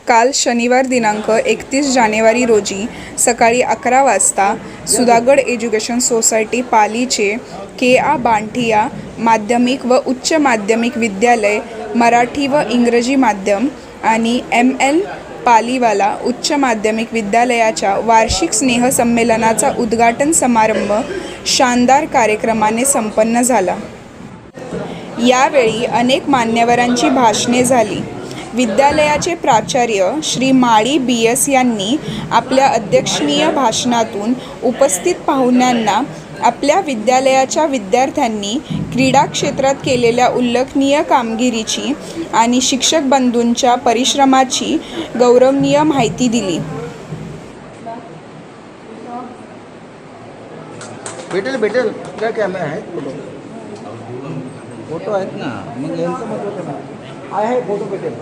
काल शनिवार दिनांक 31 जानेवारी रोजी सकाळी 11 वाजता सुधागड एज्युकेशन सोसायटी पालीचे के.आ. बांठिया माध्यमिक व उच्च माध्यमिक विद्यालय मराठी व इंग्रजी माध्यम आणि एम.एल. पालीवाला उच्च माध्यमिक विद्यालयाच्या वार्षिक स्नेहसंमेलनाचा उद्घाटन समारंभ शानदार कार्यक्रमाने संपन्न झाला। यावेळी अनेक मान्यवरांची भाषणे झाली। विद्यालयाचे प्राचार्य श्री माळी B.S. यांनी आपल्या अध्यक्षीय भाषणातून उपस्थित पाहुण्यांना आपल्या विद्यालयाच्या विद्यार्थ्यांनी क्रीडा क्षेत्रात केलेल्या उल्लेखनीय कामगिरीची आणि शिक्षक बंधूंच्या परिश्रमाची गौरवनीय माहिती दिली। भेटेल क्या कॅमेरा आहे फोटो आहेत ना मग यांचं महत्त्व आहे फोटो भेटेल।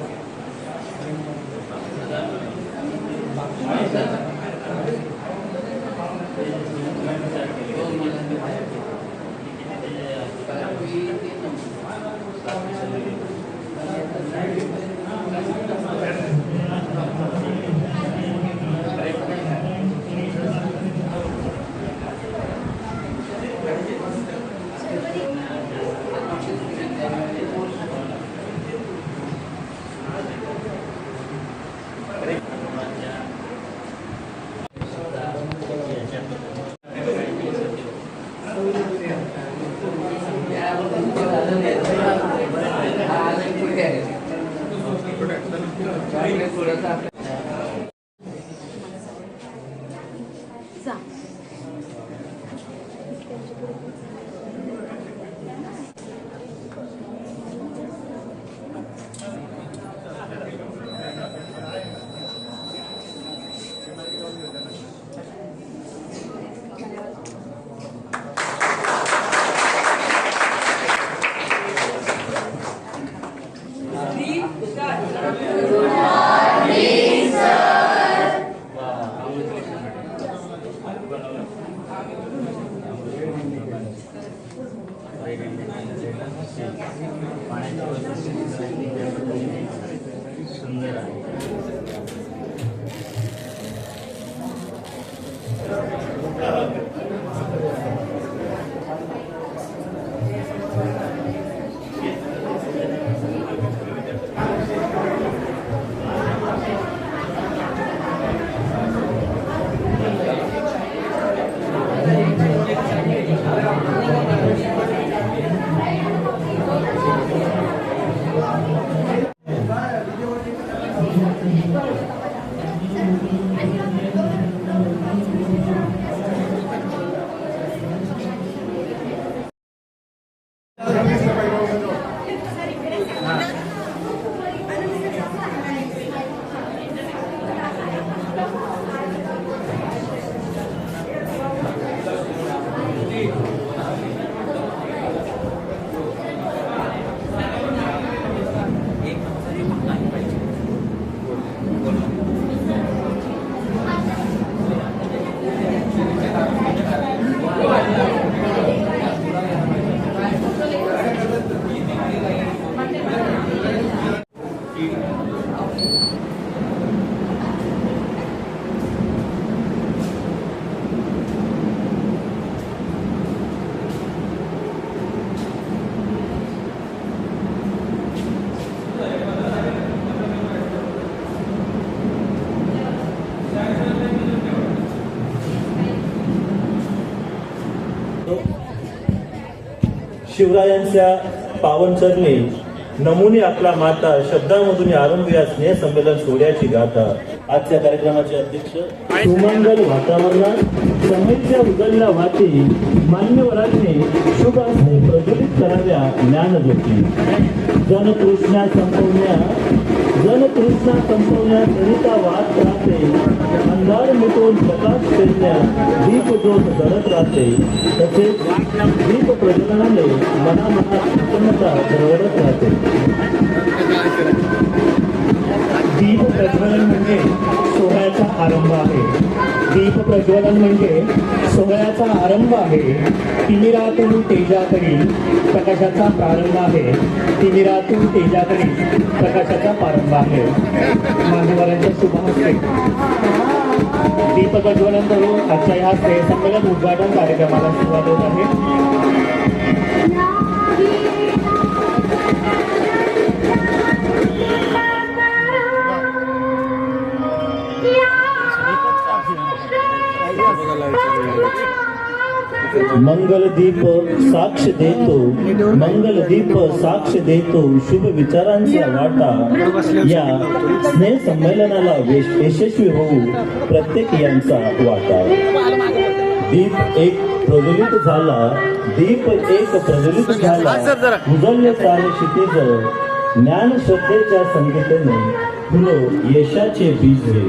शिवरायांच्या पावन चरणी नमुने आपला माता शब्दांमधून आरंभ या स्नेह संमेलन सोहळ्याची गाथा। आजच्या कार्यक्रमाचे अध्यक्ष सुमंगल वातावरणात समईच्या उजळल्या वाती मान्यवरांनी शुभ हस्ते प्रज्वलित कराव्या ज्ञानज्योती। जनतृष्णा संपवण्या सरिता वाहत राहते, अंधार मिटवून प्रकाश पेरण्या दीप ज्योत जळत राहते। तसेच दीप प्रज्वलनाने मनामनात प्रसन्नता दरवळत राहते। दीप प्रज्वलन म्हणजे सोहळ्याचा आरंभ आहे। दीप प्रज्वलन म्हणजे सोहळ्याचा आरंभ आहे. तिमिरातून तेजाकडील प्रकाशाचा प्रारंभ आहे. तिमिरातून तेजाकडील प्रकाशाचा प्रारंभ आहे. मान्यवरांच्या शुभ हस्ते दीप प्रज्वलन करून आजच्या ह्या स्नेहसंमेलन उद्घाटन कार्यक्रमाला सुरुवात होत आहे. मंगलदीप साक्ष देतो, मंगलदीप साक्ष देतो, शुभ विचारांचा वाटा. या स्नेह संमेलनाला यशस्वी होऊ प्रत्येक यांचा वाटा. दीप एक प्रज्वलित झाला, दीप एक प्रज्वलित झाला, उजळले सारे क्षितिज, ज्ञान श्रद्धेच्या संगीताने फुलो यशाचे बीज रे.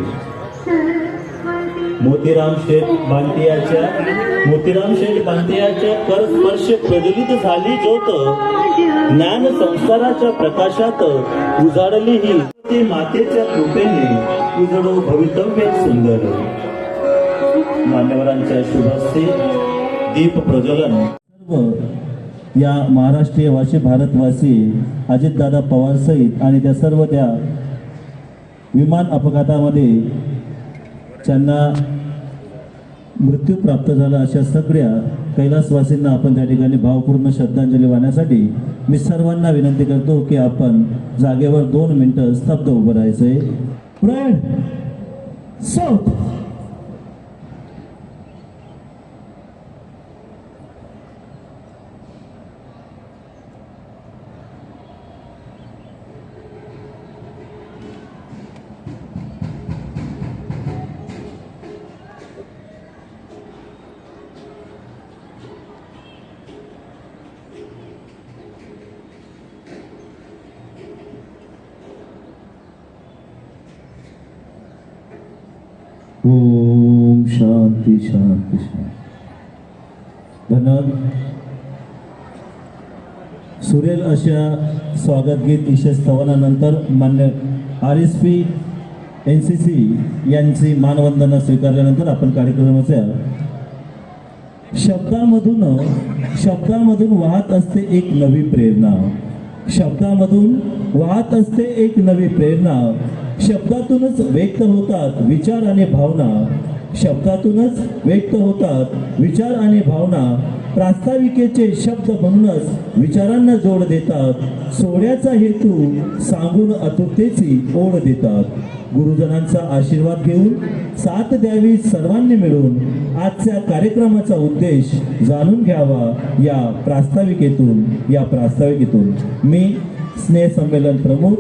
मोतीराम शेठ बांटियाच्या करस्पर्श प्रज्वलित झाली ज्योत, ज्ञान संस्काराच्या प्रकाशात उजाडली ही ती मातेच्या कृपेने, उजडो भवितव्य सुंदर. मान्यवरांच्या शुभ हस्ते दीप प्रज्वलन. सर्व या महाराष्ट्रीय वासी भारतवासी अजितदादा पवार सहित आणि त्या सर्व त्या विमान अपघातामध्ये ज्यांना मृत्यू प्राप्त झाला अशा सगळ्या कैलासवासींना आपण त्या ठिकाणी भावपूर्ण श्रद्धांजली वाहण्यासाठी मी सर्वांना विनंती करतो की आपण जागेवर 2 मिनिटं स्तब्ध उभं राहायचंय. साऊथ ओम शांती शांती शांती. धन्यवाद. सुरेल अशा स्वागत गीत ईशा स्तवनानंतर मान्य RSP NCC यांची मानवंदना स्वीकारल्यानंतर आपण कार्यक्रमाच्या शब्दांमधून वाहत असते एक नवी प्रेरणा. शब्दामधून वाहत असते एक नवी प्रेरणा. शब्दातूनच व्यक्त होतात विचार आणि भावना. शब्दातूनच व्यक्त होतात विचार आणि भावना. प्रास्ताविकेचे शब्द म्हणूनच विचारांना जोड देतात. सोहळ्याचा हेतू सांगून आतुरतेची ओढ देतात. गुरुजनांचा आशीर्वाद घेऊन साथ द्यावी सर्वांनी मिळून. आजच्या कार्यक्रमाचा उद्देश जाणून घ्यावा या प्रास्ताविकेतून. मी स्नेह संमेलन प्रमुख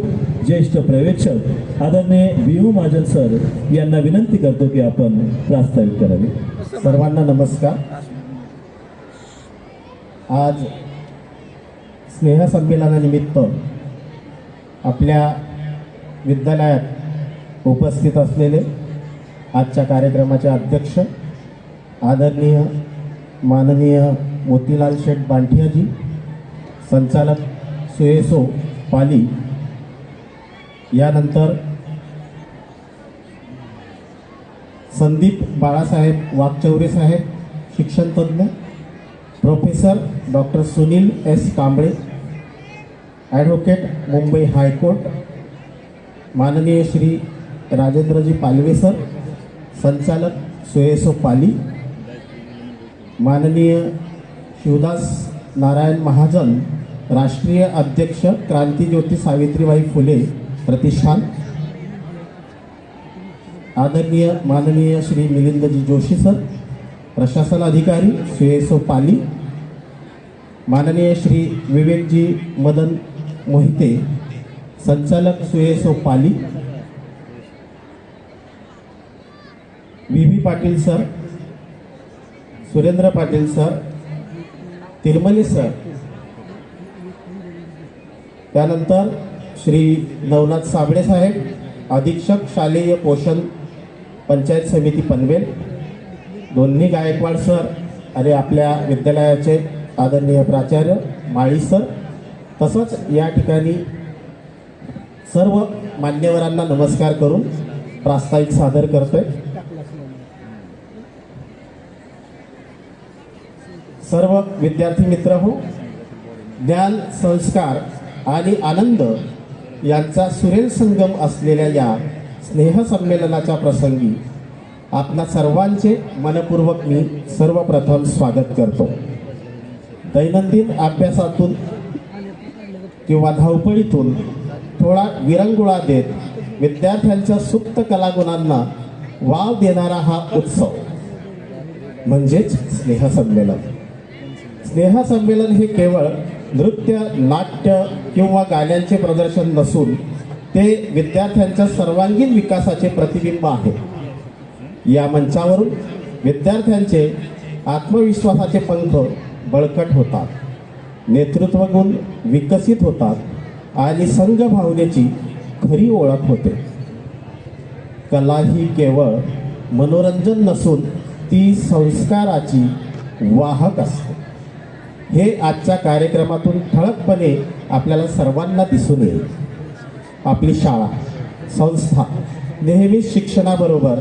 ज्येष्ठ पर्यवेक्षक आदरणीय BU महाजन सर यांना विनंती करतो की आपण प्रास्ताविक करावे. सर्वांना नमस्कार. आज स्नेहसंमेलनानिमित्त आपल्या विद्यालयात उपस्थित असलेले आजच्या कार्यक्रमाचे अध्यक्ष आदरणीय माननीय मोतीलाल शेठ बांटियाजी, संचालक सुएसो पाली, यानंतर संदीप बाळासाहेब वाकचौरे साहेब, शिक्षणतज्ञ, professor doctor Sunil S Kamble, advocate Mumbai high court, माननीय श्री राजेंद्रजी पालवे सर, संचालक सुएसो पाली, माननीय शिवदास नारायण महाजन, राष्ट्रीय अध्यक्ष क्रांतीज्योती सावित्रीबाई फुले प्रतिष्ठान, आदरणीय माननीय श्री मिलिंदजी जोशी सर, प्रशासन अधिकारी सुएसो पाली, माननीय श्री विवेकजी मदन मोहिते, संचालक सुएसो Pali, VB Patil sir, Surendra Patil sir, Tirmale sir, त्यानंतर श्री नवनाथ साबळे साहेब, अधीक्षक शालेय पोषण पंचायत समिती पनवेल, दोन्ही गायकवाड सर आणि आपल्या विद्यालयाचे आदरणीय प्राचार्य माळी सर, तसंच या ठिकाणी सर्व मान्यवरांना नमस्कार करून प्रास्ताविक सादर करतोय. सर्व विद्यार्थी मित्र हो, ज्ञान, संस्कार आणि आनंद यांचा सुरेल संगम असलेल्या या स्नेहसंमेलनाच्या प्रसंगी आपणा सर्वांचे मनपूर्वक मी सर्वप्रथम स्वागत करतो. दैनंदिन अभ्यासातून किंवा धावपळीतून थोडा विरंगुळा देत विद्यार्थ्यांच्या सुप्त कलागुणांना वाव देणारा हा उत्सव म्हणजेच स्नेहसंमेलन. स्नेहसंमेलन हे केवळ नृत्य, नाट्य किंवा गाण्यांचे प्रदर्शन नसून ते विद्यार्थ्यांच्या सर्वांगीण विकासाचे प्रतिबिंब आहे. या मंचावरून विद्यार्थ्यांचे आत्मविश्वासाचे पंख बळकट होतात, नेतृत्व गुण विकसित होतात आणि संघभावनेची खरी ओळख होते. कला ही केवळ मनोरंजन नसून ती संस्काराची वाहक असते. हे आजच्या कार्यक्रमातून ठळकपणे आपल्याला सर्वांना दिसून येईल. आपली शाळा, संस्था नेहमीच शिक्षणाबरोबर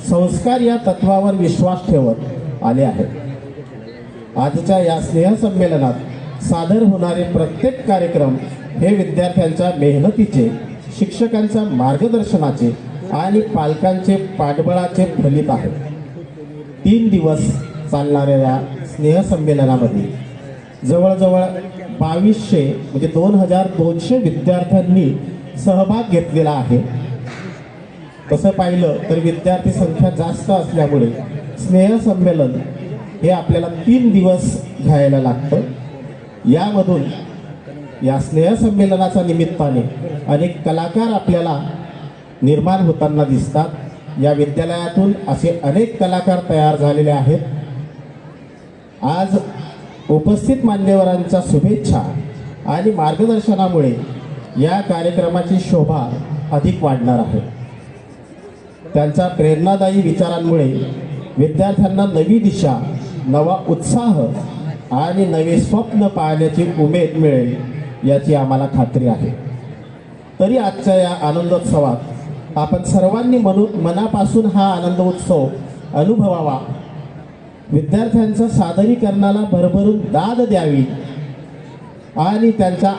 संस्कार या तत्वावर विश्वास ठेवत आले आहेत. आजच्या या स्नेहसंमेलनात सादर होणारे प्रत्येक कार्यक्रम हे विद्यार्थ्यांच्या मेहनतीचे, शिक्षकांच्या मार्गदर्शनाचे आणि पालकांचे पाठबळाचे फलित आहे. 3 दिवस चालणाऱ्या या स्नेहसंमेलनामध्ये जवळजवळ 2200 म्हणजे 2200 विद्यार्थ्यांनी सहभाग घेतलेला आहे. तसं पाहिलं तर विद्यार्थी संख्या जास्त असल्यामुळे स्नेहसंमेलन हे आपल्याला 3 दिवस घ्यायला लागतं. यामधून या स्नेहसंमेलनाच्या निमित्ताने अनेक कलाकार आपल्याला निर्माण होताना दिसतात. या विद्यालयातून असे अनेक कलाकार तयार झालेले आहेत. आज उपस्थित मान्यवरांच्या शुभेच्छा आणि मार्गदर्शनामुळे या कार्यक्रमाची शोभा अधिक वाढणार आहे. त्यांच्या प्रेरणादायी विचारांमुळे विद्यार्थ्यांना नवी दिशा, नवा उत्साह आणि नवे स्वप्न पाहण्याची उमेद मिळेल याची आम्हाला खात्री आहे. तरी आजच्या या आनंदोत्सवात आपण सर्वांनी मनापासून हा आनंद उत्सव अनुभवावा, विद्यार्थ्यांच्या सादरीकरणाला भरभरून दाद द्यावी आणि त्यांच्या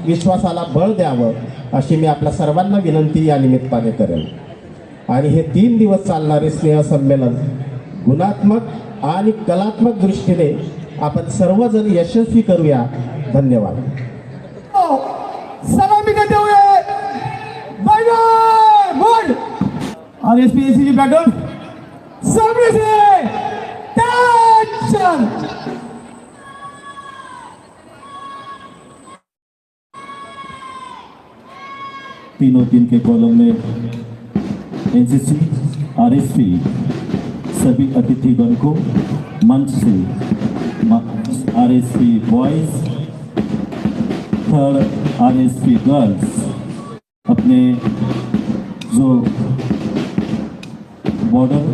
विश्वासाला बळ द्यावं अशी मी आपल्या सर्वांना विनंती या निमित्ताने करेन. आणि हे 3 दिवस चालणारे स्नेहसंमेलन गुणात्मक आणि कलात्मक दृष्टीने आपण सर्वजण यशस्वी करूया. धन्यवाद. सलामी देते हुए बैठक आरएसपीएससी की बैठक सामने से टेंशन. तीनों दिन के कॉलम में एनसीसी, आरएसपी सभी अतिथिगण को मंच से RSP boys, third RSP girls अपने जो बॉर्डर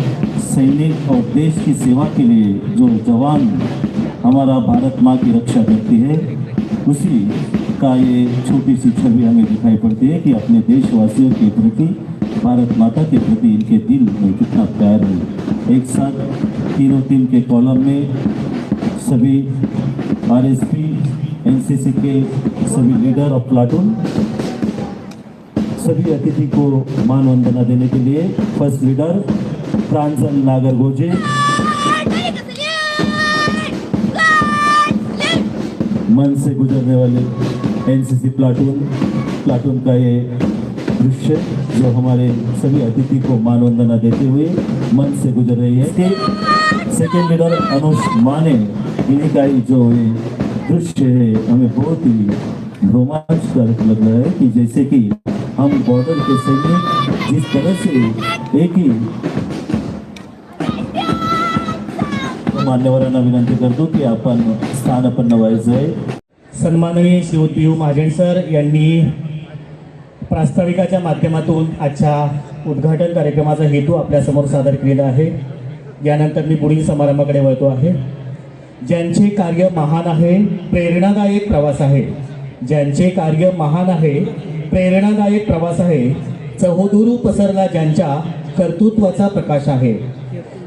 सैनिक और देश की सेवा के लिए जो जवान हमारा भारत माँ की रक्षा करती है, उसी का ये छोटी सी छवि हमें दिखाई पड़ती है कि अपने देशवासियों के प्रति, भारत माता के प्रति इनके दिल में कितना प्यार है. एक साथ तीनों टीम के कॉलम में सभी आरएसपी, एनसीसी के सभी लीडर ऑफ प्लाटून सभी अतिथि को मान वंदना देने के लिए फर्स्ट लीडर प्रांजल नागरगोजे, मन से गुजरने वाले एनसीसी प्लाटून का ये दृश्य जो हमारे सभी अतिथि को मान वंदना देते हुए मन से गुजर रही है. सेकेंड लीडर अनुष माने, इन्हीं का ही जो ये दृश्य है हमें बहुत ही रोमांचकारक लग रहा है कि जैसे कि हम बॉर्डर के सैनिक जिस तरह से एक ही. मान्यवरांना विनंती करतो की आपण स्थान आपण नवायचं आहे. सन्माननीय श्री पी.यू. महाजन सर यांनी प्रास्ताविकाच्या माध्यमातून आजच्या उद्घाटन कार्यक्रमाचा हेतू आपल्यासमोर सादर केलेला आहे. यानंतर मी पुढील समारंभाकडे वळतो आहे. ज्यांचे कार्य महान आहे, प्रेरणादायक प्रवास आहे. ज्यांचे कार्य महान आहे, प्रेरणादायक प्रवास आहे. चहुदूर पसरला ज्यांच्या कर्तृत्वाचा प्रकाश आहे.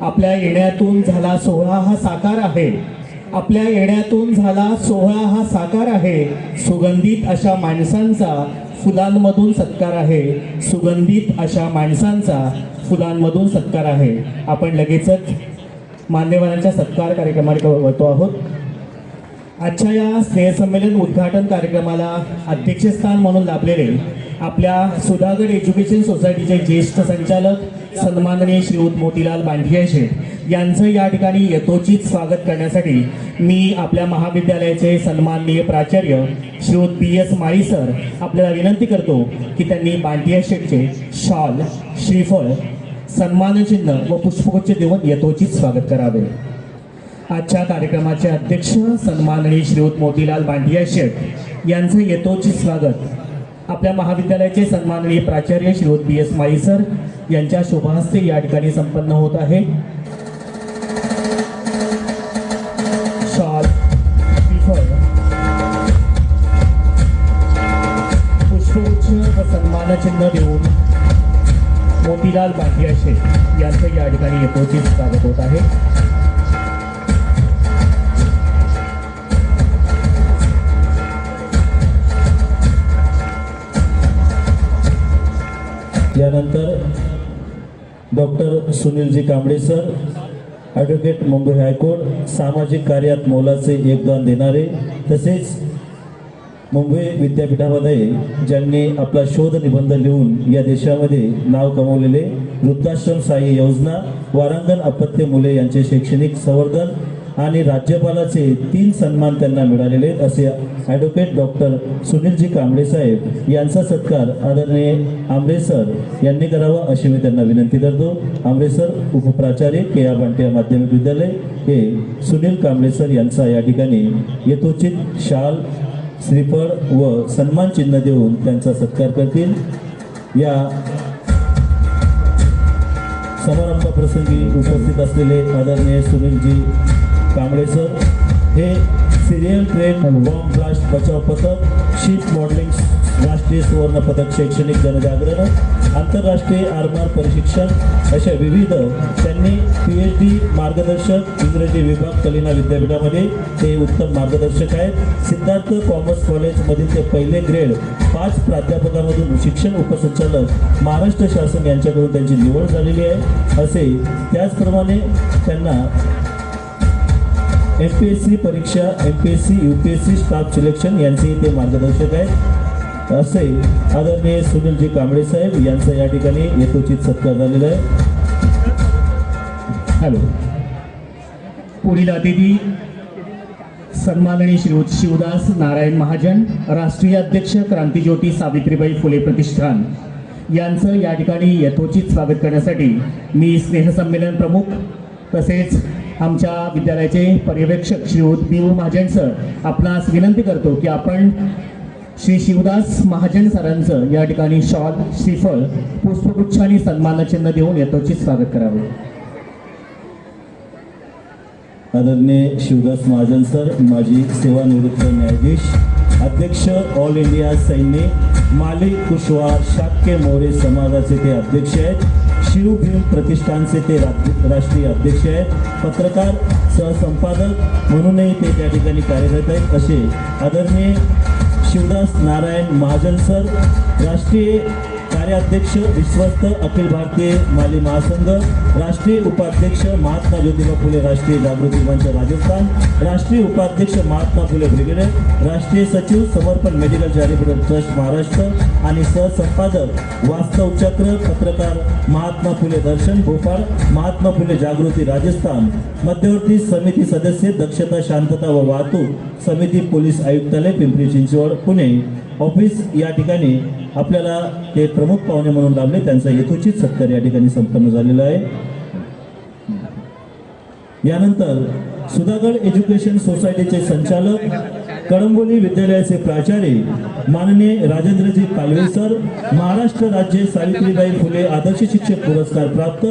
आपल्या येण्यातून झाला सोहळा हा साकार आहे. आपल्या येण्यातून झाला सोहळा हा साकार आहे, सुगंधित अशा माणसांचा फुलांमधून सत्कार आहे, सुगंधित अशा माणसांचा फुलांमधून सत्कार आहे. आपण लगेचच मान्यवरांच्या सत्कार कार्यक्रमाकडे वळतो आहोत. आजच्या या स्नेहसंमेलन उद्घाटन कार्यक्रमाला अध्यक्षस्थान म्हणून लाभलेले आपल्या सुधागड एज्युकेशन सोसायटीचे ज्येष्ठ संचालक सन्माननीय श्रीयुत मोतीलाल बांठिया शेठ यांचं या ठिकाणी यथोचित स्वागत करण्यासाठी मी आपल्या महाविद्यालयाचे सन्माननीय प्राचार्य श्रीयुत PS माळी सर आपल्याला विनंती करतो की त्यांनी बांठिया शेठचे शॉल, श्रीफळ, सन्मानचिन्ह व पुष्पगुच्छ देऊन यथोचित स्वागत करावे. आजच्या कार्यक्रमाचे अध्यक्ष सन्माननीय श्रीयुत मोतीलाल बांठिया शेठ यांचं यथोचित स्वागत आपल्या महाविद्यालयाचे सन्माननीय प्राचार्य श्रीयुत PS माळी सर यांच्या शुभहस्ते या ठिकाणी संपन्न होत आहे. शॉल, श्रीफळ, पुष्पगुच्छ व सन्मानचिन्ह देऊन मोतीलाल बांठिया शेठ यांचं या ठिकाणी यथोचित स्वागत होत आहे. यानंतर doctor Sunilji Kamble sir, advocate Mumbai high court, सामाजिक कार्यात मोलाचे योगदान देणारे, तसेच मुंबई विद्यापीठामध्ये ज्यांनी आपला शोध निबंध लिहून या देशामध्ये नाव कमवलेले, वृद्धाश्रम सहाय्य योजना, वारांगण अपत्य मुले यांचे शैक्षणिक संवर्धन आणि राज्यपालाचे 3 सन्मान त्यांना मिळालेले असे ॲडव्होकेट डॉक्टर सुनीलजी कांबळे साहेब यांचा सत्कार आदरणीय आंबरे सर यांनी करावा अशी मी त्यांना विनंती करतो. आंबरे सर उपप्राचार्य KA बांठिया माध्यमिक विद्यालय हे सुनील कांबळे सर यांचा या ठिकाणी यथोचित शाल, श्रीफळ व सन्मान चिन्ह देऊन त्यांचा सत्कार करतील. या समारंभाप्रसंगी उपस्थित असलेले आदरणीय सुनीलजी कांबळे सर हे सिरियल ट्रेन बॉम्ब ब्लास्ट बचाव पथक, शिप मॉडेलिंग राष्ट्रीय सुवर्ण पदक, शैक्षणिक जनजागरण, आंतरराष्ट्रीय आरमार प्रशिक्षण अशा विविध त्यांनी PhD मार्गदर्शक, इंग्रजी विभाग कलिना विद्यापीठामध्ये ते उत्तम मार्गदर्शक आहेत. सिद्धार्थ कॉमर्स कॉलेजमधील ते पहिले ग्रेड 5 प्राध्यापकामधून शिक्षण उपसंचालक महाराष्ट्र शासन यांच्याकडून त्यांची निवड झालेली आहे. असे त्याचप्रमाणे त्यांना MPSC परीक्षा, MPSC UPSC स्टाफ सिलेक्शन यांचे ते मार्गदर्शक आहेत. असे आदरणीय सुनीलजी कांबळे साहेब यांचा या ठिकाणी यथोचित सत्कार झालेला आहे. हॅलो. पुढील अतिथी सन्माननीय श्रीयुत शिवदास नारायण महाजन, राष्ट्रीय अध्यक्ष क्रांतिज्योती सावित्रीबाई फुले प्रतिष्ठान यांचं या ठिकाणी यथोचित स्वागत करण्यासाठी मी स्नेहसंमेलन प्रमुख तसेच आमच्या विद्यालयाचे पर्यवेक्षक श्रीयुत BU महाजन सर आपणास विनंती करतो की आपण श्री शिवदास महाजन सरांचं या ठिकाणी शॉल, श्रीफळ, पुष्पगुच्छ आणि सन्मानचिन्ह देऊन यथोचित स्वागत करावे. आदरणीय शिवदास महाजन सर, माजी सेवानिवृत्त न्यायाधीश, अध्यक्ष ऑल इंडिया सैन्य माली कुशवार शाक्य मोरे समाजाचे ते अध्यक्ष आहेत. शिवभीम प्रतिष्ठानचे ते राष्ट्रीय अध्यक्ष आहेत. पत्रकार, सहसंपादक म्हणूनही ते त्या ठिकाणी कार्यरत आहेत. असे आदरणीय शिवदास नारायण महाजन सर, राष्ट्रीय कार्याध्यक्ष विश्वस्त अखिल भारतीय माली महासंघ, राष्ट्रीय उपाध्यक्ष महात्मा ज्योतिबा फुले राष्ट्रीय जागृती मंच राजस्थान, राष्ट्रीय उपाध्यक्ष महात्मा फुले ब्रिगेड, राष्ट्रीय सचिव समर्पण मेडिकल चॅरिटेबल ट्रस्ट महाराष्ट्र आणि सहसंपादक वास्तव चक्र, पत्रकार महात्मा फुले दर्शन भोपाळ, महात्मा फुले जागृती राजस्थान, मध्यवर्ती समिती सदस्य दक्षता शांतता व वाहतूक समिती पोलीस आयुक्तालय पिंपरी चिंचवड पुणे ऑफिस या ठिकाणी आपल्याला ते प्रमुख पाहुणे म्हणून लाभले. त्यांचा यथोचित सत्कार या ठिकाणी संपन्न झालेला आहे. यानंतर सुधागड एज्युकेशन सोसायटीचे संचालक, कळंबोली विद्यालयाचे प्राचार्य माननीय राजेंद्रजी पालवे सर, महाराष्ट्र राज्य सावित्रीबाई फुले आदर्श शिक्षक पुरस्कार प्राप्त,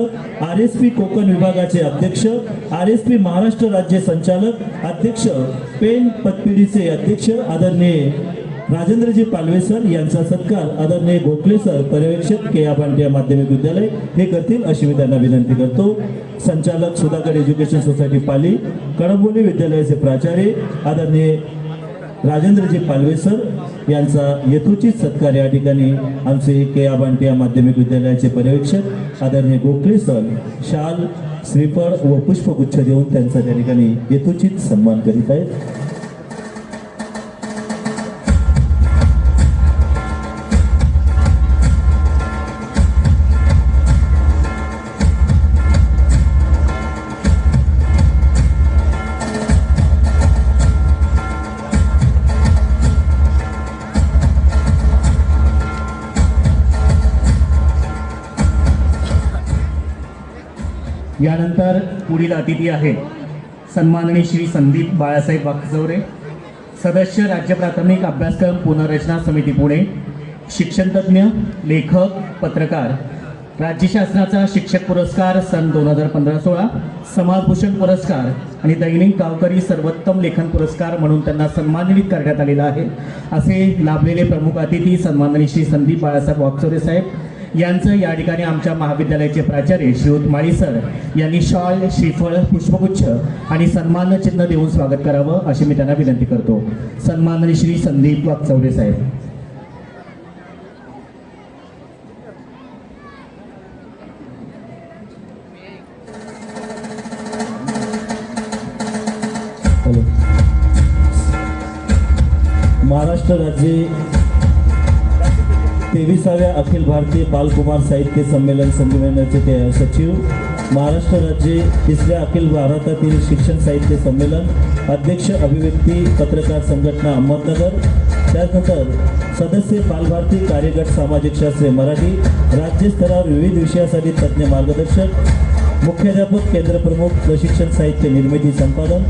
RSP कोकण विभागाचे अध्यक्ष, RSP महाराष्ट्र राज्य संचालक, अध्यक्ष पेन पतपिढीचे अध्यक्ष आदरणीय राजेंद्रजी पालवे सर यांचा सत्कार आदरणीय गोखले सर पर्यवेक्षक के आ बांटिया माध्यमिक विद्यालय हे करतील अशी मी त्यांना विनंती करतो. संचालक सुधागड एज्युकेशन सोसायटी पाली, कळंबोली विद्यालयाचे प्राचार्य आदरणीय राजेंद्रजी पालवे सर यांचा यथोचित सत्कार या ठिकाणी आमचे के आ बांटिया माध्यमिक विद्यालयाचे पर्यवेक्षक आदरणीय गोखले सर शाल, श्रीफळ व पुष्पगुच्छ देऊन त्यांचा त्या ठिकाणी यथोचित सन्मान करीत आहेत. यानंतर पुढील अतिथी आहे सन्माननीय श्री संदीप बाळासाहेब वाकचौरे, सदस्य राज्य प्राथमिक अभ्यासक्रम पुनर्रचना समिती पुणे, शिक्षणतज्ज्ञ, लेखक, पत्रकार, राज्य शासनाचा शिक्षक पुरस्कार सन 2015-16, समाजभूषण पुरस्कार आणि दैनिक गावकरी सर्वोत्तम लेखन पुरस्कार म्हणून त्यांना सन्मानित करण्यात आलेला आहे. असे लाभलेले प्रमुख अतिथी सन्माननीय श्री संदीप बाळासाहेब वाकचौरे साहेब यांचं या ठिकाणी आमच्या महाविद्यालयाचे प्राचार्य श्रीयुत माळी सर यांनी शॉल, श्रीफळ, पुष्पगुच्छ आणि सन्मान चिन्ह देऊन स्वागत करावं अशी मी त्यांना विनंती करतो. सन्माननीय श्री संदीप वाकचौरे साहेब. महाराष्ट्र राज्य 23व्या अखिल भारतीय बालकुमार साहित्य संमेलन संमेलनाचे ते सचिव, महाराष्ट्र राज्य 3ऱ्या अखिल भारतातील शिक्षण साहित्य संमेलन अध्यक्ष, अभिव्यक्ती पत्रकार संघटना अहमदनगर, त्यानंतर सदस्य बालभारती कार्यगट सामाजिक शास्त्रे मराठी, राज्यस्तरावर विविध विषयासाठी तज्ज्ञ मार्गदर्शक, मुख्याध्यापक, केंद्र प्रमुख, प्रशिक्षण साहित्य निर्मिती संपादन,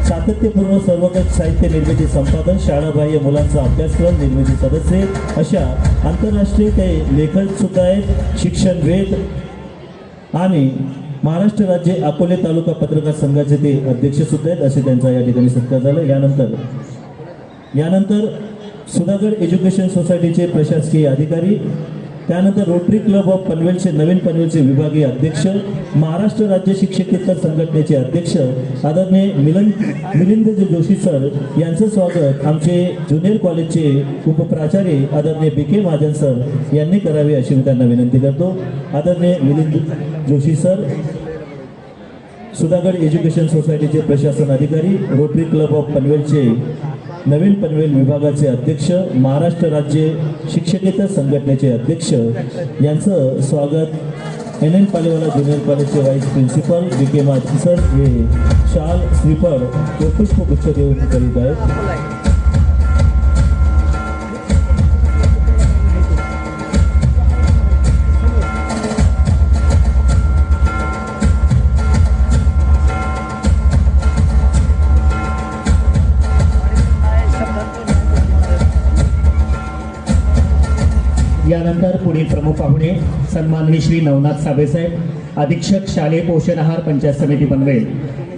सातत्यपूर्ण सर्वकष साहित्य निर्मिती संपादन, शाळाबाह्य मुलांचा अभ्यासक्रम निर्मिती सदस्य अशा आंतरराष्ट्रीय काही लेखक सुद्धा आहेत. शिक्षण वेद आणि महाराष्ट्र राज्य अकोले तालुका पत्रकार संघाचे ते अध्यक्ष सुद्धा आहेत असे त्यांचा या ठिकाणी सत्कार झाला. यानंतर सुधागड एज्युकेशन सोसायटीचे प्रशासकीय अधिकारी, त्यानंतर रोटरी क्लब ऑफ पनवेलचे नवीन पनवेलचे विभागीय अध्यक्ष, महाराष्ट्र राज्य शिक्षकेतर संघटनेचे अध्यक्ष आदरणीय मिलिंद जोशी सर यांचं स्वागत आमचे ज्युनियर कॉलेजचे उपप्राचार्य आदरणीय BK महाजन सर यांनी करावे अशी मी त्यांना विनंती करतो. आदरणीय मिलिंद जोशी सर, सुधागड एज्युकेशन सोसायटीचे प्रशासन अधिकारी, रोटरी क्लब ऑफ पनवेलचे नवीन पनवेल विभागाचे अध्यक्ष, महाराष्ट्र राज्य शिक्षकेतर संघटनेचे अध्यक्ष यांचं स्वागत NN पालेवाला ज्युनियर कॉलेजचे vice principal BK Mahajan sir हे शाल, श्रीफळ व पुष्पगुच्छ देऊन करीत आहेत. यानंतर पुढील प्रमुख पाहुणे सन्माननीय श्री नवनाथ साबेसाहेब, अधीक्षक शालेय पोषण आहार पंचायत समिती पनवेल.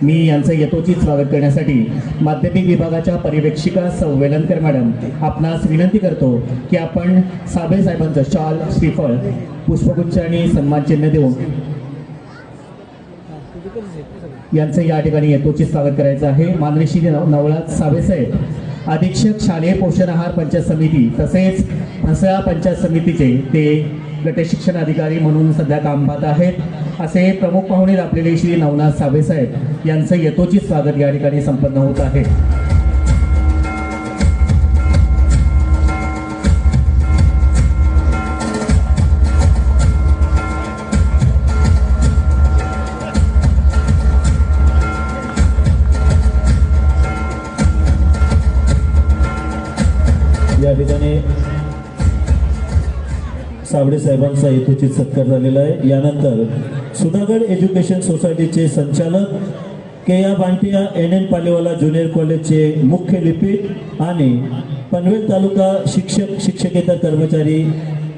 मी यांचं यथोचित स्वागत करण्यासाठी माध्यमिक विभागाच्या पर्यवेक्षिका सौ वेलणकर मॅडम आपणास विनंती करतो की आपण साबेसाहेबांचं शॉल, श्रीफळ, पुष्पगुच्छ आणि सन्मानचिन्ह देऊन यांचं या ठिकाणी यथोचित स्वागत करायचं आहे. माननीय श्री नवनाथ साबेसाहेब, अधीक्षक शालेय पोषण आहार पंचायत समिती तसेच म्हसळा पंचायत समितीचे ते गट शिक्षण अधिकारी म्हणून सध्या काम पाहत आहेत. असे प्रमुख पाहुणे आपलेले श्री नवनाथ साबेसाहेब यांचं यथोचित स्वागत या ठिकाणी संपन्न होत आहे. या ठिकाणी साबळे साहेबांचा यथोचित सत्कार झालेला आहे. यानंतर सुधागड एज्युकेशन सोसायटीचे संचालक के.आ. बांटिया NN पालेवाला ज्युनियर कॉलेजचे मुख्य लिपिक आणि पनवेल तालुका शिक्षकेतर कर्मचारी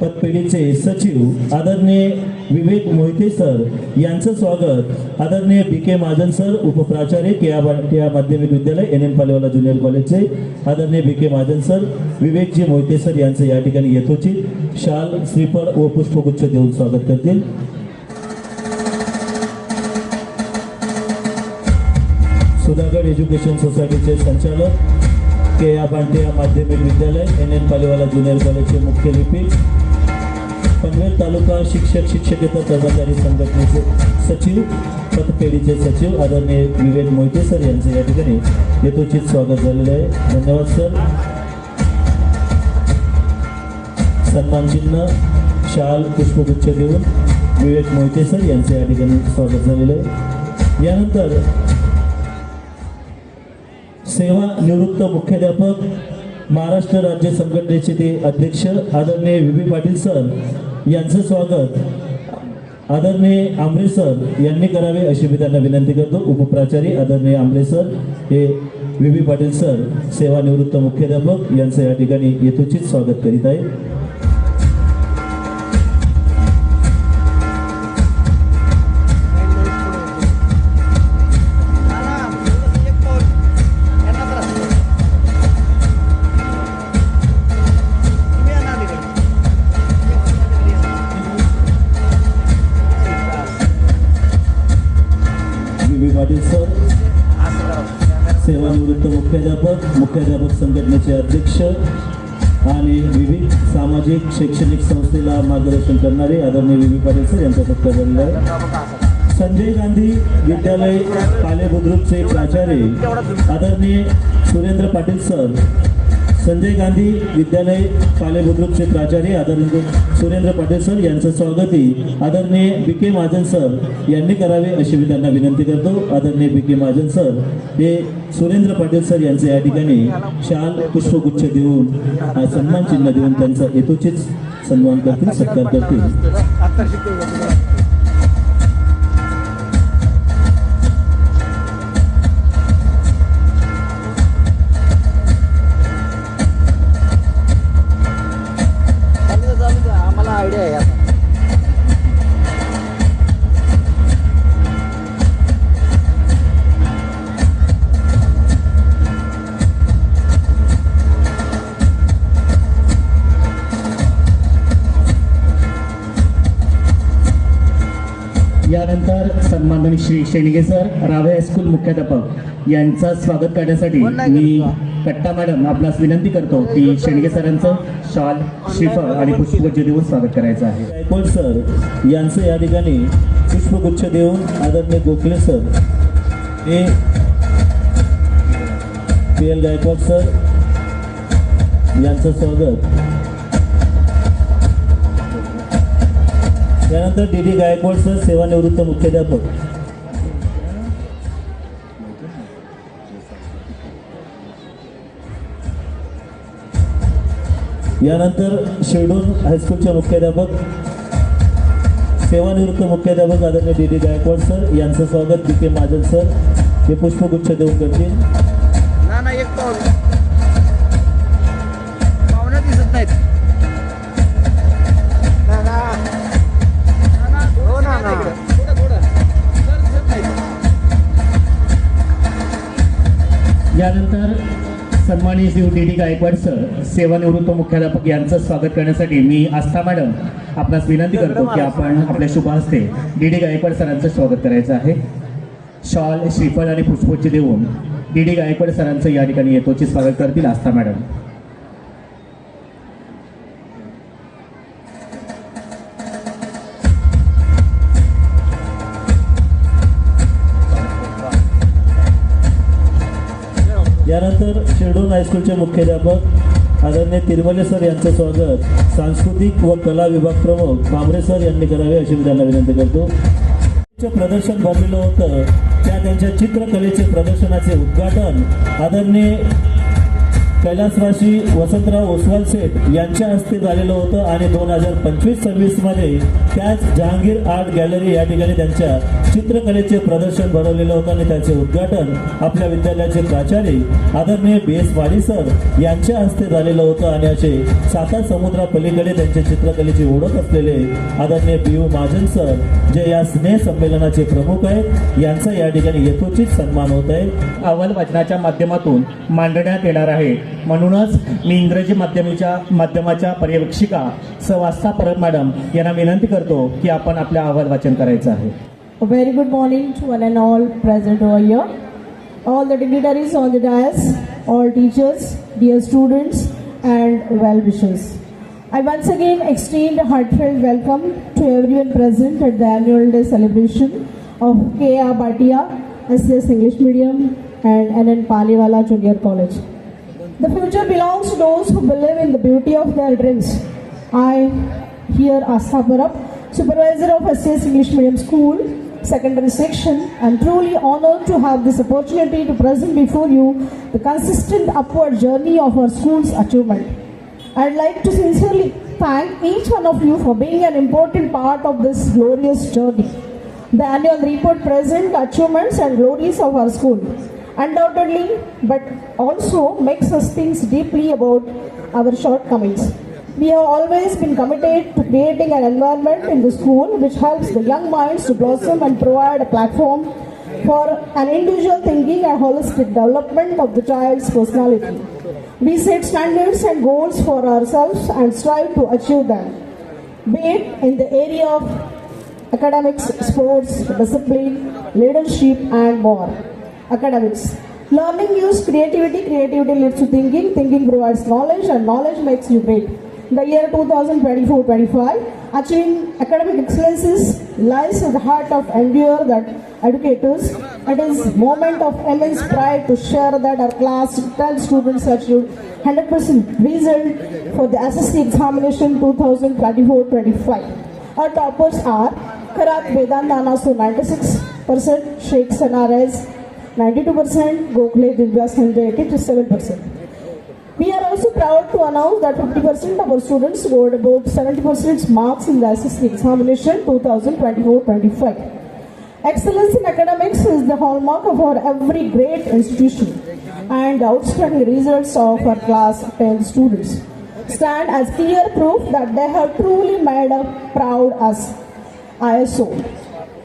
पतपेढीचे सचिव आदरणीय विवेक मोहिते सर यांचं स्वागत आदरणीय BK महाजन सर उपप्राचार्य केआ माध्यमिक विद्यालय NN पालेवाला ज्युनियर कॉलेजचे आदरणीय BK Mahajan sir Vivekji Mohite sir यांचं या ठिकाणी यथोचित शाल श्रीफळ व पुष्पगुच्छ देऊन स्वागत करतील. सुधागड एज्युकेशन सोसायटीचे संचालक केआ बांटिया माध्यमिक विद्यालय NN पालेवाला ज्युनियर कॉलेजचे मुख्य लिपिक पनवेल तालुका शिक्षकेतर कर्मचारी संघटनेचे सचिव पतपेढीचे सचिव आदरणीय विवेक मोहिते सर यांचे या ठिकाणी यथोचित स्वागत झालेले आहे. धन्यवाद सर. सन्मानचिन्ह शाल पुष्पगुच्छ देऊन विवेक मोहिते सर यांचे या ठिकाणी स्वागत झालेले आहे. यानंतर सेवा निवृत्त मुख्याध्यापक महाराष्ट्र राज्य संघटनेचे ते अध्यक्ष आदरणीय VB पाटील सर यांचं स्वागत आदरणीय आंबरे सर यांनी करावे अशी मी त्यांना विनंती करतो. उपप्राचार्य आदरणीय आंबरे सर हे VB पाटील सर सेवानिवृत्त मुख्याध्यापक यांचं या ठिकाणी यथोचित स्वागत करीत आहे. पाटील सर सेवानिवृत्त मुख्याध्यापक संघटनेचे अध्यक्ष आणि विविध सामाजिक शैक्षणिक संस्थेला मार्गदर्शन करणारे आदरणीय VB पाटील सर यांचा सत्कार झालेला आहे. संजय गांधी विद्यालय पाले बुद्रुकचे प्राचार्य आदरणीय सुरेंद्र पाटील सर संजय गांधी विद्यालय पाले बुद्रुकचे प्राचार्य आदरणीय सुरेंद्र पाटील सर यांचं स्वागती आदरणीय BK महाजन सर यांनी करावे अशी मी त्यांना विनंती करतो. आदरणीय BK महाजन सर हे सुरेंद्र पाटील सर यांचे या ठिकाणी शाल पुष्पगुच्छ देऊन सन्मान चिन्ह देऊन त्यांचा यथोचित सन्मान करतील सत्कार करतील. आम्हाला आयडिया आहे आता. यानंतर सन्माननीय श्री शेणगे सर रावे हायस्कूल मुख्याध्यापक यांचं स्वागत करण्यासाठी मी कट्टा मॅडम आपणास विनंती करतो की शेणगे सरांचं शॉल श्रीफळ आणि पुष्पगुच्छ देऊन स्वागत करायचं आहे. गायकवाड सर यांचं या ठिकाणी पुष्पगुच्छ देऊन आदरणीय गोखले सर हे PL गायकवाड सर यांचं स्वागत. त्यानंतर DD गायकवाड सर सेवानिवृत्त मुख्याध्यापक. यानंतर शिरडून हायस्कूलचे मुख्याध्यापक सेवानिवृत्त मुख्याध्यापक आदरणीय DD गायकवाड सर यांचं स्वागत BK महाजन सर हे पुष्पगुच्छ देऊन करतील. ना एक पाहुण्या दिसत नाहीत. यानंतर सन्माननीय श्री DD गायकवाड सर सेवानिवृत्त मुख्याध्यापक यांचं स्वागत करण्यासाठी मी आस्था मॅडम आपणास विनंती करतो की आपण आपल्या शुभ हस्ते DD गायकवाड सरांचं स्वागत करायचं आहे. शॉल श्रीफळ आणि पुष्पगुच्छ देऊन DD गायकवाड सरांचं या ठिकाणी यथोचित स्वागत करतील आस्था मॅडम. यानंतर शिरडून हायस्कूलचे मुख्याध्यापक आदरणीय तिरमले सर यांचं स्वागत सांस्कृतिक व कला विभाग प्रमुख कांबरे सर यांनी करावे अशी मी त्यांना विनंती करतो. प्रदर्शन भरलेलं होतं त्या त्यांच्या चित्रकलेचे प्रदर्शनाचे उद्घाटन आदरणीय कैलासवासी वसंतराव ओसवाल सेठ यांच्या हस्ते झालेलं होतं आणि 2025-26मध्ये त्याच जहांगीर आर्ट गॅलरी या ठिकाणी त्यांच्या चित्रकलेचे प्रदर्शन भरवलेलं होतं आणि त्याचे उद्घाटन आपल्या विद्यालयाचे प्राचार्य आदरणीय BS वाडी सर यांच्या हस्ते झालेलं होतं आणि असे साता समुद्रापलीकडे त्यांच्या चित्रकलेची ओळख असलेले आदरणीय BU महाजन सर जे या स्नेह संमेलनाचे प्रमुख आहेत यांचा या ठिकाणी यथोचित सन्मान होत आहे. अहवाल वाचनाच्या माध्यमातून मांडण्यात येणार आहे. म्हणूनच मी इंग्रजी माध्यमाच्या पर्यवेक्षिका सवास्ता परब मॅडम यांना विनंती करतो की आपण आपल्या अहवाल वाचन करायचं आहे. A very good morning to one and all present over here. All the dignitaries on the dais, all teachers, dear students and well-wishers. I once again extend a heartfelt welcome to everyone present at the annual day celebration of K.A. Bhatia, SS English Medium and N.N. Paliwala Junior College. The future belongs to those who believe in the beauty of their dreams. I, here Astha Parab, supervisor of SS English Medium School, secondary section, I'm truly honored to have this opportunity to present before you the consistent upward journey of our school's achievement. I'd like to sincerely thank each one of you for being an important part of this glorious journey. The annual report presents the achievements and glories of our school, undoubtedly, but also makes us think deeply about our shortcomings. We have always been committed to creating an environment in the school which helps the young minds to blossom and provide a platform for an individual thinking and holistic development of the child's personality. We set standards and goals for ourselves and strive to achieve them, be it in the area of academics, sports, discipline, leadership and more. Academics. Learning uses creativity, creativity leads to thinking, thinking provides knowledge and knowledge makes you great. The year 2024-25, achieving academic excellences lies at the heart of endeavor that educators. It is a moment of immense pride to share that our class 12 students achieved 100% result for the SSC examination 2024-25. Our toppers are Karat Vedant Anasu 96%, Sheikh Sanares 92%, Gokhale Divya Sanjay 87%. We are also proud to announce that 50% of our students scored about 70% marks in the SSC examination 2024-25. Excellence in academics is the hallmark of our every great institution, and the outstanding results of our class 10 students stand as clear proof that they have truly made us proud as ISO.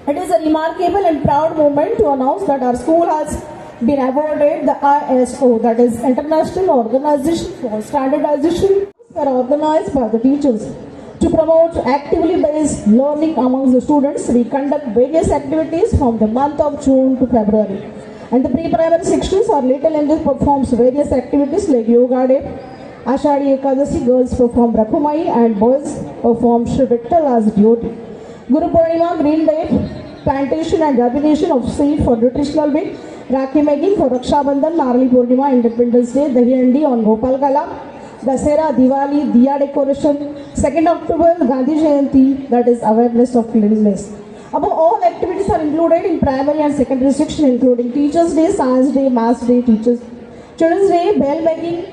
It is a remarkable and proud moment to announce that our school has been awarded the ISO, that is International Organization for Standardization, are organized by the teachers. To promote actively based learning amongst the students, we conduct various activities from the month of June to February. And the pre-primary sections or Little Angels performs various activities like Yoga Day, Ashadi Ekadasi, girls perform Rakhumai and boys perform Shri Vittal as duty. Guru Purnima, Green Day, plantation and germination of seed for nutritional week, Rakhi making for Raksha Bandhan, Narli Purnima, Independence Day, Dahi Handi on Gopal Kala, Dasera, Diwali, Diya decoration, 2nd October, Gandhi Jayanti, that is awareness of cleanliness. Above all activities are included in primary and secondary section including Teachers Day, Science Day, Maths Day, Children's Day, bell making,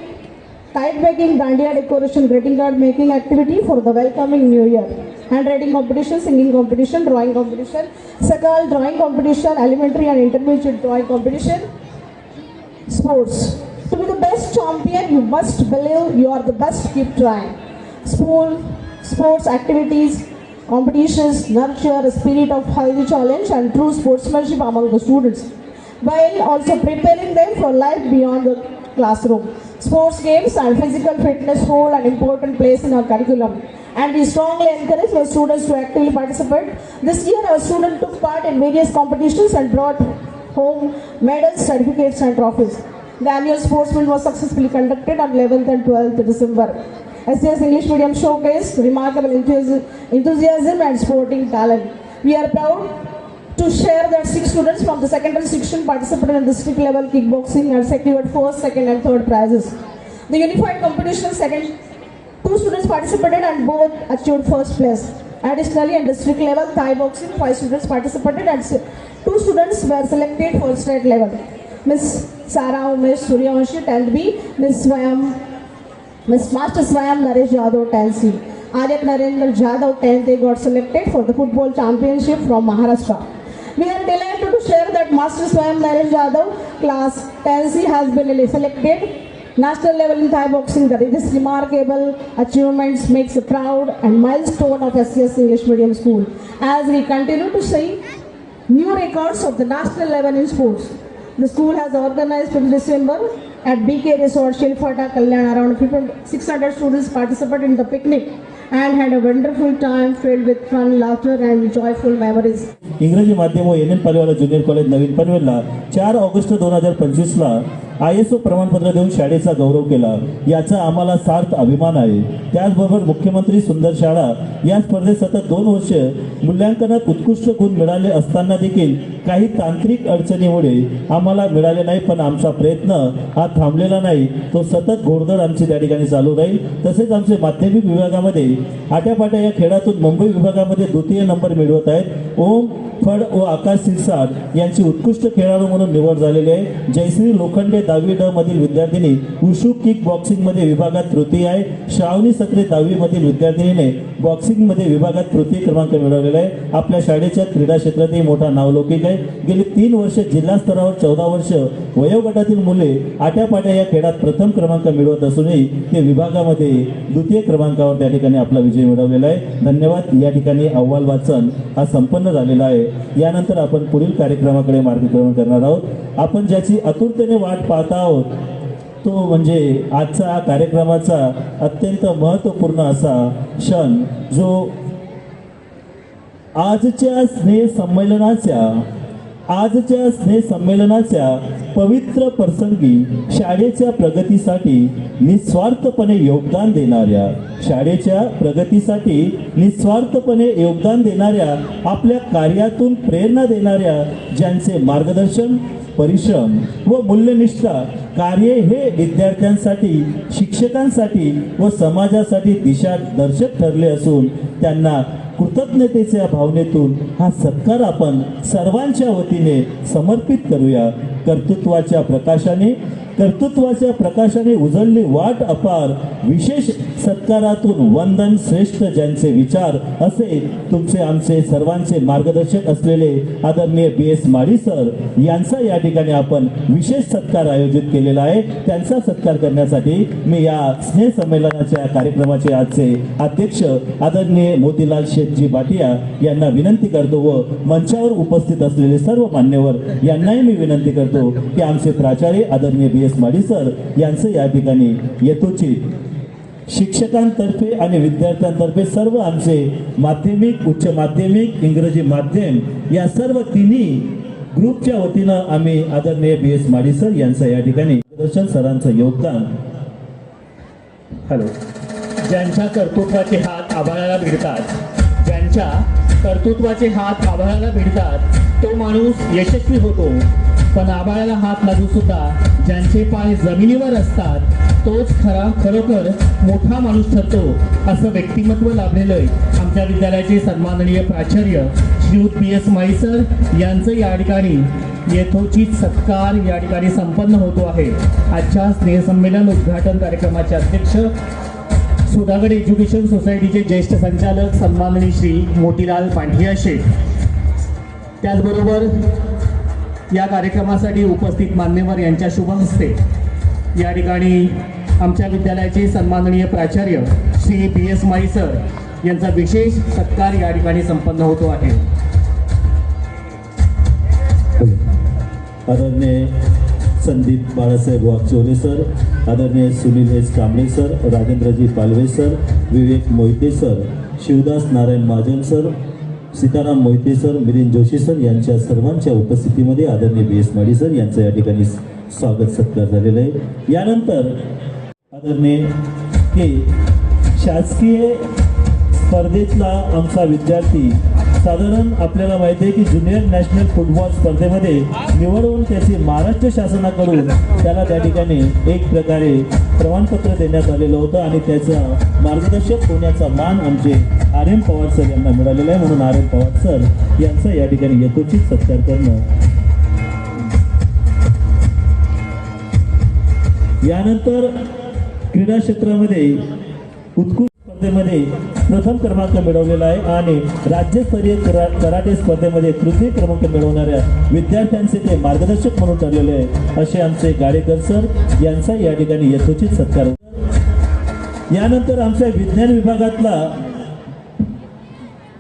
kite making, Dandiya decoration, greeting card making activity for the welcoming new year. Handwriting competition, singing competition, drawing competition, Sakal drawing competition, elementary and intermediate drawing competition, sports. To be the best champion, you must believe you are the best, keep trying. Sports activities, competitions nurture a spirit of healthy challenge and true sportsmanship among the students, while also preparing them for life beyond the classroom. Sports games and physical fitness hold an important place in our curriculum, and we strongly encourage our students to actively participate. This year, our students took part in various competitions and brought home medals, certificates and trophies. The annual sports meet was successfully conducted on 11th and 12th December. SCS English Medium showcased remarkable enthusiasm and sporting talent. We are proud to share that 6 students from the secondary section participated in district level kickboxing and secured 1st, 2nd and 3rd prizes. The unified competition, 2 students participated and both achieved 1st place. Additionally, in district level Thai boxing, 5 students participated and 2 students were selected for state level. Ms. Sarah Umesh Suryavanshi, 10th B, Miss Master Swayam Naresh Jadhav, 10th C. Aryak Narendra Jadhav, 10th A, got selected for the football championship from Maharashtra. We are delighted to share that Master Swayam Naresh Jadhav, class 10C, has been selected national level in Thai boxing. This remarkable achievements makes a proud and milestone of SCS English Medium School as we continue to see new records of the national level in sports. The school has organized in December at BK Resort, Shilfata, Kalyan. Around 600 students participated in the picnic and had a wonderful time filled with fun, laughter and joyful memories. इंग्रजी माध्यम व NN Palewala junior college नवीन पनवेलला 4 August 2025ला ISO प्रमाणपत्र देऊन शाळेचा गौरव केला. याचा आम्हाला सार्थ अभिमान आहे. त्याचबरोबर मुख्यमंत्री सुंदर शाळा या स्पर्धेत सतत 2 वर्ष मूल्यांकनात उत्कृष्ट गुण मिळाले असताना देखील काही तांत्रिक अडचणीमुळे आम्हाला मिळाले नाही, पण आमचा प्रयत्न हा थांबलेला नाही. तो सतत घोडदौड आमची त्या ठिकाणी चालू राहील. तसेच आमचे माध्यमिक विभागामध्ये आट्यापाट्या या खेळातून मुंबई विभागामध्ये द्वितीय नंबर मिळवत आहेत. ओम फड व आकाश सिरसाट यांची उत्कृष्ट खेळाडू म्हणून निवड झालेली आहे. जयश्री लोखंडे 10वी ड मधील विद्यार्थिनी उशू किक बॉक्सिंग मध्ये विभागात तृतीय आहे. श्रावणी सत्रे 10वी मधील विद्यार्थिनीने बॉक्सिंग मध्ये विभागात तृतीय क्रमांक मिळवलेला आहे. आपल्या शाळेच्या क्रीडा क्षेत्रातही मोठा नावलौकिक आहे. गेली 3 वर्ष जिल्हा स्तरावर 14 वर्ष वयोगटातील मुले आट्यापाट्या या खेळात प्रथम क्रमांक मिळवत असूनही ते विभागामध्ये द्वितीय क्रमांकावर त्या ठिकाणी आपला विजय मिळवलेला आहे. धन्यवाद. या ठिकाणी अहवाल वाचन हा संपन्न झालेला आहे. यानंतर आपण पुढील कार्यक्रमाकडे मार्गक्रमण करणार आहोत. आपण ज्याची आतुरतेने वाट पाहत आहोत तो म्हणजे आजचा कार्यक्रमाचा अत्यंत महत्त्वपूर्ण असा क्षण, जो आजच्या स्नेह संमेलनाच्या पवित्र प्रसंगी शाळेच्या प्रगतीसाठी निस्वार्थपणे योगदान देणाऱ्या आपल्या कार्यातून प्रेरणा देणाऱ्या ज्यांचे मार्गदर्शन, परिश्रम व मूल्यनिष्ठा कार्य हे विद्यार्थ्यांसाठी, शिक्षकांसाठी व समाजासाठी दिशादर्शक ठरले असून त्यांना कृतज्ञतेच्या भावनेतून हा सत्कार आपण सर्वांच्या वतीने समर्पित करूया. कर्तृत्वाच्या प्रकाशाने उजळली वाट अपार, विशेष सत्कारातून वंदन श्रेष्ठ ज्यांचे विचार असे तुमचे आमचे सर्वांचे मार्गदर्शक असलेले आदरणीय BS माडी सर यांचा या ठिकाणी आपण विशेष सत्कार आयोजित केलेला आहे. त्यांचा सत्कार करण्यासाठी मी या स्नेह संमेलनाच्या कार्यक्रमाचे आजचे अध्यक्ष आदरणीय मोतीलाल शेठजी भाटिया यांना विनंती करतो व मंचावर उपस्थित असलेले सर्व मान्यवर यांनाही मी विनंती करतो की आमचे प्राचार्य आदरणीय BS माडी सर यांचं या ठिकाणी यथोचित शिक्षकांतर्फे आणि विद्यार्थ्यांतर्फे सर्व आमचे माध्यमिक, उच्च माध्यमिक, इंग्रजी माध्यम या सर्व तिन्ही ग्रुपच्या वतीनं आम्ही आदरणीय BS माडी सर यांचं या ठिकाणी दर्शन सरांचं योगदान. ज्यांच्या कर्तृत्वाचे हात आभाळाला भिडतात तो माणूस यशस्वी होतो, पण आभाळाला हात लागू सुद्धा ज्यांचे पाय जमिनीवर असतात तोच खरोखर मोठा माणूस ठरतो, असं व्यक्तिमत्व लाभलेलं आमच्या विद्यालयाचे सन्माननीय प्राचार्य श्रीयुत BS माडी सर यांचं या ठिकाणी यथोचित सत्कार या ठिकाणी संपन्न होतो आहे. आजच्या स्नेहसंमेलन उद्घाटन कार्यक्रमाचे अध्यक्ष सुधागड एज्युकेशन सोसायटीचे ज्येष्ठ संचालक सन्माननीय श्री मोतीलाल पांढिया शेठ, त्याचबरोबर या कार्यक्रमासाठी उपस्थित मान्यवर यांच्या शुभ हस्ते या ठिकाणी आमच्या विद्यालयाचे सन्माननीय प्राचार्य श्री BS माडी सर यांचा विशेष सत्कार या ठिकाणी संपन्न होतो आहे. आदरणीय संदीप बाळासाहेब वागचौरे सर, आदरणीय Sunil S Kamble sir, Rajendraji Palve sir, Vivek Mohite sir, Shivdas Narayan Mahajan sir, Sitaram Mohite sir, Milind Joshi sir यांच्या सर्वांच्या उपस्थितीमध्ये आदरणीय BS माडी सर यांचं या ठिकाणी स्वागत सत्कार झालेलं आहे. यानंतर आदरणीय शासकीय स्पर्धेतला आमचा विद्यार्थी, साधारण आपल्याला माहिती आहे की ज्युनियर नॅशनल फुटबॉल स्पर्धेमध्ये निवड होऊन त्याची महाराष्ट्र शासनाकडून त्याला त्या ठिकाणी एक प्रकारे प्रमाणपत्र देण्यात आलेलं होतं आणि त्याचा मार्गदर्शक होण्याचा मान आमचे RM पवार सर यांना मिळालेला आहे. म्हणून RM पवार सर यांचा या ठिकाणी यथोचित सत्कार करणं. यानंतर क्रीडा क्षेत्रामध्ये उत्कृष्ट स्पर्धेमध्ये प्रथम क्रमांक मिळवलेला आहे आणि राज्यस्तरीय कराटे स्पर्धेमध्ये तृतीय क्रमांक मिळवणाऱ्या विद्यार्थ्यांचे ते मार्गदर्शक म्हणून ठरलेले आहे असे आमचे गाडेकर सर यांचा या ठिकाणी यथोचित सत्कार. यानंतर आमच्या विज्ञान विभागातला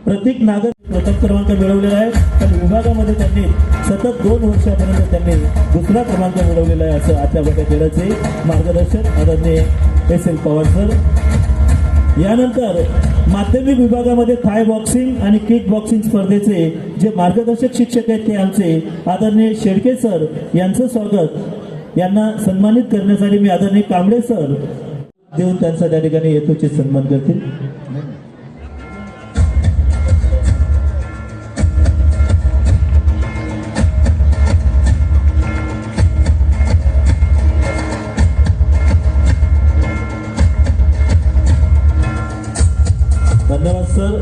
प्रतीक नागर प्रथम क्रमांक मिळवलेला आहे, पण विभागामध्ये त्यांनी सतत 2 वर्षापर्यंत त्यांनी दुसरा क्रमांक मिळवलेला आहे असं आत्या गट खेळाचे मार्गदर्शक आदरणीय S.L. पवार सर. यानंतर माध्यमिक विभागामध्ये थाय बॉक्सिंग आणि किक बॉक्सिंग स्पर्धेचे जे मार्गदर्शक शिक्षक आहेत ते आमचे आदरणीय शेडके सर यांचं स्वागत. यांना सन्मानित करण्यासाठी मी आदरणीय कांबळे सर देऊन त्यांचा त्या ठिकाणी यथोचित सन्मान करतील. धन्यवाद सर.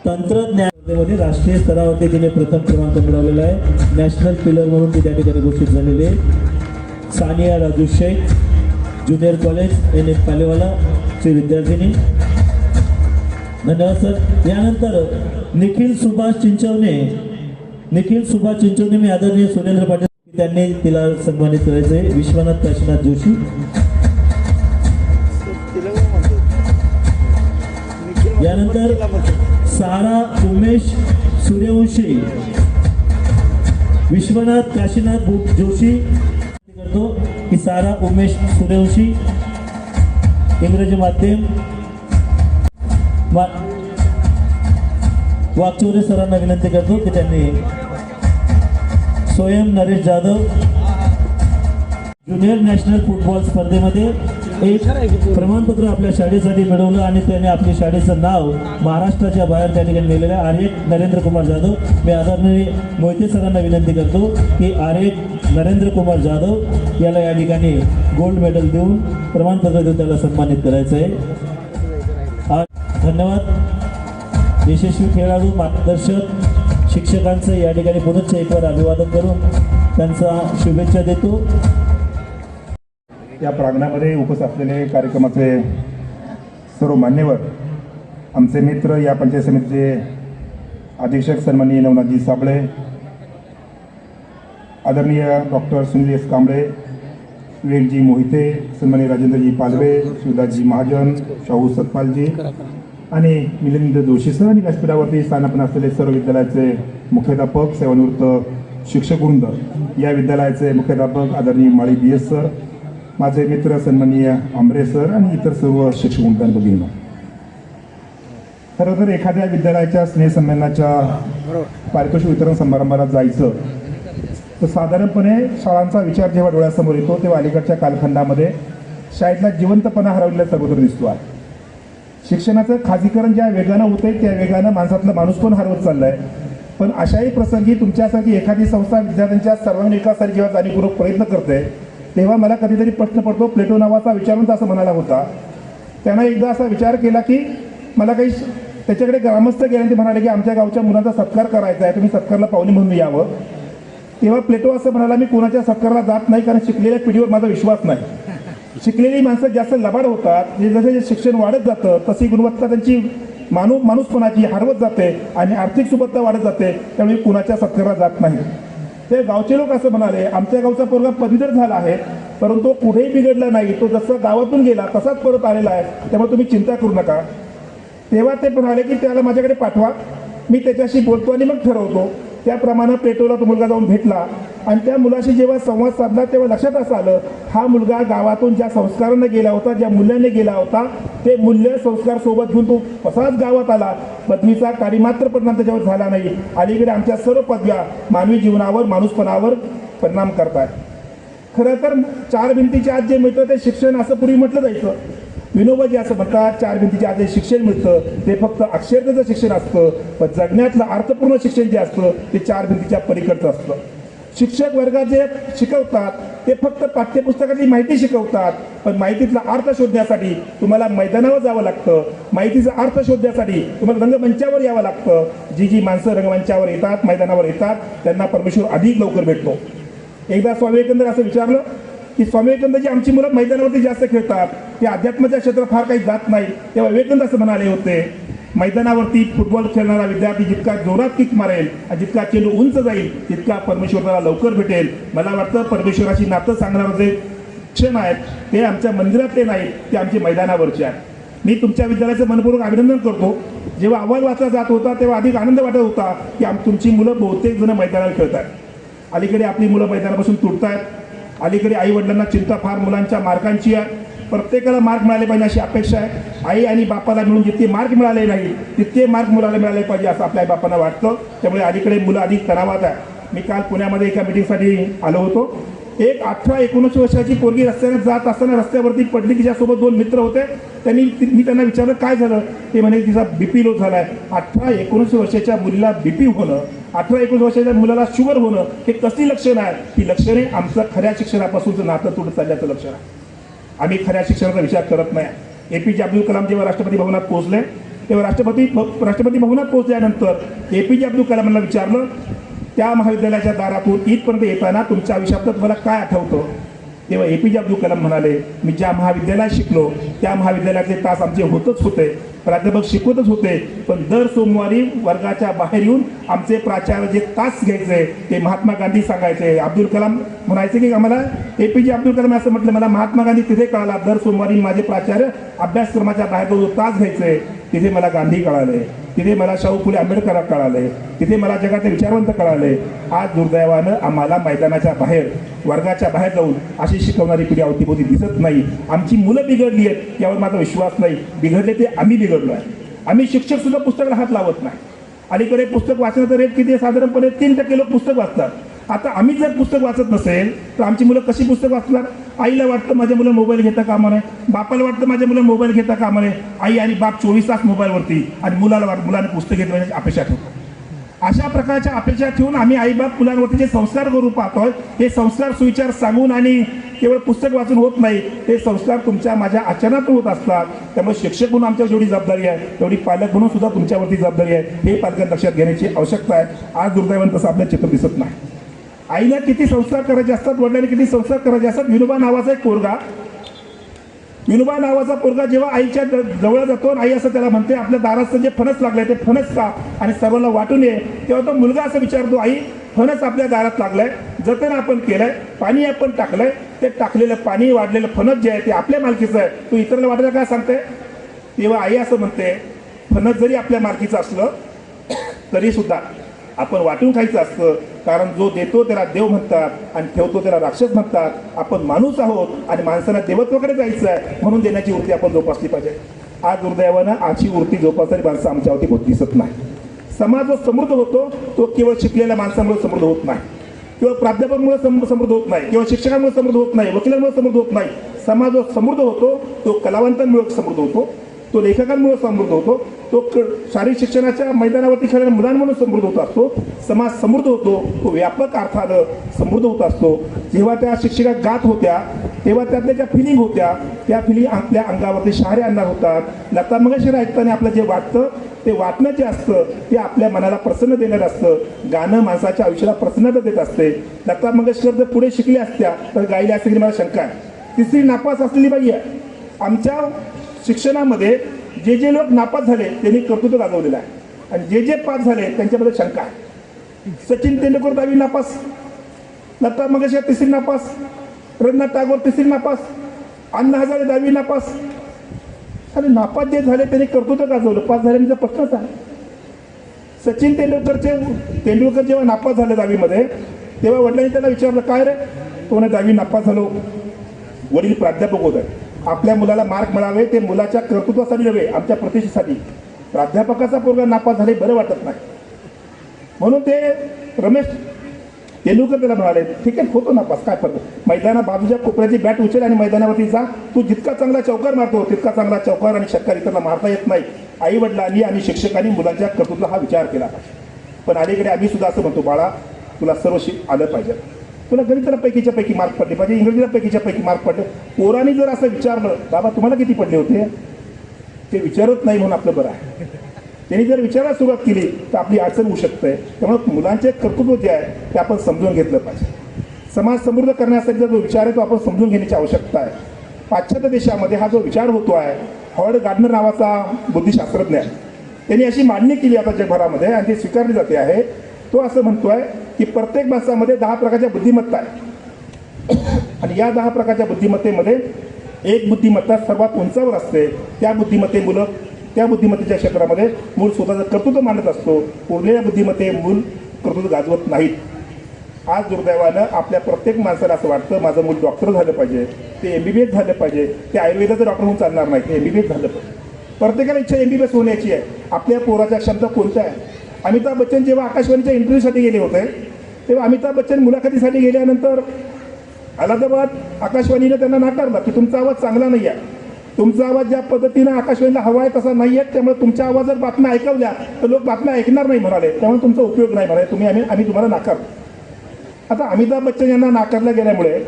तंत्रज्ञानामध्ये राष्ट्रीय स्तरावरती तिने प्रथम क्रमांक मिळवलेला आहे. नॅशनल पिलर म्हणून ती त्या ठिकाणी घोषित झालेली आहे. Sania Raju Shaikh junior college NF Palewala ची विद्यार्थिनी. धन्यवाद सर. यानंतर निखिल सुभाष चिंचवणे मी आदरणीय सुरेंद्र पाटील त्यांनी तिला सन्मानित करायचे. विश्वनाथ काशीनाथ जोशी. यानंतर सारा उमेश सूर्यवंशी विश्वनाथ काशीनाथ जोशी करतो की सारा उमेश सूर्यवंशी इंग्रजी माध्यम. वागचौरे सरांना विनंती करतो की त्यांनी स्वयं Naresh Jadhav junior national football स्पर्धेमध्ये एक प्रमाणपत्र आपल्या शाळेसाठी मिळवलं आणि त्याने आपल्या शाळेचं नाव महाराष्ट्राच्या बाहेर त्या ठिकाणी नेलेलं आहे. आर्य नरेंद्र कुमार जाधव. मी आदरणीय मोहिते सरांना विनंती करतो की आर्य नरेंद्र कुमार जाधव याला या ठिकाणी गोल्ड मेडल देऊन प्रमाणपत्र देऊन त्याला सन्मानित करायचं आहे. धन्यवाद. यशस्वी खेळाडू मार्गदर्शक शिक्षकांचं या ठिकाणी पुनश्च एकवार अभिवादन करून त्यांचा शुभेच्छा देतो. या प्रांगणामध्ये उपस्थित असलेले कार्यक्रमाचे सर्व मान्यवर, आमचे मित्र, या पंचायत समितीचे अधीक्षक सन्माननीय नवनाथजी साबळे, आदरणीय डॉक्टर सुनील S. कांबळे, विवेकजी मोहिते, सन्माननीय राजेंद्रजी पालवे, शिवदासजी महाजन, शाहू सतपालजी आणि मिलिंद जोशी सर आणि व्यासपीठावरती स्थानापन्न असलेले सर्व विद्यालयाचे मुख्याध्यापक, सेवानिवृत्त शिक्षकवृंद, या विद्यालयाचे मुख्याध्यापक आदरणीय माळी BS सर, माझे मित्र सन्माननीय आंबरे सर आणि इतर सर्व शिक्षक भगिनी. खरं तर एखाद्या विद्यालयाच्या स्नेहसंमेलनाच्या पारितोषिक वितरण समारंभाला जायचं तर साधारणपणे शाळांचा विचार जेव्हा डोळ्यासमोर येतो तेव्हा अलीकडच्या कालखंडामध्ये शाळेतला जिवंतपणा हरवलेला सर्वत्र दिसतो आहे. शिक्षणाचं खाजगीकरण ज्या वेगानं होते त्या वेगानं माणसातला माणूस पण हरवत चालला आहे. पण अशाही प्रसंगी तुमच्यासाठी एखादी संस्था विद्यार्थ्यांच्या सर्वांगीण विकासासाठी जेव्हा जाणीवपूर्वक प्रयत्न करते तेव्हा मला कधीतरी प्रश्न पडतो. प्लेटो नावाचा विचारवंत असं म्हणाला होता, त्यानं एकदा असा विचार केला की मला काही त्याच्याकडे ग्रामस्थ गेल्यानंतर म्हणाले की आमच्या गावच्या मुलांचा सत्कार करायचा आहे, तुम्ही सत्कारला पाहुणे म्हणून यावं. तेव्हा प्लेटो असं म्हणाला, मी कोणाच्या सत्कारला जात नाही कारण शिकलेल्या पिढीवर माझा विश्वास नाही. शिकलेली माणसं जास्त लबाड होतात. जसे शिक्षण वाढत जातं तशी गुणवत्ता त्यांची माणूसपणाची हरवत जाते आणि आर्थिक सुबत्ता वाढत जाते. त्यामुळे कुणाच्या सत्कारला जात नाही. ते गावचे लोक असं म्हणाले, आमच्या गावचा पोरगा पदवीधर झाला आहे परंतु तो कुठेही बिघडला नाही, तो जसं गावातून गेला तसाच परत आलेला आहे, त्यामुळे तुम्ही चिंता करू नका. तेव्हा ते म्हणाले की त्याला माझ्याकडे पाठवा, मी त्याच्याशी बोलतो आणि मग ठरवतो. त्याप्रमाणे प्लेटोला तो मुलगा जाऊन भेटला आणि त्या मुलाशी जेव्हा संवाद साधला तेव्हा लक्षात असं आलं, हा मुलगा गावातून ज्या संस्कारांना गेला होता, ज्या मूल्याने गेला होता, ते मूल्य संस्कार सोबत घेऊन तो तसाच गावात आला. पदवीचा काही मात्र परिणाम त्याच्यावर झाला नाही. अलीकडे आमच्या सर्व पदव्या मानवी जीवनावर, माणूसपणावर परिणाम करतात. खरं तर 4 भिंतीच्या आत जे मिळतं ते शिक्षण असं पूर्वी म्हटलं जायचं. विनोबाजी असं म्हणतात, 4 भिंतीच्या आत जे शिक्षण मिळतं ते फक्त अक्षरतेचं शिक्षण असतं, पण जगण्यातलं अर्थपूर्ण शिक्षण जे असतं ते 4 भिंतीच्या पलीकडचं असतं. शिक्षक वर्गात जे शिकवतात ते फक्त पाठ्यपुस्तकातली माहिती शिकवतात, पण माहितीतला अर्थ शोधण्यासाठी तुम्हाला मैदानावर जावं लागतं. माहितीचा अर्थ शोधण्यासाठी तुम्हाला रंगमंचावर यावं लागतं. जी जी माणसं रंगमंचावर येतात, मैदानावर येतात, त्यांना परमेश्वर अधिक लवकर भेटतो. एकदा स्वामी विवेकानंद असं विचारलं की स्वामी विवेकानंदची आमची मुलं मैदानावरती जास्त खेळतात, ते अध्यात्माच्या क्षेत्रात फार काही जात नाही. तेव्हा विवेकानंद असं म्हणाले होते, मैदानावरती फुटबॉल खेळणारा विद्यार्थी जितका जोरात किक मारेल आणि जितका चेंडू उंच जाईल तितका परमेश्वर त्याला लवकर भेटेल. मला वाटतं परमेश्वराची नातं सांगणारे जे क्षण आहेत ते आमच्या मंदिरातले नाहीत, ते आमचे मैदानावरचे आहेत. मी तुमच्या विद्यालयाचं मनपूर्वक अभिनंदन करतो. जेव्हा अहवाल वाचला जात होता तेव्हा अधिक आनंद वाटत होता की तुमची मुलं बहुतेक जण मैदानावर खेळतात. अलीकडे आपली मुलं मैदानापासून तुटतात. अलीकडे आई वडिलांना चिंता फार मुलांच्या मार्कांची आहे. प्रत्येकाला मार्क मिळाले पाहिजे अशी अपेक्षा आहे. आई आणि बापाला मिळून जितके मार्क मिळाले नाही तितके मार्क मुलाला मिळाले पाहिजे असं आपल्या आई बापांना वाटतं. त्यामुळे अलीकडे मुलं अधिक तणावात आहे. मी काल पुण्यामध्ये एका मिटिंगसाठी आलो होतो. एक 18-19 वर्षाची पोरगी रस्त्याने जात असताना रस्त्यावरती पडली. तिच्यासोबत 2 मित्र होते. मी त्यांना विचारलं काय झालं. ते म्हणे तिचा BP लो झाला आहे. 18-19 वर्षाच्या मुलीला BP होणं, 18-19 वर्षाच्या मुलाला शुगर होणं हे कसली लक्षणं आहे. ही लक्षणे आमचं खऱ्या शिक्षणापासूनचं नातं तुटत चालल्याचं लक्षण आहे. आम्ही खऱ्या शिक्षणाचा विचार करत नाही. APJ अब्दुल कलाम जेव्हा राष्ट्रपती भवनात पोहोचले तेव्हा राष्ट्रपती भवनात पोहोचल्यानंतर APJ अब्दुल कलामांना विचारलं, त्या महाविद्यालयाच्या दारातून इथपर्यंत येताना तुमच्या आयुष्यात तुम्हाला काय आठवतं. तेव्हा APJ अब्दुल कलाम म्हणाले, मी ज्या महाविद्यालयात शिकलो त्या महाविद्यालयातले तास आमचे होतच होते, प्राध्यापक शिकवतच होते, पण दर सोमवारी वर्गाच्या बाहेर येऊन आमचे प्राचार्य जे तास घ्यायचे ते महात्मा गांधी सांगायचे. अब्दुल कलाम म्हणायचे की आम्हाला APJ अब्दुल कलाम असं म्हटलं, मला महात्मा गांधी तिथे कळाला. दर सोमवारी माझे प्राचार्य अभ्यासक्रमाच्या बाहेर जो तास घ्यायचे तिथे मला गांधी कळाले, तिथे मला शाहू फुले आंबेडकर कळाले, तिथे मला जगाचे विचारवंत कळाले. आज दुर्दैवानं आम्हाला मैदानाच्या बाहेर वर्गाच्या बाहेर जाऊन अशी शिकवणारी पिढी अवतीभोवती दिसत नाही. आमची मुलं बिघडली आहेत यावर माझा विश्वास नाही. बिघडले ते आम्ही बिघडलो आहे. आम्ही शिक्षक सुद्धा पुस्तकाला हात लावत नाही. अलीकडे पुस्तक वाचण्याचा रेट किती आहे, साधारणपणे 3% लोक पुस्तक वाचतात. आता आम्ही जर पुस्तक वाचत नसेल तर आमची मुलं कशी पुस्तक वाचणार. आईला वाटतं माझ्या मुलं मोबाईल घेता कामा नये, बापाला वाटतं माझ्या मुलं मोबाईल घेता कामा नये. आई आणि बाप 24 तास मोबाईलवरती आणि मुलाने पुस्तक घेतल्याची अपेक्षा ठेवतो. अशा प्रकारच्या अपेक्षा ठेवून आम्ही आईबाप मुलांवरती जे संस्कार करू पाहतोय हे संस्कार सुविचार सांगून आणि केवळ पुस्तक वाचून होत नाही. हे संस्कार तुमच्या माझ्या आचरणातून होत असतात. त्यामुळे शिक्षक म्हणून आमच्यावर जेवढी जबाबदारी आहे तेवढी पालक म्हणून सुद्धा तुमच्यावरती जबाबदारी आहे. हे पालकांनी लक्षात घेण्याची आवश्यकता आहे. आज दुर्दैवानं तसं आपल्या चित्र दिसत नाही. आईला किती संस्कार करायचे असतात, वडिलांनी किती संस्कार करायचे असतात. विनोबा नावाचा पोरगा जेव्हा आईच्या जवळ जातो आणि आई असं त्याला म्हणते आपल्या दाराचं जे फणस लागलंय ते फणस का आणि सर्वांना वाटून ये. तेव्हा तो मुलगा असं विचारतो, आई फणस आपल्या दारात लागलाय, जतन आपण केलंय, पाणी आपण टाकलंय, ते टाकलेलं पाणी वाढलेलं फणस जे आहे ते आपल्या मालकीचं आहे, तू इतरांना वाटायला काय सांगते. तेव्हा आई असं म्हणते, फणस जरी आपल्या मालकीचं असलं तरी सुद्धा आपण वाटून खायचं असतं. कारण जो देतो त्याला देव म्हणतात आणि ठेवतो त्याला राक्षस म्हणतात. आपण माणूस आहोत आणि माणसाला देवत्वाकडे जायचं आहे म्हणून देण्याची वृत्ती आपण जोपासली पाहिजे. आज दुर्दैवानं अशी वृत्ती जोपासणारी माणसं आमच्यावरती होत दिसत नाही. समाज जो समृद्ध होतो तो केवळ शिकलेल्या माणसांमुळे समृद्ध होत नाही, केवळ प्राध्यापकांमुळे समृद्ध होत नाही, केवळ शिक्षकांमुळे समृद्ध होत नाही, वकिलांमुळे समृद्ध होत नाही. समाज जो समृद्ध होतो तो कलावंतांमुळे समृद्ध होतो, तो लेखकांमुळे समृद्ध होतो, तो शारीरिक शिक्षणाच्या मैदानावरती खेळणाऱ्या मुलांमुळे समृद्ध होत असतो. समाज समृद्ध होतो तो व्यापक अर्थानं समृद्ध होत असतो. जेव्हा त्या शिक्षिका गात होत्या तेव्हा त्यातल्या ज्या फिलिंग होत्या त्या फिलिंग आपल्या अंगावरती शहारे आणणार होतात. लता मंगेशकर ऐकताना आपलं जे वाटतं ते वाटणं जे असतं ते आपल्या मनाला प्रसन्न देणारं असतं. गाणं माणसाच्या आयुष्याला प्रसन्नता देत असते. लता मंगेशकर जर पुढे शिकल्या असत्या तर गायल्या असत्या की मला शंका आहे. तिसरी नापास असलेली बाई आहे. आमच्या शिक्षणामध्ये जे लोक नापास झाले त्यांनी कर्तृत्व गाजवलेलं आहे आणि जे पास झाले त्यांच्याबद्दल शंका आहे. सचिन तेंडुलकर 10वी नापास, लता मंगेशकर 3री नापास, रवींद्रनाथ टागोर 3री नापास, अण्णा हजारे 10वी नापास. आणि नापास जे झाले त्यांनी कर्तृत्व गाजवलं, पास झाल्याचा प्रश्नच आहे. सचिन तेंडुलकर जेव्हा नापास झाले 10वीमध्ये तेव्हा वडिलांनी त्याला विचारलं काय रे, तो 10वी नापास झालो. वडील प्राध्यापक होते. आपल्या मुलाला मार्क मिळावे ते मुलाच्या कर्तृत्वासाठी नव्हे, आमच्या प्रतिष्ठेसाठी. प्राध्यापकाचा पोरगा नापास झाले बरं वाटत नाही म्हणून ते रमेश तेंडुलकर त्याला म्हणाले ठीक आहे होतो नापास काय फरक, मैदाना बाजूच्या कोपऱ्याची बॅट उचल आणि मैदानावरती जा. तू जितका चांगला चौकार मारतो तितका चांगला चौकार आणि षटकार इतरला मारता येत नाही. आई वडिलांनी आणि शिक्षकांनी मुलांच्या कर्तृत्वाला हा विचार केला पाहिजे. पण अलीकडे आम्ही सुद्धा असं म्हणतो बाळा तुला सर्व आलं पाहिजे, तुला गणिताला पैकीच्या पैकी मार्क पडले पाहिजे, इंग्रजीला पैकीच्या पैकी मार्क पडले. पोरांनी जर असं विचारलं बाबा तुम्हाला किती पडले होते, ते विचारत नाही म्हणून आपलं बरं आहे. त्यांनी जर विचारायला सुरुवात केली तर आपली अडचण होऊ शकते. त्यामुळे मुलांचे कर्तृत्व जे आहे ते आपण समजून घेतलं पाहिजे. समाज समृद्ध करण्यासाठी जो विचार आहे तो आपण समजून घेण्याची आवश्यकता आहे. पाश्चात्य देशामध्ये हा जो विचार होतो आहे, हॉवर्ड गार्डनर नावाचा बुद्धिशास्त्रज्ञ आहे, त्यांनी अशी मांडणी केली आता जगभरामध्ये आणि ती स्वीकारली जाते आहे. तो असं म्हणतोय की प्रत्येक माणसामध्ये 10 प्रकारच्या बुद्धिमत्ता आहे आणि या 10 प्रकारच्या बुद्धिमत्तेमध्ये एक बुद्धिमत्ता सर्वात उंचावर असते. त्या बुद्धिमत्तेच्या क्षेत्रामध्ये मूल स्वतःचं कर्तृत्व मांडत असतो. उरलेल्या बुद्धिमत्ते मूल कर्तृत्व गाजवत नाहीत. आज दुर्दैवानं आपल्या प्रत्येक माणसाला असं वाटतं माझं मूल डॉक्टर झालं पाहिजे, ते MBBS झालं पाहिजे, ते आयुर्वेदाचं डॉक्टर होऊन चालणार नाही, ते MBBS झालं पाहिजे. प्रत्येकाला इच्छा MBBS होण्याची आहे. आपल्या पोराच्या क्षमता कोणत्या आहे? अमिताभ बच्चन जेव्हा आकाशवाणीच्या इंटरव्ह्यूसाठी गेले होते तेव्हा अमिताभ बच्चन मुलाखतीसाठी गेल्यानंतर अलाहाबाद आकाशवाणीनं त्यांना नाकारलं की तुमचा आवाज चांगला नाही आहे, तुमचा आवाज ज्या पद्धतीनं आकाशवाणीला हवा आहे तसा नाही आहे, त्यामुळे तुमच्या आवाजात बातम्या ऐकवल्या तर लोक बातम्या ऐकणार नाही म्हणाले, त्यामुळे तुमचा उपयोग नाही म्हणाले, आम्ही तुम्हाला नाकारतो. आता अमिताभ बच्चन यांना नाकारलं गेल्यामुळे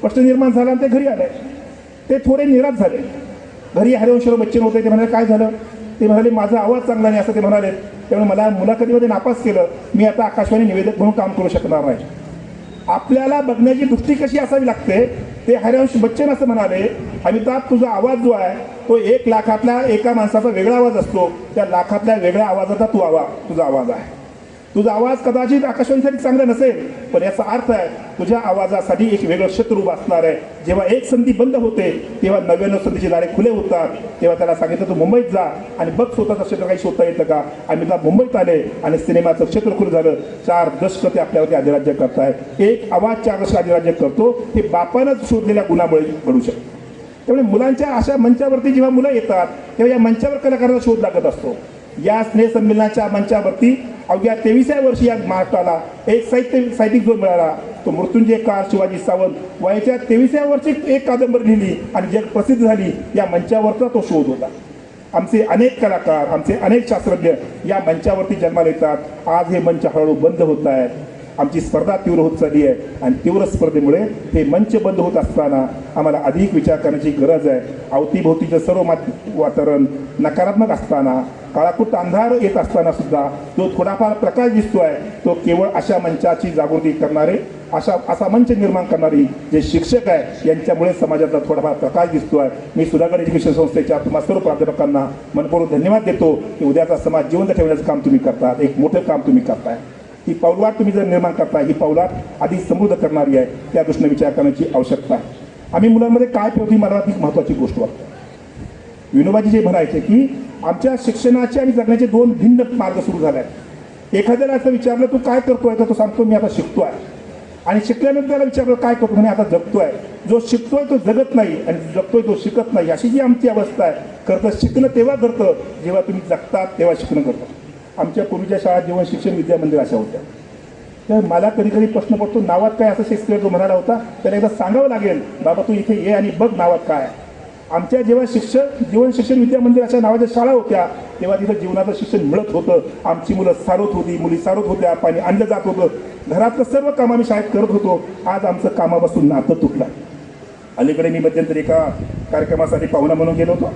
प्रश्न निर्माण झाला आणि ते घरी आले. ते थोडे निराश झाले. घरी हरिवंशराव बच्चन होते, ते म्हणाले काय झालं, ते म्हणाले माझा आवाज चांगला नाही असं ते म्हणाले, त्यामुळे मला मुलाखतीमध्ये नापास केलं, मी आता आकाशवाणी निवेदक म्हणून काम करू शकणार नाही. आपल्याला बघण्याची दृष्टी कशी असावी लागते ते हरिवंश बच्चन असं म्हणाले, अमिताभ तुझा आवाज जो आहे तो 1 लाखातल्या एका माणसाचा वेगळा आवाज असतो, त्या लाखातल्या वेगळ्या आवाजाचा तुझा आवाज आहे. तुझा आवाज कदाचित आकाशवाणीसाठी चांगला नसेल, पण याचा अर्थ आहे तुझ्या आवाजासाठी एक वेगळं क्षेत्र उभं असणार आहे. जेव्हा एक संधी बंद होते तेव्हा 99 संधीचे दारे खुले होतात. तेव्हा त्याला सांगितलं तू मुंबईत जा आणि बघ स्वतःचं क्षेत्र काही शोधता येतं का. अमिताभ मुंबईत आले आणि सिनेमाचं क्षेत्र खुलं झालं. 4 दशकं ते आपल्यावरती अधिराज्य करताय. एक आवाज 4 दशक अधिराज्य करतो, हे बापानंच शोधलेल्या गुणामुळे घडू शकतं. त्यामुळे मुलांच्या अशा मंचावरती जेव्हा मुलं येतात तेव्हा या मंचावर कलाकारांचा शोध लागत असतो. या स्नेहसंमेलनाच्या मंचावरती अवघ्या 23व्या वर्षी या महाराष्ट्राला एक साहित्यिक जो मिळाला तो मृत्युंजयकार शिवाजी सावंत वयाच्या 23व्या वर्षी एक कादंबरी लिहिली आणि जग प्रसिद्ध झाली. या मंचावरचा तो शोध होता. आमचे अनेक कलाकार, आमचे अनेक शास्त्रज्ञ या मंचावरती जन्माला येतात. आज हे मंच हळूहळू बंद होत आहेत. आमची स्पर्धा तीव्र होत चालली आहे आणि तीव्र स्पर्धेमुळे हे मंच बंद होत असताना आम्हाला अधिक विचार करण्याची गरज आहे. अवतीभोवतीचं सर्व वातावरण नकारात्मक असताना, काळाकुट्ट अंधार येत असताना सुद्धा जो थोडाफार प्रकाश दिसतोय तो केवळ अशा मंचाची जागृती करणारे, असा मंच निर्माण करणारी जे शिक्षक आहे यांच्यामुळे समाजातला थोडाफार प्रकाश दिसतोय. मी सुधागड एज्युकेशन संस्थेच्या तुम्हा सर्व प्राध्यापकांना मनपूर्वक धन्यवाद देतो की उद्याचा समाज जिवंत ठेवण्याचं काम तुम्ही करतात. एक मोठं काम तुम्ही करताय. ही पाऊलवाट तुम्ही जर निर्माण करताय, ही पाऊलवाट अधिक समृद्ध करणारी आहे. त्या दृष्टीने विचार करण्याची आवश्यकता आहे. आम्ही मुलांमध्ये काय ठेवतो मला ती महत्त्वाची गोष्ट वाटते. विनोबाजी जे म्हणायचे की आमच्या शिक्षणाचे आणि जगण्याचे 2 भिन्न मार्ग सुरू झाले आहेत. एखाद्याला असं विचारलं तू काय करतोय तर तो सांगतो मी आता शिकतोय, आणि शिकल्यानंतर त्याला विचारलं काय करतो म्हणे आता जगतोय. जो शिकतोय तो जगत नाही आणि जगतोय तो शिकत नाही, अशी जी आमची अवस्था आहे. खरं तर शिकणं तेव्हा घडतं जेव्हा तुम्ही जगतात तेव्हा शिकणं घडतं. आमच्या पूर्वीच्या शाळा जीवन शिक्षण विद्या मंदिर अशा होत्या. तर मला कधी कधी प्रश्न पडतो नावात काय असं शेक्सपियर जो म्हणाला होता त्याला एकदा सांगावं लागेल बाबा तू इथे ये आणि बघ नावात काय. आमच्या जेव्हा जीवन शिक्षण विद्या मंदिर अशा नावाच्या शाळा होत्या तेव्हा तिथं जीवनाचं शिक्षण मिळत होतं. आमची मुलं सारोत होती, मुली सारोत होत्या, पाणी आणलं जात होतं, घरातलं सर्व काम आम्ही शाळेत करत होतो. आज आमचं कामापासून नातं तुटलं. अलीकडे मी मध्यंतरी एका कार्यक्रमासाठी पाहुणा म्हणून गेलो होतो.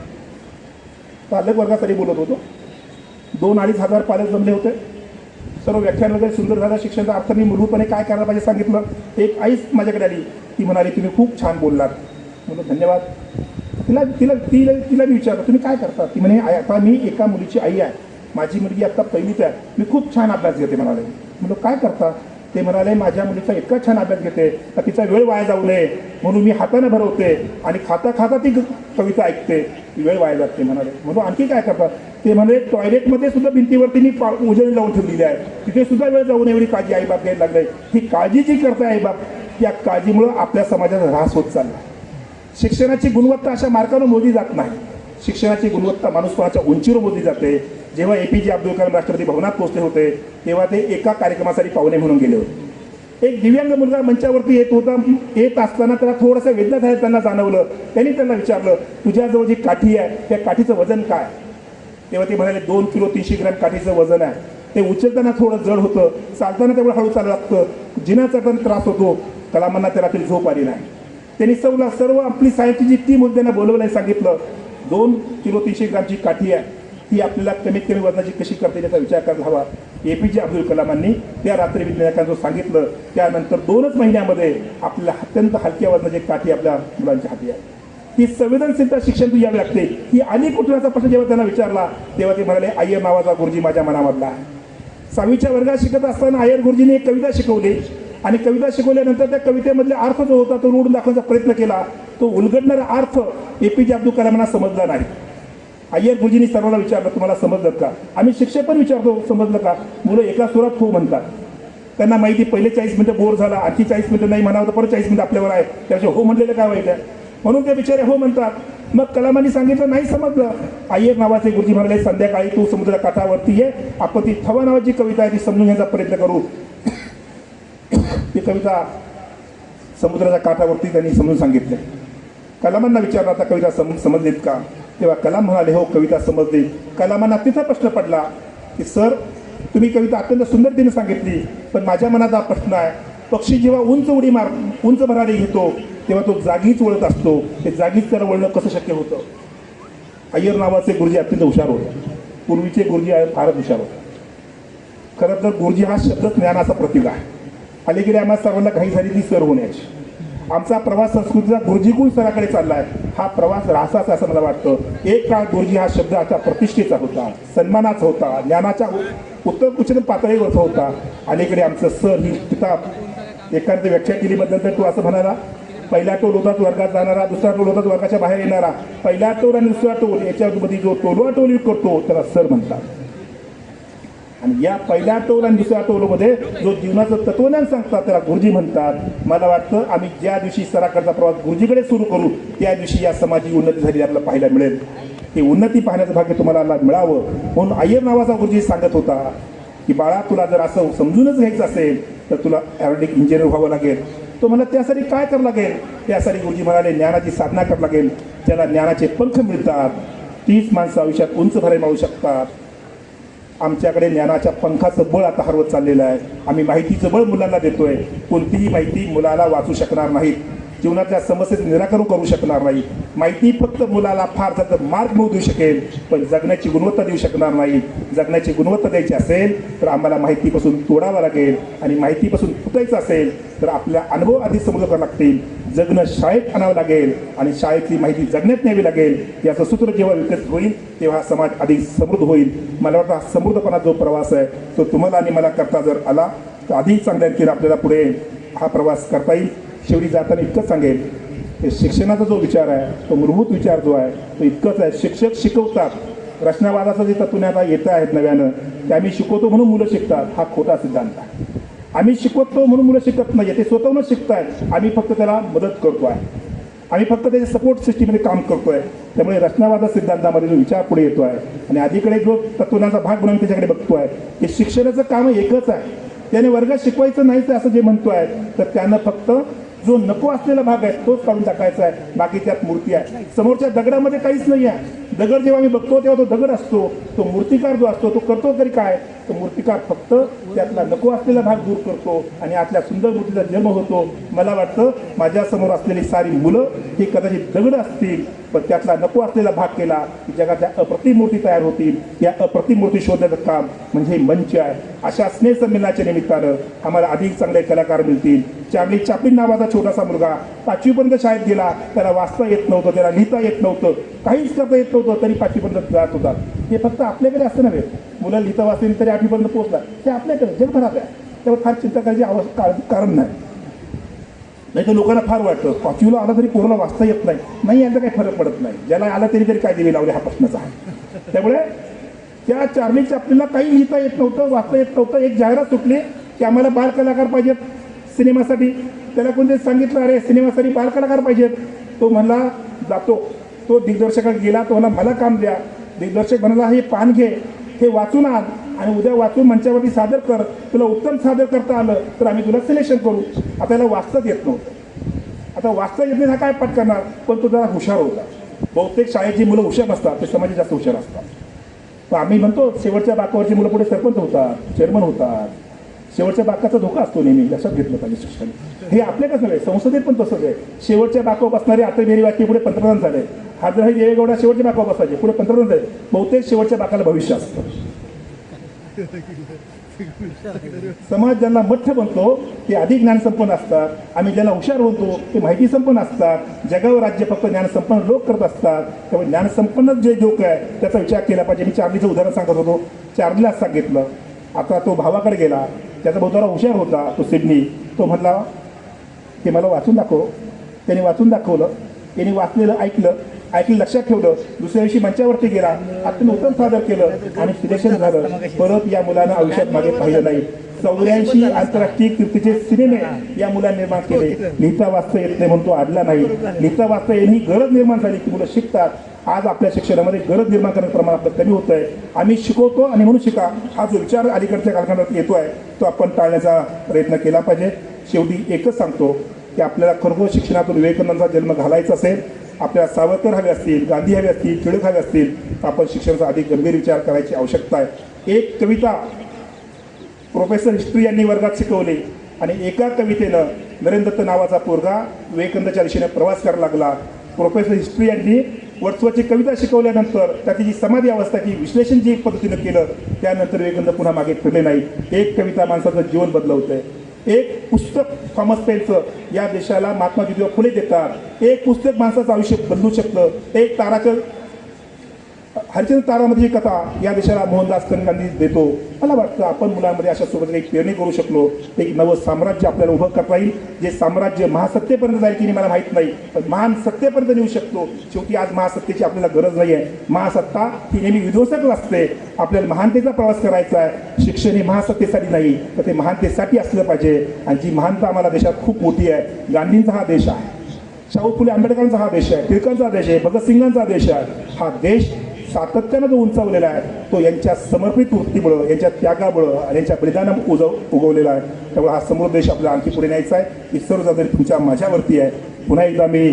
पालक वर्गासाठी बोलत होतो. 2-2.5 हजार पालक जमले होते. सर्व व्याख्यान वगैरे सुंदर झालं. शिक्षणाचा अर्थ मी मूलभूतपणे काय करायला पाहिजे सांगितलं. एक आईच माझ्याकडे आली, ती म्हणाली तुम्ही खूप छान बोललात. म्हणून धन्यवाद. तिला मी विचारलं तुम्ही काय करता. ती म्हणे आता मी एका मुलीची आई आहे, माझी मुलगी आत्ता 1लीत आहे, मी खूप छान अभ्यास घेते म्हणाले. म्हणलं काय करता. ते म्हणाले माझ्या मुलीचा इतका छान अभ्यास घेते तर तिचा वेळ वाया जाऊ नये म्हणून मी हाताने भरवते आणि खाता खाता ती कविता ऐकते, वेळ वाया जाते म्हणाले. म्हणून आणखी काय करतात. ते म्हणाले टॉयलेटमध्ये सुद्धा भिंतीवरती मी उजळी लावून ठेवलेली आहे, तिथे सुद्धा वेळ जाऊ नये एवढी काळजी आईबाप घ्यायला लागले. ही काळजी जी करताय आईबाप त्या काळजीमुळं आपल्या समाजाचा ऱ्हास होत चालला. शिक्षणाची गुणवत्ता अशा मार्गाने मोजली जात नाही. शिक्षणाची गुणवत्ता माणूसपणाच्या उंचीवर मोजली जाते. जेव्हा APJ अब्दुल कलाम राष्ट्रपती भवनात पोहोचले होते तेव्हा ते एका कार्यक्रमासाठी पाहुणे म्हणून गेले होते. एक दिव्यांग मुलगा मंचावरती येत असताना त्याला थोडंसं वेदना झालं, त्यांना जाणवलं. त्यांनी त्यांना विचारलं तुझ्याजवळ जी काठी आहे त्या काठीचं वजन काय. तेव्हा ते म्हणाले 2 किलो 300 ग्रॅम काठीचं वजन आहे. ते उचलताना थोडं जड होतं, चालताना तेवढं हळू चालावं लागतं, जिना चढताना त्रास होतो, कलामांना त्याला तरी झोप आली नाही. त्यांनी सर्व आपली सायन्सची जी टीम होती त्यांना बोलवलं आणि सांगितलं 2 किलो 300 ग्रामची काठी आहे, ही आपल्याला कमीत कमी वजनाची कशी करते याचा विचार करायला हवा. APJ अब्दुल कलामांनी त्या रात्री विज्ञानिकांचं सांगितलं. त्यानंतर 2च महिन्यामध्ये आपल्याला अत्यंत हलक्या वजनाची काठी आपल्या मुलांच्या हाती आहे. ही संवेदनशीलता शिक्षण तू यावी लागते. ही आली कुठल्याचा प्रश्न जेव्हा त्यांना विचारला तेव्हा ते म्हणाले, अय्यर नावाचा गुरुजी माझ्या मनामधला आहे. 6वीच्या वर्गात शिकत असताना अय्यर गुरुजींनी एक कविता शिकवली आणि कविता शिकवल्यानंतर त्या कवितेमधला अर्थ जो होता तो रूढ दाखवण्याचा प्रयत्न केला. तो उलगडणारा अर्थ APJ अब्दुल कलामांना समजला नाही. अय्यर गुरुजींनी सर्वांना विचारलं, तुम्हाला समजलं का? आम्ही शिक्षक पण विचारतो, समजलं का? मुलं एका सुरात हो म्हणतात. त्यांना माहिती पहिले 40 मिनिटं बोर झाला, आणखी 40 मिनिटं नाही म्हणावं तर परत 40 मिनिटं आपल्यावर आहे, त्याच्या हो म्हणलेलं काय वाईट आहे? म्हणून ते बिचारे हो म्हणतात. मग कलामांनी सांगितलं नाही समजलं. अय्यर नावाचे गुरुजी म्हणाले, संध्याकाळी तू समुद्र काठावरती ये, आपण ती थवा नावाची कविता आहे ती समजून घ्यायचा प्रयत्न करू. ती कविता समुद्राच्या काठावरती त्यांनी समजून सांगितले. कलामांना विचारलं, आता कविता समजलीत का? तेव्हा कलाम म्हणाले, हो कविता समजली. कलामांना तिथं प्रश्न पडला की सर तुम्ही कविता अत्यंत सुंदरतेने सांगितली, पण माझ्या मनात हा प्रश्न आहे, पक्षी जेव्हा उंच भरारी घेतो तेव्हा तो जागीच वळत असतो, ते जागीच त्याला वळणं कसं शक्य होतं? अय्यर नावाचे गुरुजी अत्यंत हुशार होते. पूर्वीचे गुरुजी फारच हुशार होते. खरं तर गुरुजी हा शब्द ज्ञानाचा प्रतीक आहे. अलीकडे आम्हाला सर्वांना घाई झाली ती सर होण्याची. आमचा प्रवास संस्कृतीचा गुरुजीकुळ स्तराकडे चालला आहे. हा प्रवास राहसाचा असं मला वाटतं. एक काळ गुरुजी हा शब्द आता प्रतिष्ठेचा होता, सन्मानाचा होता, ज्ञानाच्या उत्तर उच्च पातळीवरचा होता. अलीकडे आमचं सर ही किताब एखाद्या व्याख्या केलीबद्दल तर तो असं म्हणाला, पहिला टोल होताच वर्गात जाणारा, दुसरा टोल होताच वर्गाच्या बाहेर येणारा, पहिला टोल आणि दुसरा टोल याच्यामध्ये जो टोलवा टोल करतो त्याला सर म्हणतात. आणि या पहिल्या टोल आणि दुसऱ्या टोलमध्ये जो जीवनाचं तत्वज्ञान सांगतात त्याला गुरुजी म्हणतात. मला वाटतं आम्ही ज्या दिवशी सराकडचा प्रवास गुरुजीकडे सुरू करू त्या दिवशी या समाजाची उन्नती झाली आपल्याला पाहायला मिळेल. ती उन्नती पाहण्याचं भाग्य तुम्हाला मिळावं म्हणून अय्यर नावाचा गुरुजी सांगत होता की बाळा तुला जर असं समजूनच घ्यायचं असेल तर तुला एरोनॉटिक इंजिनियर व्हावं लागेल. तो म्हणला त्यासाठी काय करावं लागेल? त्यासाठी गुरुजी म्हणाले ज्ञानाची साधना करावं लागेल. ज्याला ज्ञानाचे पंख मिळतात 30 माणसं आयुष्यात उंच भरारी मावू शकतात. आमच्याकडे ज्ञानाच्या पंखाचं बळ आता हरवत चाललेलं आहे. आम्ही माहितीचं बळ मुलांना देतोय. कोणतीही माहिती मुलाला वाचू शकणार नाहीत, जीवनातल्या समस्येचं निराकरण करू शकणार नाही. माहिती फक्त मुलाला फार जास्त मार्ग मिळू देऊ शकेल, पण जगण्याची गुणवत्ता देऊ शकणार नाही. जगण्याची गुणवत्ता द्यायची असेल तर आम्हाला माहितीपासून तोडावं लागेल आणि माहितीपासून फुटायचं असेल तर आपल्या अनुभव आधी समजून करावे लागतील. जगणं शाळेत आणावं लागेल आणि शाळेतली माहिती जगण्यात न्यावी लागेल. याचं सूत्र जेव्हा विकसित होईल तेव्हा समाज अधिक समृद्ध होईल. मला वाटतं हा समृद्धपणा जो प्रवास आहे तो तुम्हाला आणि मला करता जर आला तर अधिक चांगल्या रीतीने आपल्याला पुढे हा प्रवास करता येईल. शेवटी जाताना इतकंच सांगेल की शिक्षणाचा जो विचार आहे तो मूलभूत विचार जो आहे तो इतकंच आहे. शिक्षक शिकवतात. रचनावादाचं जे तत्त्वज्ञान आता येतं आहेत नव्यानं ते आम्ही शिकवतो म्हणून मुलं शिकतात, हा खोटा सिद्धांत आहे. आम्ही शिकवतो म्हणून मुलं शिकत नाही, ते स्वतःहूनच शिकतायत. आम्ही फक्त त्याला मदत करतो आहे, आम्ही फक्त त्याच्या सपोर्ट सिस्टीममध्ये काम करतो आहे. त्यामुळे रचनावादा सिद्धांतामध्ये जो विचार पुढे येतो आहे आणि अलीकडे जो तत्त्वज्ञानाचा भाग म्हणून त्याच्याकडे बघतो आहे की शिक्षणाचं काम एकच आहे. त्याने वर्गात शिकवायचं नाहीच असं जे म्हणतो आहे तर त्यानं फक्त जो नको असलेला भाग आहे तोच काढून टाकायचा आहे. बाकी त्यात मूर्ती आहे. समोरच्या दगडामध्ये काहीच नाही आहे. दगड जेव्हा आम्ही बघतो तेव्हा तो दगड असतो. तो मूर्तिकार जो असतो तो करतो तरी काय? तो मूर्तिकार फक्त त्यातला नको असलेला भाग दूर करतो आणि आतल्या सुंदर मूर्तीचा जन्म होतो. मला वाटतं माझ्यासमोर असलेली सारी मुलं ही कदाचित दगड असतील, पण त्यातला नको असलेला भाग केला की जगाच्या अप्रतिम मूर्ती तयार होतील. या अप्रतिम मूर्ती शोधण्याचं काम म्हणजे मंच आहे. अशा स्नेह संमेलनाच्या निमित्तानं आम्हाला अधिक चांगले कलाकार मिळतील. चार्ली चॅप्लिन नावाचा छोटासा मुलगा 5वीपर्यंत शाळेत गेला, त्याला वाचता येत नव्हतं, त्याला लिहिता येत नव्हतं, काहीच करता येत नव्हतं, तरी 5वीपर्यंत जात होता. हे फक्त आपल्याकडे असतं नव्हे, मुलं लिहिता वाचतील तरी 8वीपर्यंत पोहोचला, हे आपल्याकडे जगभरात आहे. त्यावर फार चिंता करायची कारण नाही तर लोकांना फार वाटतं 5वीला आला तरी पोराला वाचता येत नाही याचा काही फरक पडत नाही. ज्याला आला तरी काय दिवे लावले हा प्रश्नच आहे. त्यामुळे त्या चार्ली चॅप्लिनला काही लिहिता येत नव्हतं, वाचता येत नव्हतं. एक जाहिरात सुटली की आम्हाला बाल कलाकार पाहिजेत सिनेमासाठी. त्याला कोणतरी सांगितलं अरे सिनेमासाठी बाल कलाकार पाहिजेत. तो म्हणला जातो. तो दिग्दर्शकाकडे गेला. तो म्हणला मला काम द्या. दिग्दर्शक म्हणाला हे पान घे, हे वाचून आण आणि उद्या वाचून मंचावरती सादर कर. तुला उत्तम सादर करता आलं तर आम्ही तुला सिलेक्शन करू. आता याला वाचताच येत नव्हतं. आता वाचता येत नाही हा काय पाठ करणार? पण तो जरा हुशार होता. बहुतेक शाळेची मुलं हुशार नसतात, ते समाजात जास्त हुशार असतात. पण आम्ही म्हणतो शेवटच्या बाकावरची मुलं पुढे सरपंच होतात, चेअरमन होतात, शेवटच्या बाकाचा धोका असतो नेहमी, लक्षात घेतलं पाहिजे शिक्षण. हे आपल्याकडे नव्हे, संसदेत पण तसंच आहे. शेवटच्या बाकावर बसणारे अटल बिहारी वाजपेयी पुढे पंतप्रधान झाले. हादरही देवेगौडा शेवटच्या बाकावर बसायचे, पुढे पंतप्रधान झाले. बहुतेक शेवटच्या बाकाला भविष्य असतं. समाज ज्यांना मठ्ठ बनतो ते अधिक ज्ञानसंपन्न असतात. आम्ही ज्यांना हुशार म्हणतो ते माहिती संपन्न असतात. जगावर राज्य फक्त ज्ञानसंपन्न लोक करत असतात. त्यामुळे ज्ञानसंपन्न जे लोक आहे त्याचा विचार केला पाहिजे. मी चार्लीचं उदाहरण सांगत होतो. चार्लीला सांगितलं, आता तो भावाकडे गेला, त्याचा भाऊ जरा हुशार होता, तो सिडनी. तो म्हणला ते मला वाचून दाखव. त्याने वाचून दाखवलं. त्याने वाचलेलं ऐकलं लक्षात ठेवलं. दुसऱ्या दिवशी मंचावरती गेला, अत्यंत उत्तम सादर केलं आणि सिलेक्शन झालं. परत या मुलानं आयुष्यात मागे पाहिलं नाही. 84 आंतरराष्ट्रीय कीर्तीचे सिनेमे या मुलांनी निर्माण केले. लिहिता वाचता येत नाही म्हणून तो आडला नाही. लिहिता वाचता येणं ही गरज निर्माण झाली की मुलं शिकतात. आज आपल्या शिक्षणामध्ये गरज निर्माण करण्याचं प्रमाण आपलं कमी होत आहे. आम्ही शिकवतो आणि म्हणून शिका हा जो विचार अलीकडच्या कालखंडात येतो आहे तो आपण टाळण्याचा प्रयत्न केला पाहिजे. शेवटी एकच सांगतो की आपल्याला खरोखर शिक्षणातून विवेकानंदांचा जन्म घालायचा असेल, आपल्याला सावरकर हवे असतील, गांधी हवे असतील, टिळक हवे असतील, तर आपण शिक्षणाचा अधिक गंभीर विचार करायची आवश्यकता आहे. एक कविता प्रोफेसर हिस्ट्री यांनी वर्गात शिकवली आणि एका कवितेनं नरेंद्र दत्त नावाचा पोरगा विवेकानंदाच्या दिशेने प्रवास करायला लागला. प्रोफेसर हिस्ट्री यांनी वर्सवरची कविता शिकवल्यानंतर त्याची जी समाधी अवस्था की विश्लेषण जी पद्धतीनं केलं त्यानंतर विवेकानंद पुन्हा मागे फिरले नाही. एक कविता माणसाचं जीवन बदलवते. एक पुस्तक थॉमस पेनचं या देशाला महात्मा ज्योतिबा फुले देतात. एक पुस्तक माणसाचं आयुष्य बदलू शकतं. एक ताराचं हरिश्चंद्र तारामधली कथा या देशाला मोहनदास करमचंद देतो. मला वाटतं आपण मुलांमध्ये अशा सोबत एक पेरणी करू शकलो. एक नवं साम्राज्य आपल्याला उभं करता येईल. जे साम्राज्य महासत्तेपर्यंत जाईल की नाही मला माहीत नाही, पण महान सत्तेपर्यंत नेऊ शकतो. शेवटी आज महासत्तेची आपल्याला गरज नाही आहे. महासत्ता ही नेहमी विध्वंसक असते. आपल्याला महानतेचा प्रवास करायचा आहे. शिक्षण हे महासत्तेसाठी नाही तर ते महानतेसाठी असलं पाहिजे. आणि जी महानता आम्हाला देशात खूप मोठी आहे. गांधींचा हा देश आहे, शाहू फुले आंबेडकरांचा हा देश आहे, टिळकांचा देश आहे, भगतसिंगांचा देश आहे. हा देश सातत्यानं जो उंचावलेला आहे तो यांच्या समर्पित वृत्तीमुळं, यांच्या त्यागामुळं आणि यांच्या बलिदानामुळे उगवलेला आहे. त्यामुळे हा समृद्ध देश आपल्याला आणखी पुढे न्यायचा आहे. ही सर्व जबाबदारी तुमच्या माझ्यावरती आहे. पुन्हा एकदा मी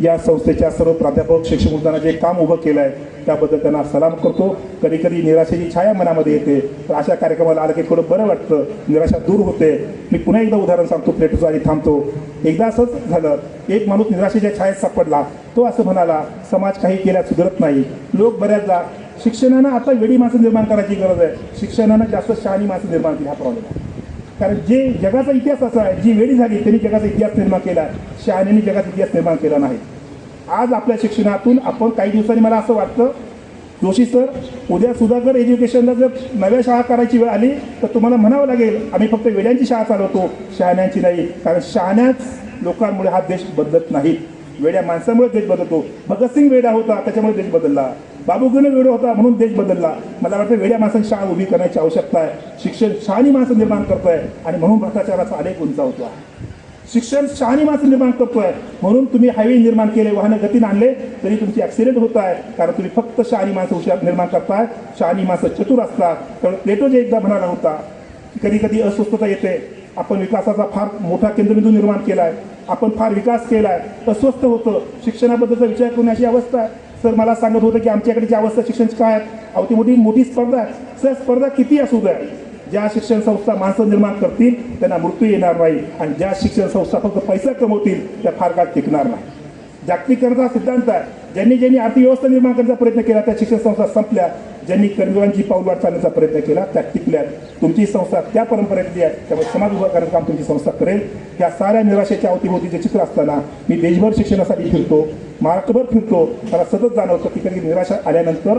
या संस्थेच्या सर्व प्राध्यापक शिक्षक वृंदांना जे काम उभं केलं आहे त्याबद्दल त्यांना सलाम करतो. कधी कधी निराशेची छाया मनामध्ये येते, तर अशा कार्यक्रमाला आलं की थोडं बरं वाटतं, निराशा दूर होते. मी पुन्हा एकदा उदाहरण सांगतो प्लेटोचं आणि थांबतो. एकदा असंच झालं, एक माणूस निराशेच्या छायेत सापडला. तो असं म्हणाला, समाज काही केल्या सुधारत नाही. लोक बऱ्याचदा शिक्षणानं आता वेडी माणसं निर्माण करायची गरज आहे. शिक्षणानं जास्त शहाणी माणसं निर्माण केली हा प्रॉब्लेम आहे. कारण जे जगाचा इतिहास असा आहे, जी वेळी झाली त्यांनी जगाचा इतिहास निर्माण केला, शहाण्यांनी जगाचा इतिहास निर्माण केला नाही. आज आपल्या शिक्षणातून आपण काही दिवसांनी मला असं वाटतं, जोशी सर उद्या सुधाकर एज्युकेशनला जर नव्या शाळा करायची वेळ आली तर तुम्हाला म्हणावं लागेल आम्ही फक्त वेड्यांची शाळा चालवतो, शहाण्यांची नाही. कारण शहाण्याच लोकांमुळे हा देश बदलत नाही, वेड्या माणसामुळे देश बदलतो. भगतसिंग वेडा होता त्याच्यामुळे देश बदलला, बाबू गुणे वेडा होता म्हणून देश बदलला. मला वाटतं वेड्या माणसांची शाळा उभी करण्याची आवश्यकता आहे. शिक्षण शहाणी माणसं निर्माण करतो आहे आणि म्हणून भ्रष्टाचाराचा आलेख उंचावतो आहे. शिक्षण शहाणी माणसं निर्माण करतोय म्हणून तुम्ही हायवे निर्माण केले, वाहनं गतीने आणले तरी तुमची ॲक्सिडेंट होत आहे. कारण तुम्ही फक्त शहाणी माणसं हुशार निर्माण करताय. शहाणी माणसं चतुर असतात. त्यामुळे प्लेटो जे एकदा म्हणाला होता की कधी कधी अस्वस्थता येते. आपण विकासाचा फार मोठा केंद्रबिंदू निर्माण केला आहे, आपण फार विकास केला आहे, अस्वस्थ होतं. शिक्षणाबद्दलचा विचार करण्याची अवस्था आहे. सर मला सांगत होतं की आमच्याकडची अवस्था शिक्षणाची काय आहे. अहो ती मोठी स्पर्धा आहे. सर स्पर्धा किती असू द्या, ज्या शिक्षण संस्था माणसं निर्माण करतील त्यांना मृत्यू येणार नाही आणि ज्या शिक्षण संस्था फक्त पैसा कमवतील त्या फार काळ टिकणार नाही. जागतिकरणाचा सिद्धांत आहे. ज्यांनी अर्थव्यवस्था निर्माण करण्याचा प्रयत्न केला त्या शिक्षण संस्था संपल्या. ज्यांनी कर्मयोगांची पाऊलवाट चालण्याचा प्रयत्न केला त्या टिकल्या. तुमची संस्था त्या परंपरेतली आहे, त्यामुळे समाज उभा करण्याचं काम तुमची संस्था करेल. ह्या साऱ्या निराशेच्या अवतीभोवतीचे चित्र असताना मी देशभर शिक्षणासाठी फिरतो, महाराष्ट्रभर फिरतो. मला सतत जाणवतं की कधी निराशा आल्यानंतर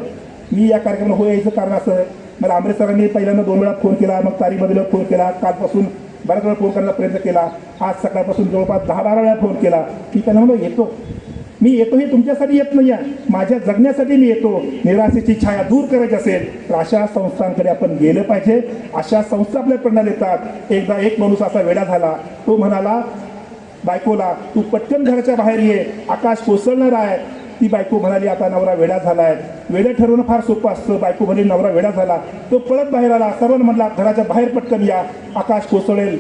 मी या कार्यक्रमाला हो यायचं कारण असं आहे, मला आंबरे सरांनी पहिल्यांदा 2 वेळा फोन केला, मग तारीबद्दल फोन केला, कालपासून बऱ्याच वेळा फोन करण्याचा प्रयत्न केला, आज सकाळपासून जवळपास 10-12 वेळा फोन केला की त्यांना म्हणलं येतो, मी येतो. हे तुमच्यासाठी येत नाही आहे, माझ्या जगण्यासाठी मी येतो. निराशेची छाया दूर करायची असेल तर अशा संस्थांकडे आपण गेलं पाहिजे. अशा संस्था आपल्या प्रेरणा देतात. एकदा एक माणूस असा वेडा झाला, तो म्हणाला बायकोला तू पटकन घराच्या बाहेर ये, आकाश कोसळणार आहे. ती बायको म्हणाली आता नवरा वेडा झाला आहे. वेडं ठरवणं फार सोपं असतं. बायको म्हणाली नवरा वेडा झाला. तो पळत बाहेर आला, सर्वांना म्हणला घराच्या बाहेर पटकन या, आकाश कोसळेल.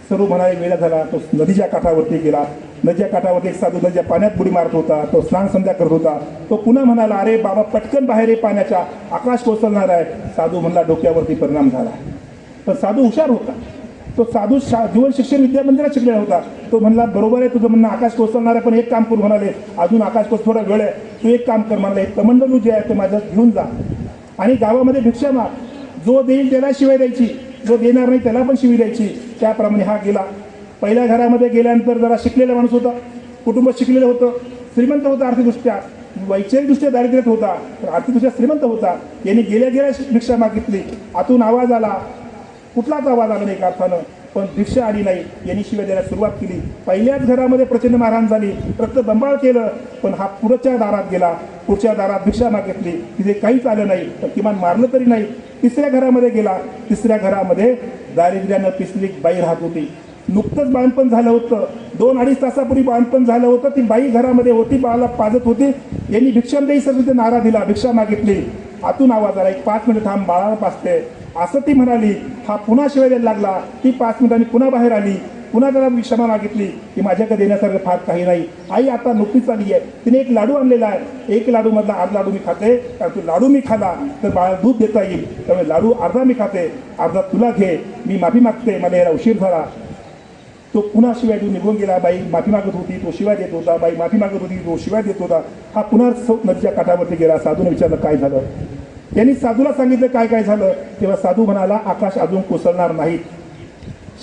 सर्व म्हणाले वेडा झाला. तो नदीच्या काठावरती गेला. नदीच्या काठावरती एक साधू नदीच्या पाण्यात बुडी मारत होता. तो स्नान संध्या करत होता. तो पुन्हा म्हणाला अरे बाबा पटकन बाहेर ये पाण्याच्या, आकाश कोसळणार आहे. साधू म्हणला डोक्यावरती परिणाम झाला. पण साधू हुशार होता. तो साधू जीवन शिक्षण विद्या मंदिरात शिकलेला होता. तो म्हणला बरोबर आहे तुझं म्हणणं, आकाश कोसळणार आहे, पण एक काम करू म्हणाले, अजून आकाश कोस थोडा वेळ आहे, तू एक काम कर म्हणाले, कमंडलू जे आहे ते माझ्यात घेऊन जा आणि गावामध्ये भिक्षा माग, जो देईल त्याला शिवाय द्यायची, जो देणार नाही त्याला पण शिवी द्यायची. त्याप्रमाणे हा गेला. पहिल्या घरामध्ये गेल्यानंतर जरा शिकलेला माणूस होता, कुटुंब शिकलेलं होतं, श्रीमंत होता आर्थिकदृष्ट्या, वैचारिकदृष्ट्या दारिद्र्यात होता, तर आर्थिकदृष्ट्या श्रीमंत होता. यांनी गेल्या गेल्या भिक्षा मागितली. आतून आवाज आला, कुठलाच आवाज आला नाही एका अर्थानं, पण भिक्षा आली नाही. यांनी शिव्या द्यायला सुरुवात केली. पहिल्याच घरामध्ये प्रचंड मारहाण झाली, रक्तबंबाळ केलं, पण हा पुढच्या दारात गेला, पुढच्या दारात भिक्षा मागितली, तिथे काहीच आलं नाही, पण किमान मारलं तरी नाही. तिसऱ्या घरामध्ये गेला, तिसऱ्या घरामध्ये दारिद्र्यानं पिसली बाई राहत होती. नुकतंच बांधपण झालं होतं, 2-2.5 तासापूर्वी बांधपण झालं होतं. ती बाई घरामध्ये होती, बाळाला पाजत होती. यांनी भिक्षांदेही सर तिथे नारा दिला, भिक्षा मागितली. आतून आवाज आला, 5 मिनिट थांब, बाळाला पाजते असं ती म्हणाली. हा पुन्हा शिवाय द्यायला लागला. ती 5 मिनिटांनी पुन्हा बाहेर आली, पुन्हा त्याला क्षमा मागितली की माझ्याकडे देण्यासारखं फार काही नाही. आई आता नुकतीच आली आहे, तिने एक लाडू आणलेला आहे, एक लाडू मधला अर्धा लाडू मी खाते, कारण तू लाडू मी खाला तर बाळाला दूध देता येईल, त्यामुळे लाडू अर्धा मी खाते, अर्धा तुला घे, मी माफी मागते, मला याला उशीर झाला. तो पुन्हा शिवाय देऊन निघून गेला. बाई माफी मागत होती, तो शिवाय देत होता, बाई माफी मागत होती, तो शिवाय देत होता. हा पुन्हा नदीच्या काठावरती गेला. साधूने विचारलं काय झालं. त्यांनी साधूला सांगितलं काय काय झालं. तेव्हा साधू म्हणाला आकाश अजून कोसळणार नाहीत.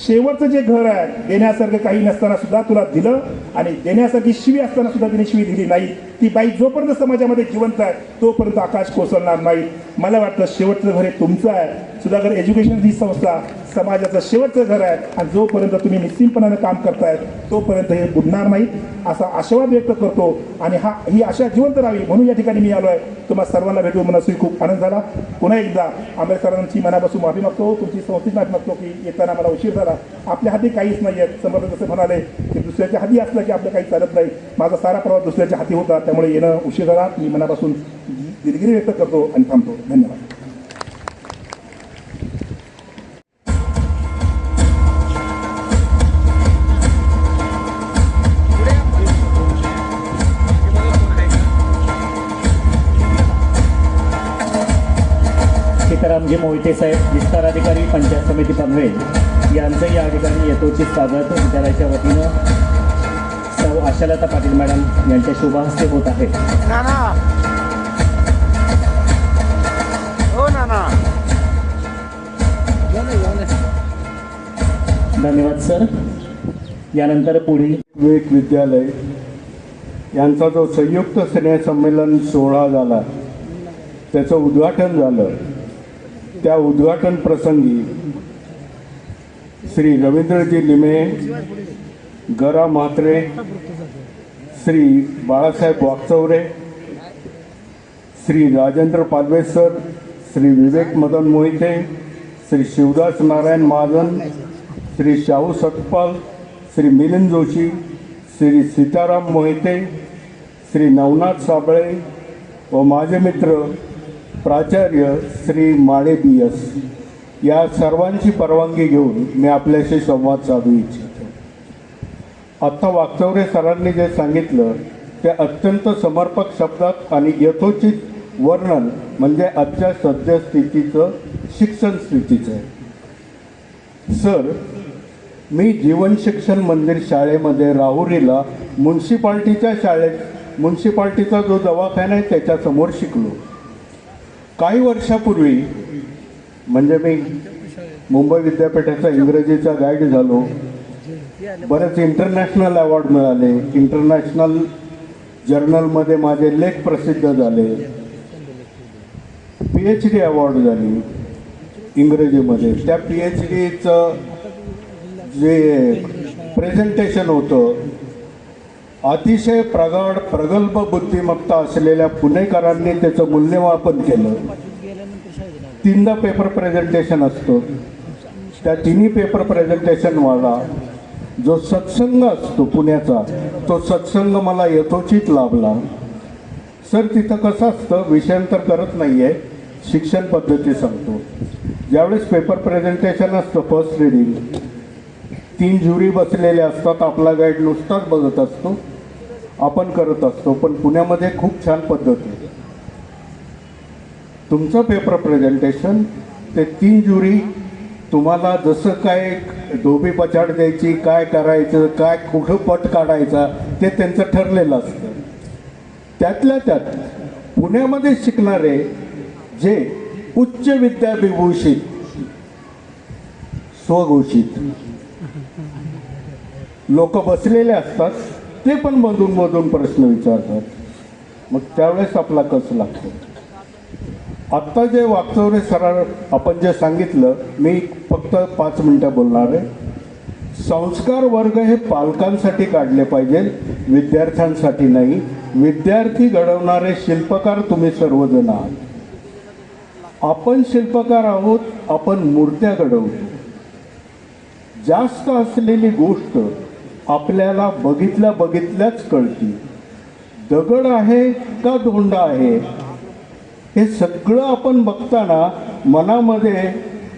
शेवटचं जे घर आहे, देण्यासारखं काही नसताना सुद्धा तुला दिलं, आणि देण्यासारखी शिवी असताना सुद्धा तिने शिवी दिली नाही. ती बाई जोपर्यंत समाजामध्ये जिवंत आहे तोपर्यंत आकाश कोसळणार नाही. मला वाटतं शेवटचं घर हे तुमचं आहे. सुधाकर एज्युकेशन ही संस्था समाजाचं शेवटचं घर आहे, आणि जोपर्यंत तुम्ही निश्चितपणानं काम करतायत तोपर्यंत हे बुडणार नाहीत असा आशावाद व्यक्त करतो. आणि ही आशा जिवंत राहावी म्हणून या ठिकाणी मी आलो आहे. तुम्हाला सर्वांना भेटून मनस्वी खूप आनंद झाला. पुन्हा एकदा आंबेड सरांची मनापासून माफी मागतो, तुमची संस्थेची माफी मागतो की येताना मला उशीर झाला. आपल्या हाती काहीच नाही आहेत. समर्थ जसं म्हणाले की दुसऱ्याच्या हाती असलं की आपलं काही चालत नाही. माझा सारा प्रवास दुसऱ्याच्या हाती होता, त्यामुळे येणं उशीर झाला. मी मनापासून दिलगिरी व्यक्त करतो आणि थांबतो. धन्यवाद. सीतारामजी मोहिते साहेब, विस्तार अधिकारी, पंचायत समिती पनवेल यांचं या ठिकाणी यथोचित स्वागत विद्यालयाच्या वतीनं सौ आशालता पाटील मॅडम यांच्या शुभ हस्ते होत आहे. धन्यवाद सर. यानंतर पुढील विवेक विद्यालय यांचा जो संयुक्त स्नेहसंमेलन सोहळा झाला, त्याचं उद्घाटन झालं. त्या उद्घाटन प्रसंगी श्री रवींद्रजी लिमे, गरा म्हात्रे, श्री बाळासाहेब वाकचौरे, श्री राजेंद्र पालवे सर, श्री विवेक मदन मोहिते, श्री शिवदास नारायण महाजन, श्री शाहू सतपाल, श्री मिलिंद जोशी, श्री सीताराम मोहिते, श्री नवनाथ साबळे व माझे मित्र प्राचार्य श्री माळे BS या सर्वांची परवानगी घेऊन मी आपल्याशी संवाद साधू इच्छितो. आत्ता वाकचौरे सरांनी जे सांगितलं ते अत्यंत समर्पक शब्दात आणि यथोचित वर्णन म्हणजे आजच्या सद्यस्थितीचं शिक्षण स्थितीचं आहे. सर, मी जीवन शिक्षण मंदिर शाळेमध्ये राहुरीला म्युन्सिपाल्टीचा जो दवाखाना आहे त्याच्यासमोर शिकलो. काही वर्षापूर्वी म्हणजे मी मुंबई विद्यापीठाचा इंग्रजीचा गाईड झालो. बरेच इंटरनॅशनल अवॉर्ड मिळाले. इंटरनॅशनल जर्नलमध्ये माझे लेख प्रसिद्ध झाले. PhD अवॉर्ड झाली इंग्रजीमध्ये. त्या PhDचं जे प्रेझेंटेशन होतं, अतिशय प्रगल्भ बुद्धिमत्ता असलेल्या पुणेकरांनी त्याचं मूल्यमापन केलं. 3दा पेपर प्रेझेंटेशन असतो. त्या तिन्ही पेपर प्रेझेंटेशनवाला जो सत्संग असतो पुण्याचा, तो सत्संग मला यथोचित लाभला. सर, तिथं कसं असतं, विषयांतर करत नाही आहे, शिक्षण पद्धती सांगतो. ज्यावेळेस पेपर प्रेझेंटेशन असतं, फर्स्ट रिडिंग, 3 ज्युरी बसलेले असतात. आपला गाईड नुसताच बघत असतो, आपण करत असतो. पण पुण्यामध्ये खूप छान पद्धत आहे. तुमचं पेपर प्रेझेंटेशन ते 3 ज्युरी तुम्हाला जसं काय धोबी पछाड द्यायची, काय करायचं, काय कुठं पट काढायचा ते त्यांचं ठरलेलं असतं. त्यातल्या त्यात पुण्यामध्ये शिकणारे जे उच्च विद्याविभूषित स्वघोषित लोक बसलेले असतात, ते पण मधून मधून प्रश्न विचारतात. मग त्यावेळेस आपला कस लागतो. आत्ता जे वागचौरे सरांनी आपण जे सांगितलं, मी फक्त 5 मिनिटं बोलणार आहे. संस्कार वर्ग हे पालकांसाठी काढले पाहिजे, विद्यार्थ्यांसाठी नाही. विद्यार्थी घडवणारे शिल्पकार तुम्ही सर्वजण आहात. आपण शिल्पकार आहोत, आपण मूर्त्या घडवतो. जास्त असलेली गोष्ट आपल्याला बघितल्या बघितल्याच कळती. दगड आहे का धोंडा आहे हे सगळं आपण बघताना मनामध्ये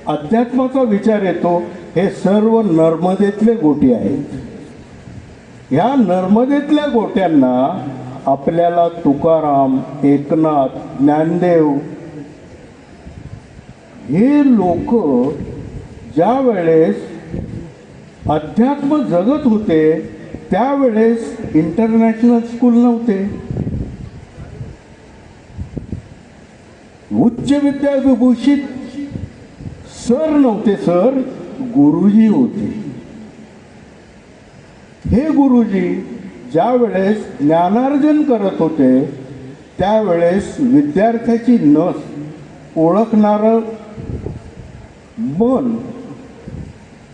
अध्यात्माचा विचार येतो. हे सर्व नर्मदेतले गोटे आहेत. ह्या नर्मदेतल्या गोट्यांना आपल्याला तुकाराम, एकनाथ, ज्ञानदेव हे लोक ज्या वेळेस अध्यात्म जगत होते त्यावेळेस इंटरनॅशनल स्कूल नव्हते, उच्च विद्याविभूषित सर नव्हते, सर गुरुजी होते. हे गुरुजी ज्या वेळेस ज्ञानार्जन करत होते त्यावेळेस विद्यार्थ्याची नस ओळखणारं मन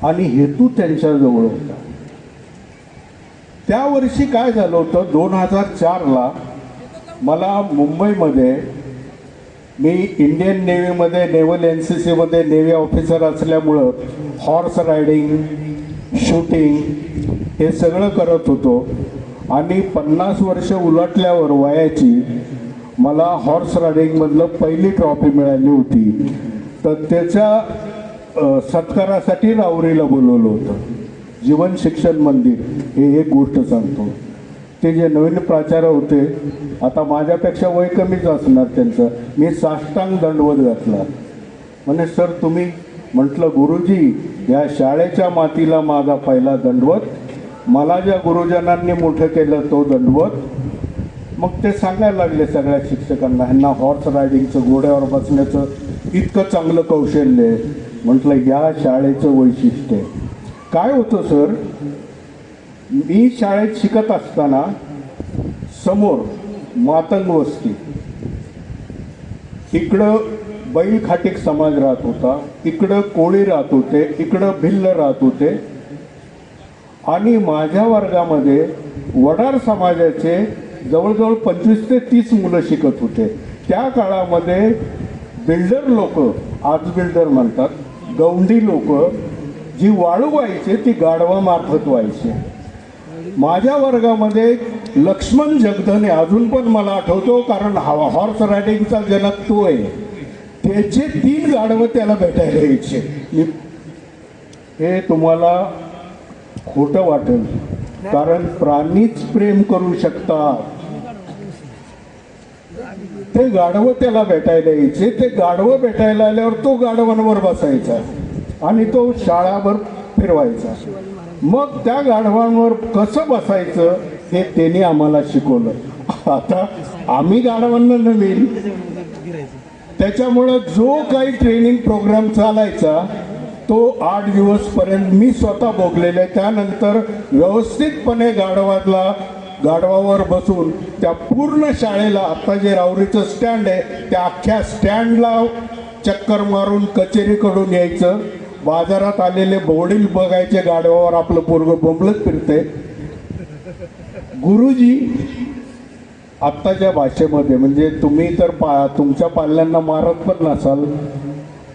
आणि हेतू त्यांच्याजवळ होता. त्या वर्षी काय झालं होतं, 2004ला मला मुंबईमध्ये, मी इंडियन नेव्हीमध्ये नेव्हल NCCमध्ये नेव्ही ऑफिसर असल्यामुळं हॉर्स रायडिंग, शूटिंग हे सगळं करत होतो. आणि 50 वर्ष उलटल्यावर वयाची मला हॉर्स रायडिंगमधलं पहिली ट्रॉफी मिळाली होती. तर त्याच्या सत्कारासाठी राहुरीला बोलवलं होतं. जीवन शिक्षण मंदिर हे एक गोष्ट सांगतो. ते जे नवीन प्राचार्य होते, आता माझ्यापेक्षा वय कमीच असणार त्यांचं, मी साष्टांग दंडवत घातला. म्हणे सर तुम्ही, म्हटलं गुरुजी या शाळेच्या मातीला माझा पहिला दंडवत, मला ज्या गुरुजनांनी मोठं केलं तो दंडवत. मग ते सांगायला लागले सगळ्या शिक्षकांना, ह्यांना हॉर्स रायडिंगचं, घोड्यावर बसण्याचं इतकं चांगलं कौशल्य आहे. म्हटलं या शाळेचं वैशिष्ट्य आहे. काय होतं सर, मी शाळेत शिकत असताना समोर मातंग वस्ती, इकडं बैल खाटीक समाज राहत होता, इकडं कोळी राहत होते, इकडं भिल्ल राहत होते. आणि माझ्या वर्गामध्ये वडार समाजाचे जवळजवळ 25 ते 30 मुलं शिकत होते. त्या काळामध्ये बिल्डर लोक, आज बिल्डर म्हणतात, गौंडी लोक जी वाळू व्हायचे ती गाढवामार्फत व्हायचे. माझ्या वर्गामध्ये लक्ष्मण जगधने, अजून पण मला आठवतो कारण हॉर्स रायडिंगचा जनक तो आहे, त्याचे 3 गाढवं त्याला भेटायला यायचे. हे तुम्हाला खोटं वाटेल कारण प्राणीच प्रेम करू शकतात. ते गाढवं त्याला भेटायला यायचे. ते गाढवं भेटायला आल्यावर तो गाढवांवर बसायचा आणि तो शाळाभर फिरवायचा. मग त्या गाढवांवर कसं बसायचं हे त्यांनी आम्हाला शिकवलं. आता आम्ही गाढवांना नवीन, त्याच्यामुळं जो काही ट्रेनिंग प्रोग्राम चालायचा तो 8 दिवसपर्यंत मी स्वतः भोगलेला आहे. त्यानंतर व्यवस्थितपणे गाढवावर बसून त्या पूर्ण शाळेला, आता जे राहुरीचं स्टँड आहे त्या अख्ख्या स्टँडला चक्कर मारून कचेरीकडून यायचं. बाजारात आलेले बोर्डिंग बघायचे, गाढवावर आपलं पोरगं बोंबलत फिरते. गुरुजी आत्ताच्या भाषेमध्ये, म्हणजे तुम्ही तर तुमच्या पाल्यांना मारत पण नसाल,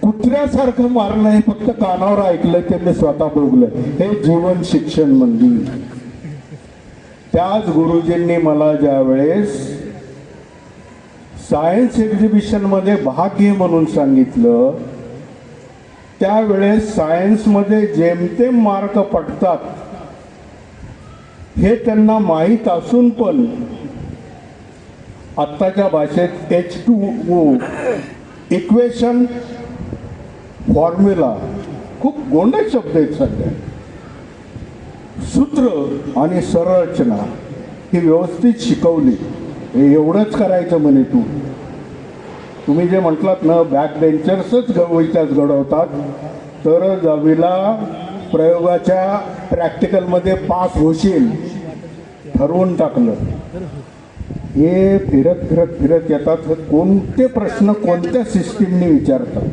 कुत्र्यासारखं मारणं हे फक्त कानावर ऐकलं, ते मी स्वतः बघलं. हे जीवन शिक्षण मंदिर. त्याच गुरुजींनी मला ज्या वेळेस सायन्स एक्झिबिशनमध्ये भाग घे म्हणून सांगितलं, त्यावेळेस सायन्समध्ये जेमतेम मार्क पडतात हे त्यांना माहीत असून पण आत्ताच्या भाषेत H2O इक्वेशन फॉर्म्युला खूप गोंडस शब्द आहेत सध्या. सूत्र आणि संरचना ही व्यवस्थित शिकवली, हे एवढंच करायचं म्हणे तुम्ही जे म्हटलात ना, बॅक बेंचर्सच गवईच्याच घडवतात, तर दहावीला प्रयोगाच्या प्रॅक्टिकलमध्ये पास होशील ठरवून टाकलं. हे फिरत फिरत फिरत येतात, कोणते प्रश्न कोणत्या सिस्टीमने विचारतात.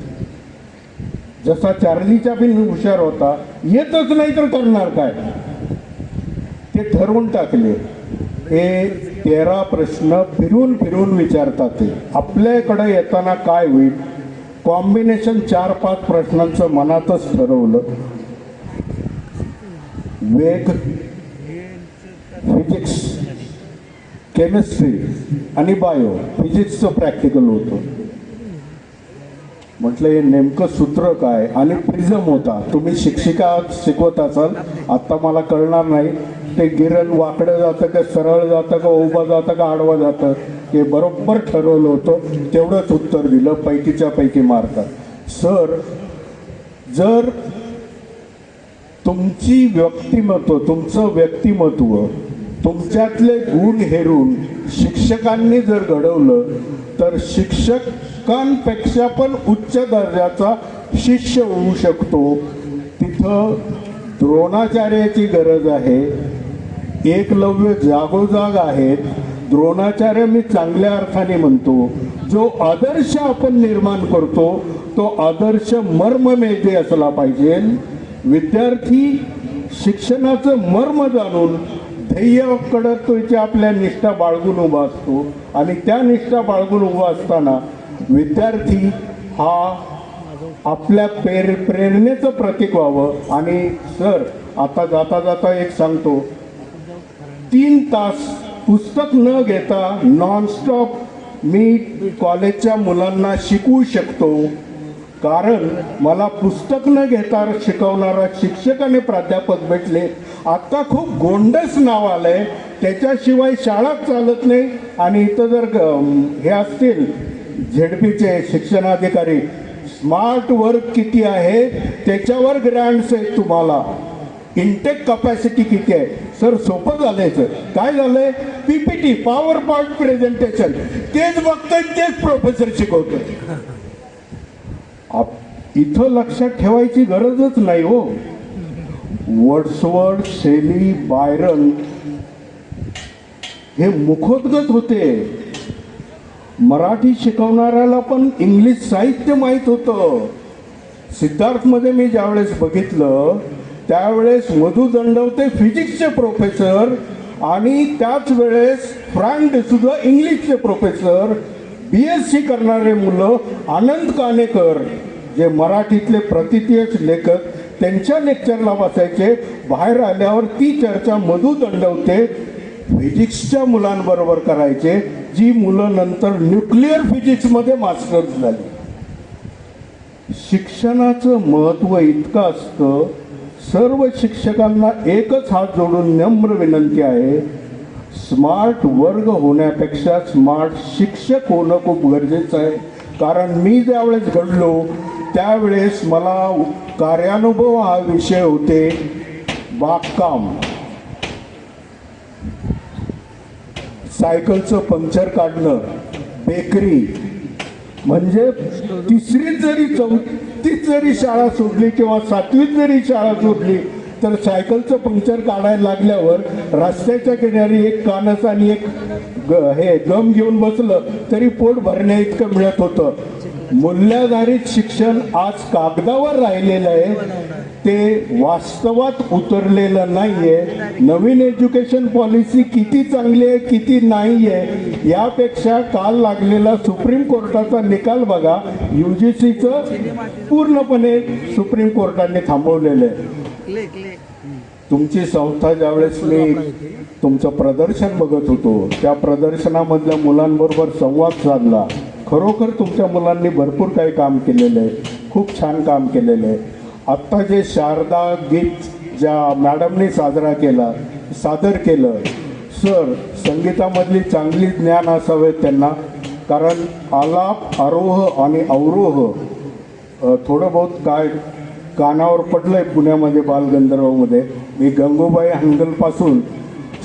जसा चार्लीचा बिन हुशार होता, येतच नाही तर करणार काय, ते ठरवून टाकले. हे 13 प्रश्न फिरून फिरून विचारतात. ते आपल्याकडे येताना काय होईल, कॉम्बिनेशन 4-5 प्रश्नांचं मनातच ठरवलं. वेग, फिजिक्स, केमिस्ट्री आणि बायो, फिजिक्सचं प्रॅक्टिकल होतं. म्हटलं हे नेमकं सूत्र काय, आणि प्रिझम होता. तुम्ही शिक्षिका शिकवत असाल, आत्ता मला कळणार नाही ते गिरण वाकडं जातं का सरळ जातं का उभं जातं का आडवं जातं, हे बरोबर ठरवलं होतं. तेवढंच उत्तर दिलं, पैकीच्या पैकी मारतात. सर, जर तुमची व्यक्तिमत्व, तुमचं व्यक्तिमत्व, तुमच्यातले गुण हेरून शिक्षकांनी जर घडवलं, तर शिक्षकांपेक्षा पण उच्च दर्जाचा शिष्य होऊ शकतो. तिथं द्रोणाचार्याची गरज आहे. एकलव्य जागोजाग आहेत. द्रोणाचार्य मी चांगल्या अर्थाने म्हणतो. जो आदर्श आपण निर्माण करतो तो आदर्श मर्ममेधी असला पाहिजे. विद्यार्थी शिक्षणाचं मर्म जाणून ध्येयाकडे आपल्या निष्ठा बाळगून उभा असतो, आणि त्या निष्ठा बाळगून उभा असताना विद्यार्थी हा आपल्या प्रेरणेचं प्रतीक व्हावं. आणि सर, आता जाता जाता एक सांगतो, 3 तास पुस्तक न घेता नॉनस्टॉप मी कॉलेजच्या मुलांना शिकवू शकतो, कारण मला पुस्तक न घेता शिकवणारा शिक्षक आणि प्राध्यापक भेटले. आता खूप गोंडस नाव आलंय, त्याच्याशिवाय शाळाच चालत नाही. आणि इथं जर हे असतील झेडपीचे शिक्षणाधिकारी, स्मार्ट वर्क किती आहे त्याच्यावर ग्रँट्स आहेत तुम्हाला, इंटेक कपॅसिटी किती आहे. सर, सोपं झालंय सर. काय झालंय, PPT, पॉवर पॉइंट प्रेझेंटेशन, तेच बघतोय, तेच प्रोफेसर शिकवतोय. इथं लक्षात ठेवायची गरजच नाही हो. वर्ड्सवर्थ, शेली, बायरन हे मुखोद्गत होते. मराठी शिकवणाऱ्याला पण इंग्लिश साहित्य माहीत होतं. सिद्धार्थमध्ये मी ज्यावेळेस बघितलं त्यावेळेस मधु दंडवते फिजिक्सचे प्रोफेसर, आणि त्याच वेळेस फ्रँक डिसूजा इंग्लिशचे प्रोफेसर. BSc करणारे मुलं आनंद कानेकर जे मराठीतले प्रतिथयश लेखक, त्यांच्या लेक्चरला बसायचे. बाहेर आल्यावर ती चर्चा मधु दंडवते फिजिक्सच्या मुलांबरोबर करायचे, जी मुलं नंतर न्यूक्लिअर फिजिक्समध्ये मास्टर्स झाली. शिक्षणाचं महत्त्व इतकं असतं. सर्व शिक्षकांना एकच हात जोडून नम्र विनंती आहे, स्मार्ट वर्ग होण्यापेक्षा स्मार्ट शिक्षक होणं खूप गरजेचं आहे. कारण मी ज्यावेळेस घडलो त्यावेळेस मला कार्यानुभव हा विषय होते. बागकाम, सायकलचं पंक्चर काढणं, बेकरी, म्हणजे 3रीत जरी 4थीत जरी शाळा सोडली किंवा 7वीत जरी शाळा सोडली तर सायकलचं पंक्चर काढायला लागल्यावर रस्त्याच्या किनारी एक कानस आणि एक हे गम घेऊन बसलं तरी पोट भरण्या इतकं मिळत होतं. मूल्याधारित शिक्षण आज कागदावर राहिलेलं आहे, ते वास्तवात उतरलेलं नाही आहे. नवीन एज्युकेशन पॉलिसी किती चांगली आहे किती नाही आहे यापेक्षा काल लागलेला सुप्रीम कोर्टाचा निकाल बघा. UGCचं पूर्णपणे सुप्रीम कोर्टाने थांबवलेलं आहे. तुमची संस्था ज्यावेळेस मी तुमचं प्रदर्शन बघत होतो त्या प्रदर्शनामधल्या मुलांबरोबर संवाद साधला. खरोखर तुमच्या मुलांनी भरपूर काही काम केलेलं आहे, खूप छान काम केलेलं आहे. आत्ता जे शारदा गीत ज्या मॅडमनी सादर केलं, सर, संगीतामधली चांगली ज्ञान असावे त्यांना, कारण आलाप, आरोह आणि अवरोह थोडं बहुत काय कानावर पडलं आहे पुण्यामध्ये बालगंधर्वमध्ये. मी गंगूबाई हंगलपासून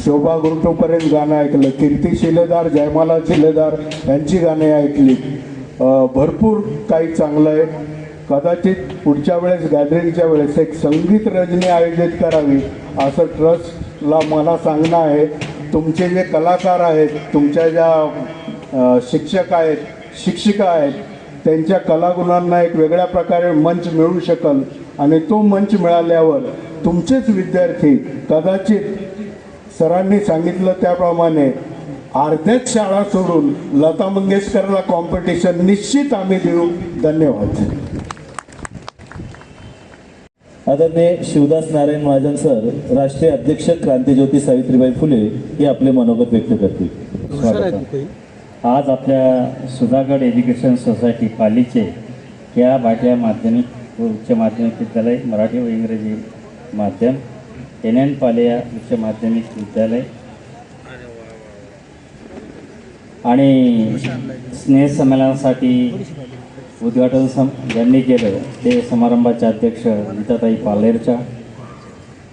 शोभा गुंटूपर्यंत गाणं ऐकलं. कीर्ती शिलेदार, जयमाला शिलेदार यांची गाणी ऐकली. भरपूर काही चांगलं आहे. कदाचित पुढच्या वेळेस गॅदरिंगच्या वेळेस एक संगीत रजनी आयोजित करावी असं ट्रस्टला मला सांगणं आहे. तुमचे जे कलाकार आहेत, तुमच्या ज्या शिक्षक आहेत, शिक्षिका आहेत, त्यांच्या कलागुणांना एक वेगळ्या प्रकारे मंच मिळू शकेल आणि तो मंच मिळाल्यावर तुमचेच विद्यार्थी कदाचित सरांनी सांगितलं त्याप्रमाणे अर्ध्याच शाळा सोडून लता मंगेशकरला कॉम्पिटिशन निश्चित आम्ही देऊ. धन्यवाद. आदरणीय शिवदास नारायण महाजन सर, राष्ट्रीय अध्यक्ष क्रांतीज्योती सावित्रीबाई फुले हे आपले मनोगत व्यक्त करतील. स्वागत. आज आपल्या सुधागड एज्युकेशन सोसायटी पालीचे या भाटिया माध्यमिक व उच्च माध्यमिक विद्यालय मराठी व इंग्रजी माध्यम NN पाले उच्च माध्यमिक विद्यालय आणि स्नेहसंमेलनासाठी उद्घाटन ज्यांनी केलं ते समारंभाचे अध्यक्ष गीताताई पालेरच्या,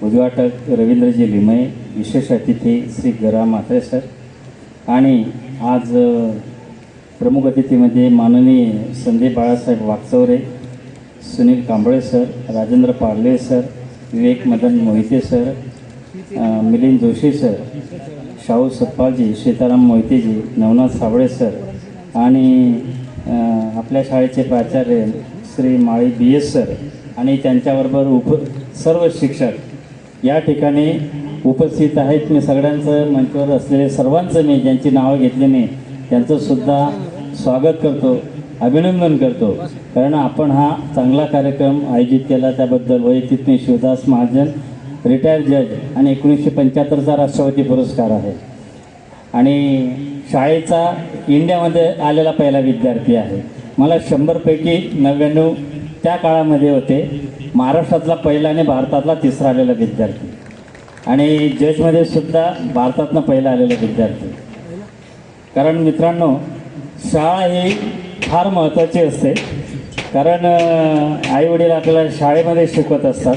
उद्घाटक रवींद्रजी लिमये, विशेष अतिथी श्री गरा म्हात्रे सर आणि आज प्रमुख अतिथीमध्ये माननीय Sandeep Balasaheb Waghchaure, Sunil Kamble sir, Rajendra Parle sir, Vivek Madan Mohite sir, Milind Joshi sir, Shahu Satpalji, Sitaram Mohiteji, Navnath Sable sir आणि आपल्या शाळेचे प्राचार्य श्री माळी BS सर आणि त्यांच्याबरोबर सर्व शिक्षक या ठिकाणी उपस्थित आहेत. मी सगळ्यांचं मंचावर असलेले सर्वांचं मी ज्यांची नावं घेतली नाही त्यांचंसुद्धा स्वागत करतो, अभिनंदन करतो. कारण आपण हा चांगला कार्यक्रम आयोजित केला त्याबद्दल वैयक्तिक मी शिवदास महाजन, रिटायर्ड जज आणि 1975चा राष्ट्रपती पुरस्कार आहे आणि शाळेचा इंडियामध्ये आलेला पहिला विद्यार्थी आहे. मला 100पैकी 99 त्या काळामध्ये होते. महाराष्ट्रातला पहिला आणि भारतातला तिसरा आलेला विद्यार्थी आणि जजमध्ये सुद्धा भारतातनं पहिला आलेला विद्यार्थी. कारण मित्रांनो, शाळा ही फार महत्त्वाची असते. कारण आईवडील आपल्याला शाळेमध्ये शिकवत असतात,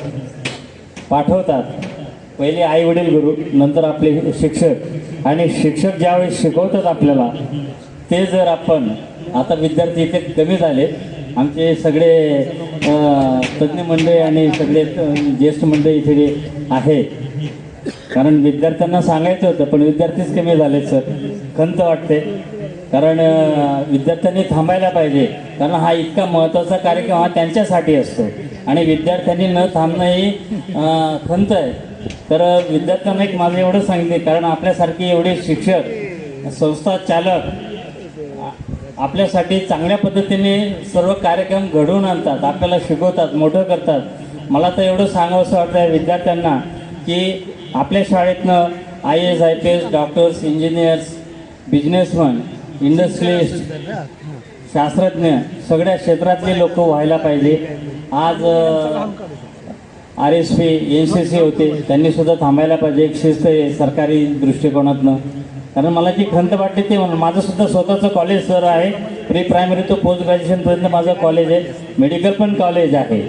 पाठवतात. पहिले आईवडील गुरु, नंतर आपले शिक्षक आणि शिक्षक ज्यावेळेस शिकवतात आपल्याला ते जर आपण आता विद्यार्थी इथे कमी झाले. आमचे सगळे तज्ज्ञ मंडळी आणि सगळे ज्येष्ठ मंडळी इथे आहेत. कारण विद्यार्थ्यांना सांगायचं होतं पण विद्यार्थीच कमी झालेत सर. खंत वाटते. कारण विद्यार्थ्यांनी थांबायला पाहिजे. कारण हा इतका महत्त्वाचा कार्यक्रम हा त्यांच्यासाठी असतो आणि विद्यार्थ्यांनी न थांबणं ही खंत आहे. तर विद्यार्थ्यांना एक माझं एवढं सांगितले, कारण आपल्यासारखे एवढे शिक्षक, संस्था चालक आपल्यासाठी चांगल्या पद्धतीने सर्व कार्यक्रम घडवून आणतात, आपल्याला शिकवतात, मोठं करतात. मला तर एवढं सांगावंसं वाटतं विद्यार्थ्यांना की आपल्या शाळेतनं IAS, IPS, doctors, engineers, businessman, industrialist, शास्त्रज्ञ सगळ्या क्षेत्रातले लोक व्हायला पाहिजे. आज RSP, NCC होते, त्यांनीसुद्धा थांबायला पाहिजे. एक शिस्त आहे सरकारी दृष्टिकोनातनं. कारण मला जी खंत वाटते ते म्हणून माझंसुद्धा स्वतःचं कॉलेज सर आहे. प्री प्रायमरी तो पोस्ट ग्रॅज्युएशनपर्यंत माझं कॉलेज आहे. मेडिकल पण कॉलेज आहे.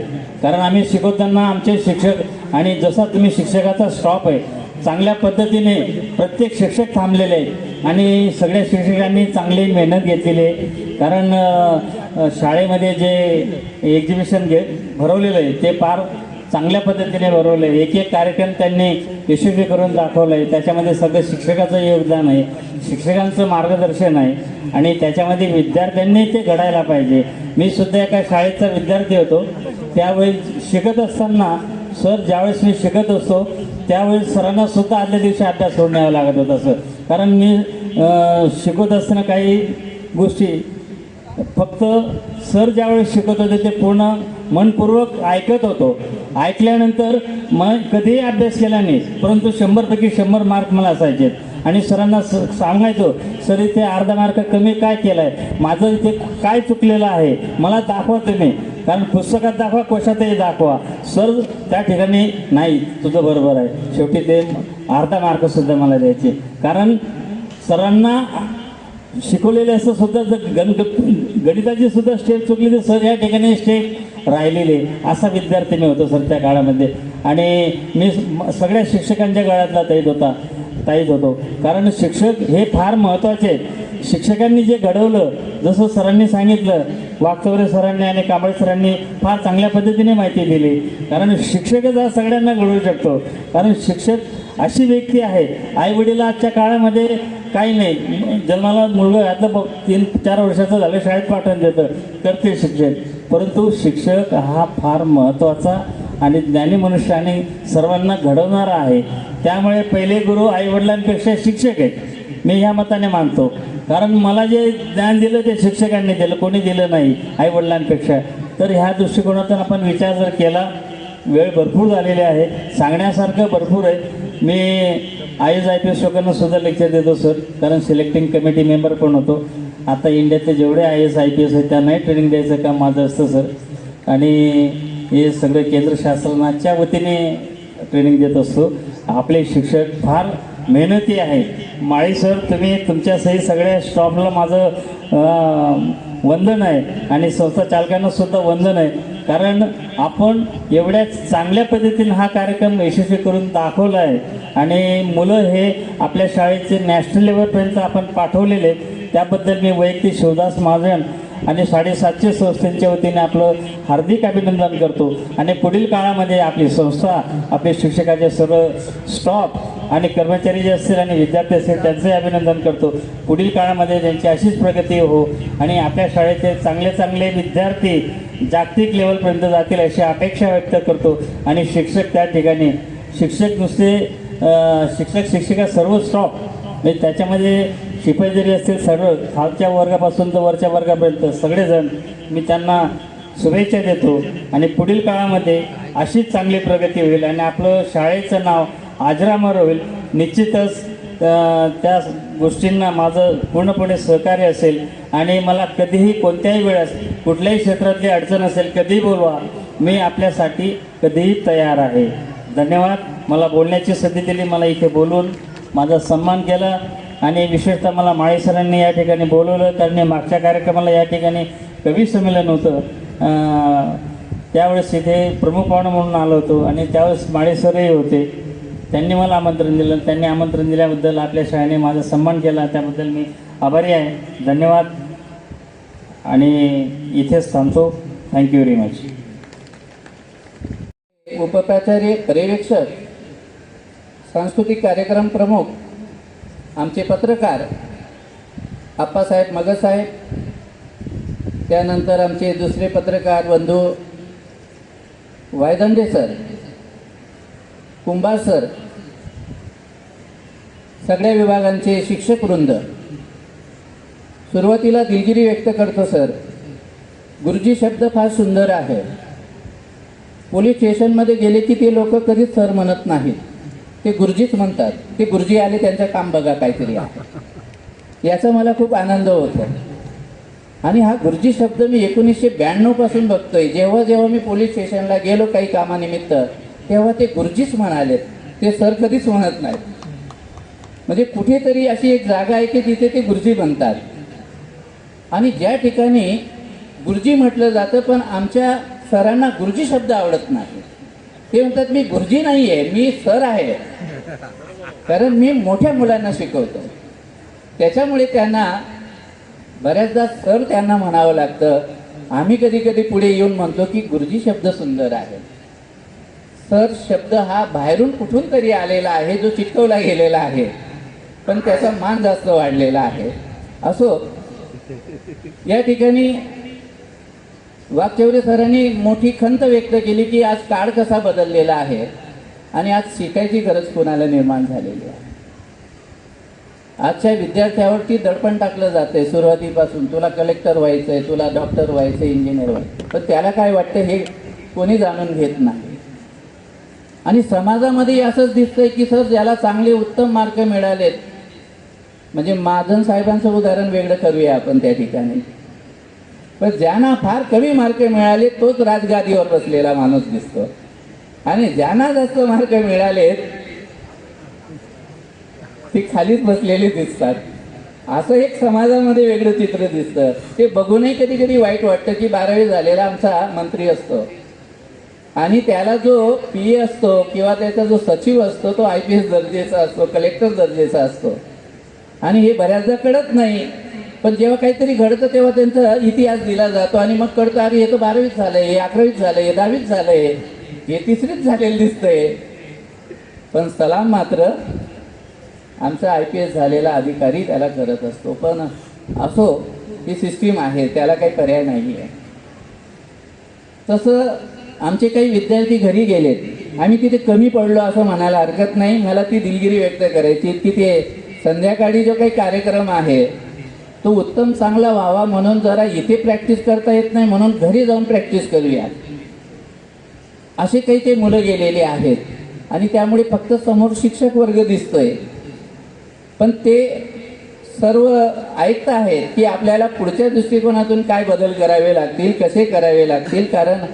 कारण आम्ही शिकवताना आमचे शिक्षक आणि जसा तुम्ही शिक्षकाचा स्टॉप आहे चांगल्या पद्धतीने प्रत्येक शिक्षक थांबलेले आहेत आणि सगळ्या शिक्षकांनी चांगली मेहनत घेतलेली आहे. कारण शाळेमध्ये जे एक्झिबिशन भरवलेलं आहे ते फार चांगल्या पद्धतीने भरवलं आहे. एक एक कार्यक्रम त्यांनी यशस्वी करून दाखवलं आहे. त्याच्यामध्ये सगळं शिक्षकाचं योगदान आहे, शिक्षकांचं मार्गदर्शन आहे आणि त्याच्यामध्ये विद्यार्थ्यांनी ते घडायला पाहिजे. मी सुद्धा एका शाळेचा विद्यार्थी होतो. त्यावेळी शिकत असताना सर ज्यावेळेस मी शिकत असतो त्यावेळेस सरांना सुद्धा आदल्या दिवशी अभ्यास सोडून यावं लागत होता सर. कारण मी शिकवत असताना काही गोष्टी फक्त सर ज्यावेळेस शिकवत होते ते पूर्ण मनपूर्वक ऐकत होतो. ऐकल्यानंतर मग कधीही अभ्यास केला नाही, परंतु 100पैकी 100 मार्क मला असायचे आणि सरांना सांगायचो सर इथे अर्धा मार्क कमी काय केलं आहे, माझं इथे काय चुकलेलं आहे मला दाखवा तुम्ही. कारण पुस्तकात दाखवा, कोशातही दाखवा. सर त्या ठिकाणी नाही तुझं बरोबर आहे. शेवटी ते अर्धा मार्कसुद्धा मला द्यायचे. कारण सरांना शिकवलेले असं सुद्धा जर गणिताची सुद्धा स्टेप चुकली तर सर या ठिकाणी स्टेप राहिलेले असा विद्यार्थी मी होतो सर त्या काळामध्ये. आणि मी सगळ्या शिक्षकांच्या गळ्यातला ताईत होतो. कारण शिक्षक हे फार महत्त्वाचे आहेत. शिक्षकांनी जे घडवलं, जसं सरांनी सांगितलं, वागचौरे सरांनी आणि कांबळे सरांनी फार चांगल्या पद्धतीने माहिती दिली. कारण शिक्षकच हा सगळ्यांना घडवू शकतो. कारण शिक्षक अशी व्यक्ती आहे, आईवडील आजच्या काळामध्ये काही नाही, जन्माला मुलगा घातलं 3-4 वर्षाचं झालं शाळेत पाठवून देतं, करते शिक्षक. परंतु शिक्षक हा फार महत्त्वाचा आणि ज्ञानी मनुष्य आणि सर्वांना घडवणारा आहे. त्यामुळे पहिले गुरु आईवडिलांपेक्षा शिक्षक आहेत, मी ह्या मताने मानतो. कारण मला जे ज्ञान दिलं ते शिक्षकांनी दिलं, कोणी दिलं नाही आईवडिलांपेक्षा. तर ह्या दृष्टिकोनातून आपण विचार जर केला, वेळ भरपूर झालेली आहे, सांगण्यासारखं भरपूर आहे. मी IAS लोकांना सुद्धा लेक्चर देतो सर, कारण सिलेक्टिंग कमिटी मेंबर पण होतो. आता इंडियातले जेवढे IAS IPS आहेत त्यांनाही ट्रेनिंग द्यायचं काम माझं असतं सर. आणि हे सगळं केंद्र शासनाच्या वतीने ट्रेनिंग देत असतो. आपले शिक्षक फार मेहनती आहे. माळी सर, तुम्ही तुमच्यासही सगळ्या स्टॉफला माझं वंदन आहे आणि संस्था चालकांना सुद्धा वंदन आहे. कारण आपण एवढ्या चांगल्या पद्धतीने हा कार्यक्रम यशस्वी करून दाखवला आहे आणि मुलं हे आपल्या शाळेचे नॅशनल लेवलपर्यंत आपण पाठवलेले आहेत. त्याबद्दल मी वैयक्तिक शिवदास महाजन आणि 750 संस्थेच्या वतीने आपलं हार्दिक अभिनंदन करतो. आणि पुढील काळामध्ये आपली संस्था, आपले शिक्षकाचे सर्व स्टॉफ आणि कर्मचारी जे असतील आणि विद्यार्थी असतील त्यांचंही अभिनंदन करतो. पुढील काळामध्ये त्यांची अशीच प्रगती हो आणि आपल्या शाळेचे चांगले चांगले विद्यार्थी जागतिक लेवलपर्यंत जातील अशी अपेक्षा व्यक्त करतो. आणि शिक्षक त्या ठिकाणी, शिक्षक नुसते शिक्षिका सर्व स्टॉफ म्हणजे त्याच्यामध्ये शिपाई जरी असतील, सर्व खालच्या वर्गापासून तर वरच्या वर्गापर्यंत सगळेजण मी त्यांना शुभेच्छा देतो. आणि पुढील काळामध्ये अशीच चांगली प्रगती होईल आणि आपलं शाळेचं नाव अजरामर होईल. निश्चितच त्या गोष्टींना माझं पूर्णपणे सहकार्य असेल आणि मला कधीही कोणत्याही वेळेस कुठल्याही क्षेत्रातली अडचण असेल कधीही बोलवा, मी आपल्यासाठी कधीही तयार आहे. धन्यवाद. मला बोलण्याची संधी दिली, मला इथे बोलून माझा सन्मान केला आणि विशेषतः मला माळी सरांनी या ठिकाणी बोलवलं. कारण मागच्या कार्यक्रमाला या ठिकाणी कवी संमेलन होतं, त्यावेळेस इथे प्रमुख पाहुणा म्हणून आलो होतो आणि त्यावेळेस माळी सरही होते. त्यांनी मला आमंत्रण दिलं. त्यांनी आमंत्रण दिल्याबद्दल आपल्या शाळेने माझा सन्मान केला, त्याबद्दल मी आभारी आहे. धन्यवाद आणि इथेच थांबतो. Thank you very much. उपप्राचार्य, पर्यवेक्षक, सांस्कृतिक कार्यक्रम प्रमुख, आमचे पत्रकार आप्पासाहेब मगसाहेब, त्यानंतर आमचे दुसरे पत्रकार बंधू वायदंडे सर, कुंभार सर, सगळ्या विभागांचे शिक्षक वृंद, सुरुवातीला दिलगिरी व्यक्त करतो सर. गुरुजी शब्द फार सुंदर आहे. पोलीस स्टेशनमध्ये गेले की ते लोक कधीच सर म्हणत नाहीत, ते गुरुजीच म्हणतात. ते गुरुजी आले, त्यांचं काम बघा काहीतरी आहे, याचा मला खूप आनंद होतो. आणि हा गुरुजी शब्द मी 1992 पासून बघतोय. जेव्हा जेव्हा मी पोलीस स्टेशनला गेलो काही कामानिमित्त, तेव्हा ते गुरुजीच म्हणालेत, ते सर कधीच म्हणत नाहीत. म्हणजे कुठेतरी अशी एक जागा आहे की तिथे ते गुरुजी बनतात. आणि ज्या ठिकाणी गुरुजी म्हटलं जातं पण आमच्या सरांना गुरुजी शब्द आवडत नाही, ते म्हणतात मी गुरुजी नाही आहे, मी सर आहे. कारण मी मोठ्या मुलांना शिकवतो, त्याच्यामुळे त्यांना बऱ्याचदा सर त्यांना म्हणावं लागतं. आम्ही कधी कधी पुढे येऊन म्हणतो की गुरुजी शब्द सुंदर आहे. सर शब्द हा बाहेरून कुठून तरी आलेला आहे, जो चिकटवला गेलेला आहे, पण त्याचा मान जास्त वाढलेला आहे. असो, या ठिकाणी वागचौरे सरांनी मोठी खंत व्यक्त केली की आज काळ कसा बदललेला आहे आणि आज शिकायची गरज कोणाला निर्माण झालेली आहे. आजच्या विद्यार्थ्यावरती दडपण टाकलं जातंय सुरुवातीपासून, तुला कलेक्टर व्हायचंय, तुला डॉक्टर व्हायचंय, इंजिनियर व्हायचं, पण त्याला काय वाटतं हे कोणी जाणून घेत नाही. आणि समाजामध्ये असंच दिसतंय की सर ज्याला चांगले उत्तम मार्क मिळालेत, म्हणजे महाजन साहेबांचं उदाहरण वेगळं करूया आपण त्या ठिकाणी, पण ज्यांना फार कमी मार्क मिळाले तोच राजगादीवर बसलेला माणूस दिसतो आणि ज्यांना जास्त मार्क मिळालेत ती खालीच बसलेली दिसतात. असं एक समाजामध्ये वेगळं चित्र दिसतं. ते बघूनही कधी कधी वाईट वाटतं की 12वी झालेला आमचा मंत्री असतो आणि त्याला जो PA असतो किंवा त्याचा जो सचिव असतो तो IPS दर्जेचा असतो, कलेक्टर दर्जेचा असतो. आणि हे बऱ्याचदा कळत नाही, पण जेव्हा काहीतरी घडतं तेव्हा त्यांचा इतिहास दिला जातो आणि मग कळतं अरे हे तर 12वीत झालंय, हे 11वीत झालंय, हे 10वीत झालंय, हे 3रीत झालेलं दिसतंय. पण सलाम मात्र आमचा IPS झालेला अधिकारी त्याला करत असतो. पण असो, ही सिस्टीम आहे, त्याला काही पर्याय नाही आहे. तसं आमचे काही विद्यार्थी घरी गेलेत, आम्ही तिथे कमी पडलो असं म्हणायला हरकत नाही. मला ती दिलगिरी व्यक्त करायची की ते संध्याकाळी जो काही कार्यक्रम आहे तो उत्तम चांगला व्हावा म्हणून जरा इथे प्रॅक्टिस करता येत नाही म्हणून घरी जाऊन प्रॅक्टिस करूया, असे काही ते मुलं गेलेले आहेत. आणि त्यामुळे फक्त समोर शिक्षक वर्ग दिसतोय, पण ते सर्व ऐकत आहेत की आपल्याला पुढच्या दृष्टिकोनातून काय बदल करावे लागतील, कसे करावे लागतील. कारण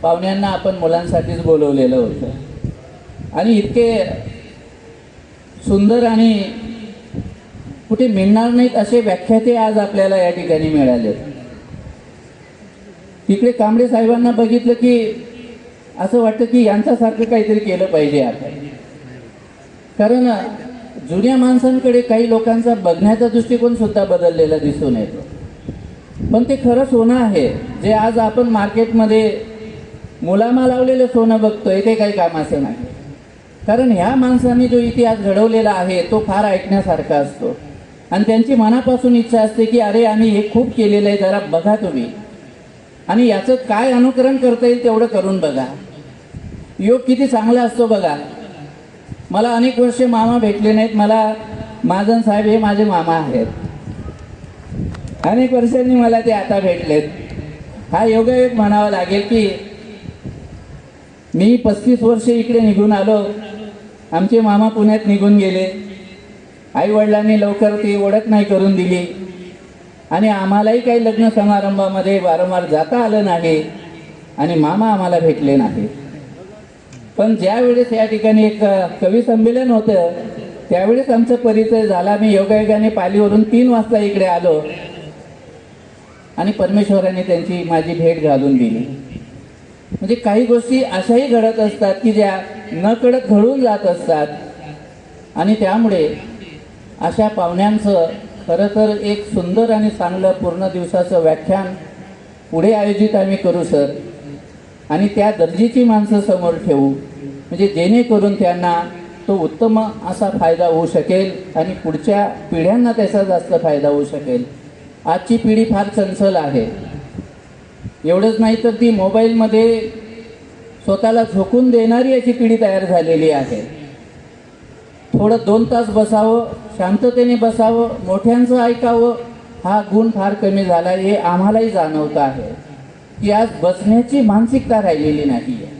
पाहुण्यांना आपण मुलांसाठीच बोलवलेलं होतं आणि इतके सुंदर आणि कुठे मिळणार नाहीत असे व्याख्याते आज आपल्याला या ठिकाणी मिळाले. तिकडे कांबळे साहेबांना बघितलं की असं वाटतं की यांच्यासारखं काहीतरी केलं पाहिजे आपण. कारण जुन्या माणसांकडे काही लोकांचा बघण्याचा दृष्टिकोन सुद्धा बदललेला दिसून येतो. पण ते खरं सोनं आहे जे आज आपण मार्केटमध्ये मुलामा लावलेलं सोनं बघतोय, ते काही कामाचं नाही. कारण ह्या माणसांनी जो इतिहास घडवलेला आहे तो फार ऐकण्यासारखा असतो आणि त्यांची मनापासून इच्छा असते की अरे आम्ही हे खूप केलेलं आहे, जरा बघा तुम्ही आणि याचं काय अनुकरण करता येईल तेवढं करून बघा. योग किती चांगला असतो बघा. मला अनेक वर्षे मामा भेटले नाहीत. मला महाजन साहेब हे माझे मामा आहेत. अनेक वर्षांनी मला ते आता भेटलेत. हा योगायोग म्हणावा लागेल की मी 35 वर्षे इकडे निघून आलो, आमचे मामा पुण्यात निघून गेले, आई वडिलांनी लवकर ती ओळख नाही करून दिली आणि आम्हालाही काही लग्न समारंभामध्ये वारंवार जाता आलं नाही आणि मामा आम्हाला भेटले नाही. पण ज्या वेळेस या ठिकाणी एक कवी संमेलन होतं त्यावेळेस आमचा परिचय झाला. मी योगायोगाने पालीवरून 3 वाजता इकडे आलो आणि परमेश्वराने त्यांची माझी भेट घालून दिली. म्हणजे काही गोष्टी अशाही घडत असतात की ज्या न कळत घडून जात असतात आणि त्यामुळे अशा पाहुण्यांचं खरं तर एक सुंदर आणि चांगलं पूर्ण दिवसाचं व्याख्यान पुढे आयोजित आम्ही करू सर आणि त्या दर्जाची माणसं समोर ठेवू म्हणजे जेणेकरून त्यांना तो उत्तम असा फायदा होऊ शकेल आणि पुढच्या पिढ्यांना त्याचा जास्त फायदा होऊ शकेल. आजची पिढी फार चंचल आहे. एवढंच नाही तर ती मोबाईलमध्ये स्वतःला झोकून देणारी अशी पिढी तयार झालेली आहे. थोडं 2 तास बसावं, शांततेने बसावं, मोठ्यांचं ऐकावं, हा गुण फार कमी झाला. हे आम्हालाही जाणवतं आहे की आज बसण्याची मानसिकता राहिलेली नाही आहे.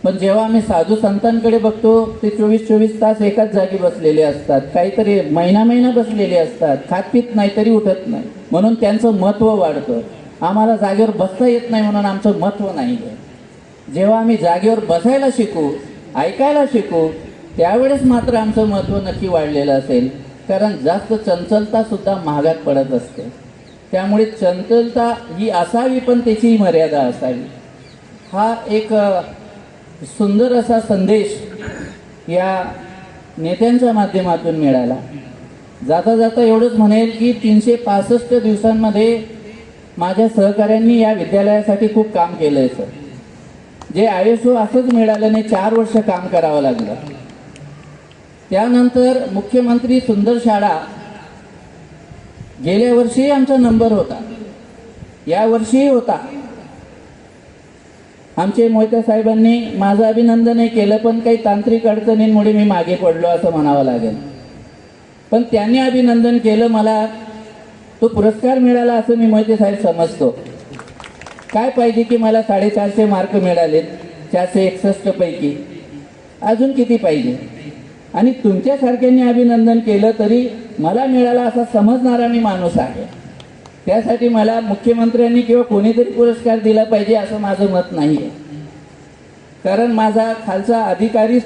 पण जेव्हा आम्ही साधू संतांकडे बघतो ते 24-24 तास एकाच जागी बसलेले असतात, काहीतरी महिना बसलेले असतात, खात पीत नाही तरी उठत नाही म्हणून त्यांचं महत्त्व वाढतं. आम्हाला जागेवर बसता येत नाही म्हणून आमचं महत्त्व नाही आहे. जेव्हा आम्ही जागेवर बसायला शिकू, ऐकायला शिकू, त्यावेळेस मात्र आमचं महत्त्व नक्की वाढलेलं असेल. कारण जास्त चंचलता सुद्धा महागात पडत असते. त्यामुळे चंचलता ही असावी पण त्याची मर्यादा असावी. हा एक सुंदर असा संदेश या नेत्यांच्या माध्यमातून मिळाला. जाता जाता एवढंच म्हणेल की 365 दिवसांमध्ये माझ्या सहकाऱ्यांनी या विद्यालयासाठी खूप काम केलं आहे सर. जे ISO असंच मिळालं नाही, 4 वर्ष काम करावं लागलं. त्यानंतर मुख्यमंत्री सुंदर शाळा गेल्या वर्षीही आमचा नंबर होता, या वर्षीही होता. आमचे मोहिते साहेबांनी माझं अभिनंदनही केलं पण काही तांत्रिक अडचणींमुळे मी मागे पडलो असं म्हणावं लागेल. पण त्यांनी अभिनंदन केलं, मला तो पुरस्कार मिळाला असं मी मोहिते साहेब समजतो. काय पाहिजे की मला 450 मार्क मिळालेत 461 पैकी, अजून किती पाहिजे. आणि तुमच्यासारख्यांनी अभिनंदन केलं तरी मला मिळाला असा समजणारा मी माणूस आहे. त्यासाठी मला मुख्यमंत्र्यांनी किंवा कोणीतरी पुरस्कार दिला पाहिजे असं माझं मत नाही आहे. कारण माझा खालचा अधिकारी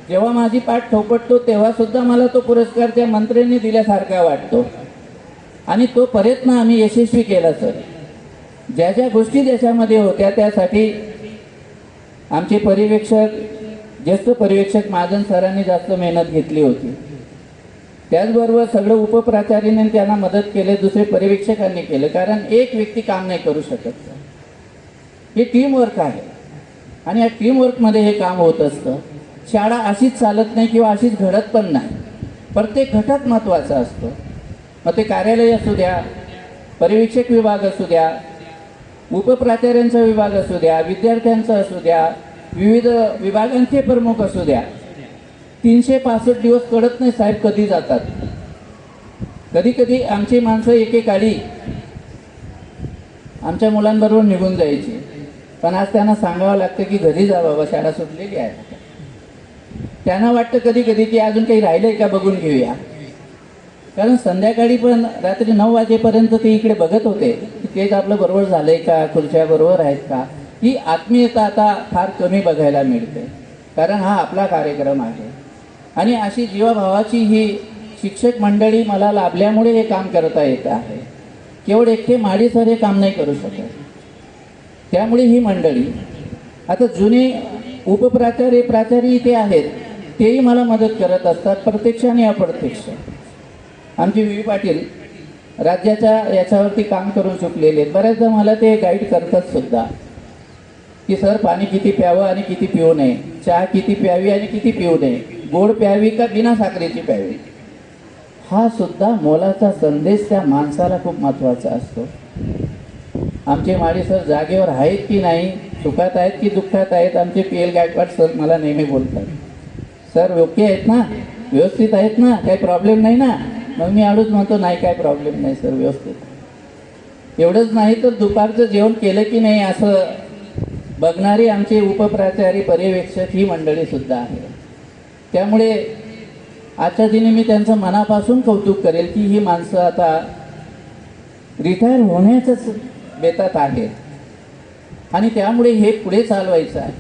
जेव्हा माझी पाठ थोपटतो तेव्हा सुद्धा मला तो पुरस्कार त्या मंत्र्यांनी दिल्यासारखा वाटतो आणि तो प्रयत्न आम्ही यशस्वी केला सर. ज्या ज्या गोष्टी त्याच्यामध्ये होत्या त्यासाठी आमचे पर्यवेक्षक, ज्येष्ठ पर्यवेक्षक महाजन सरांनी जास्त मेहनत घेतली होती. त्याचबरोबर सगळं उपप्राचार्याने त्यांना मदत केले, दुसरे पर्यवेक्षकांनी केलं, कारण एक व्यक्ती काम नाही करू शकत. हे टीमवर्क आहे आणि या टीमवर्कमध्ये हे काम होत असतं. शाळा अशीच चालत नाही किंवा अशीच घडत पण नाही. प्रत्येक घटक महत्त्वाचा असतो. मग ते कार्यालय असू द्या, पर्यवेक्षक विभाग असू द्या, उपप्राचार्यांचा विभाग असू द्या, विद्यार्थ्यांचा असू द्या, विविध विभागांचे प्रमुख असू द्या. 365 दिवस कळत नाही साहेब कधी जातात. कधी कधी आमची माणसं एकेकाळी आमच्या मुलांबरोबर निघून जायची, पण आज त्यांना सांगावं लागतं की घरी जा बाबा, शाळा सुटलेली आहे. त्यांना वाटतं कधी कधी की अजून काही राहिलंय का बघून घेऊया, कारण संध्याकाळी पण रात्री 9 वाजेपर्यंत ते इकडे बघत होते की तेच आपलं बरोबर झालंय का, खुर्च्या बरोबर आहेत का. ही आत्मीयता आता फार कमी बघायला मिळते, कारण हा आपला कार्यक्रम आहे. आणि अशी जीवाभावाची ही शिक्षक मंडळी मला लाभल्यामुळे हे काम करता येत आहे. केवळ एकटे माडी सर हे काम नाही करू शकत. त्यामुळे ही मंडळी, आता जुने उपप्राचार्य प्राचार्य इथे आहेत, तेही मला मदत करत असतात, प्रत्यक्ष आणि अप्रत्यक्ष. आमचे व्ही पाटील राज्याच्या याच्यावरती काम करून चुकलेले आहेत. बऱ्याचदा मला ते गाईड करतात सुद्धा की सर पाणी किती प्यावं आणि किती पिऊ नये, चहा किती प्यावी आणि किती पिऊ नये, गोड प्यावी का बिना साखरेची प्यावी. हा सुद्धा मोलाचा संदेश त्या माणसाला खूप महत्त्वाचा असतो. आमचे माळी सर जागेवर आहेत की नाही, सुखात आहेत की दुःखात आहेत. आमचे PL गायकवाड सर मला नेहमी बोलतात, सर ओके आहेत ना, व्यवस्थित आहेत ना, काही प्रॉब्लेम नाही ना. मग मी आडूच म्हणतो नाही काय प्रॉब्लेम नाही सर, व्यवस्थित. एवढंच नाही तर दुपारचं जेवण केलं की नाही असं बघणारे आमचे उपप्राचार्य पर्यवेक्षक ही मंडळी सुद्धा आहे. त्यामुळे आजच्या दिनी मी त्यांचं मनापासून कौतुक करेल की ही माणसं आता रिटायर होण्याचंच बेतात आहेत आणि त्यामुळे हे पुढे चालवायचं आहे.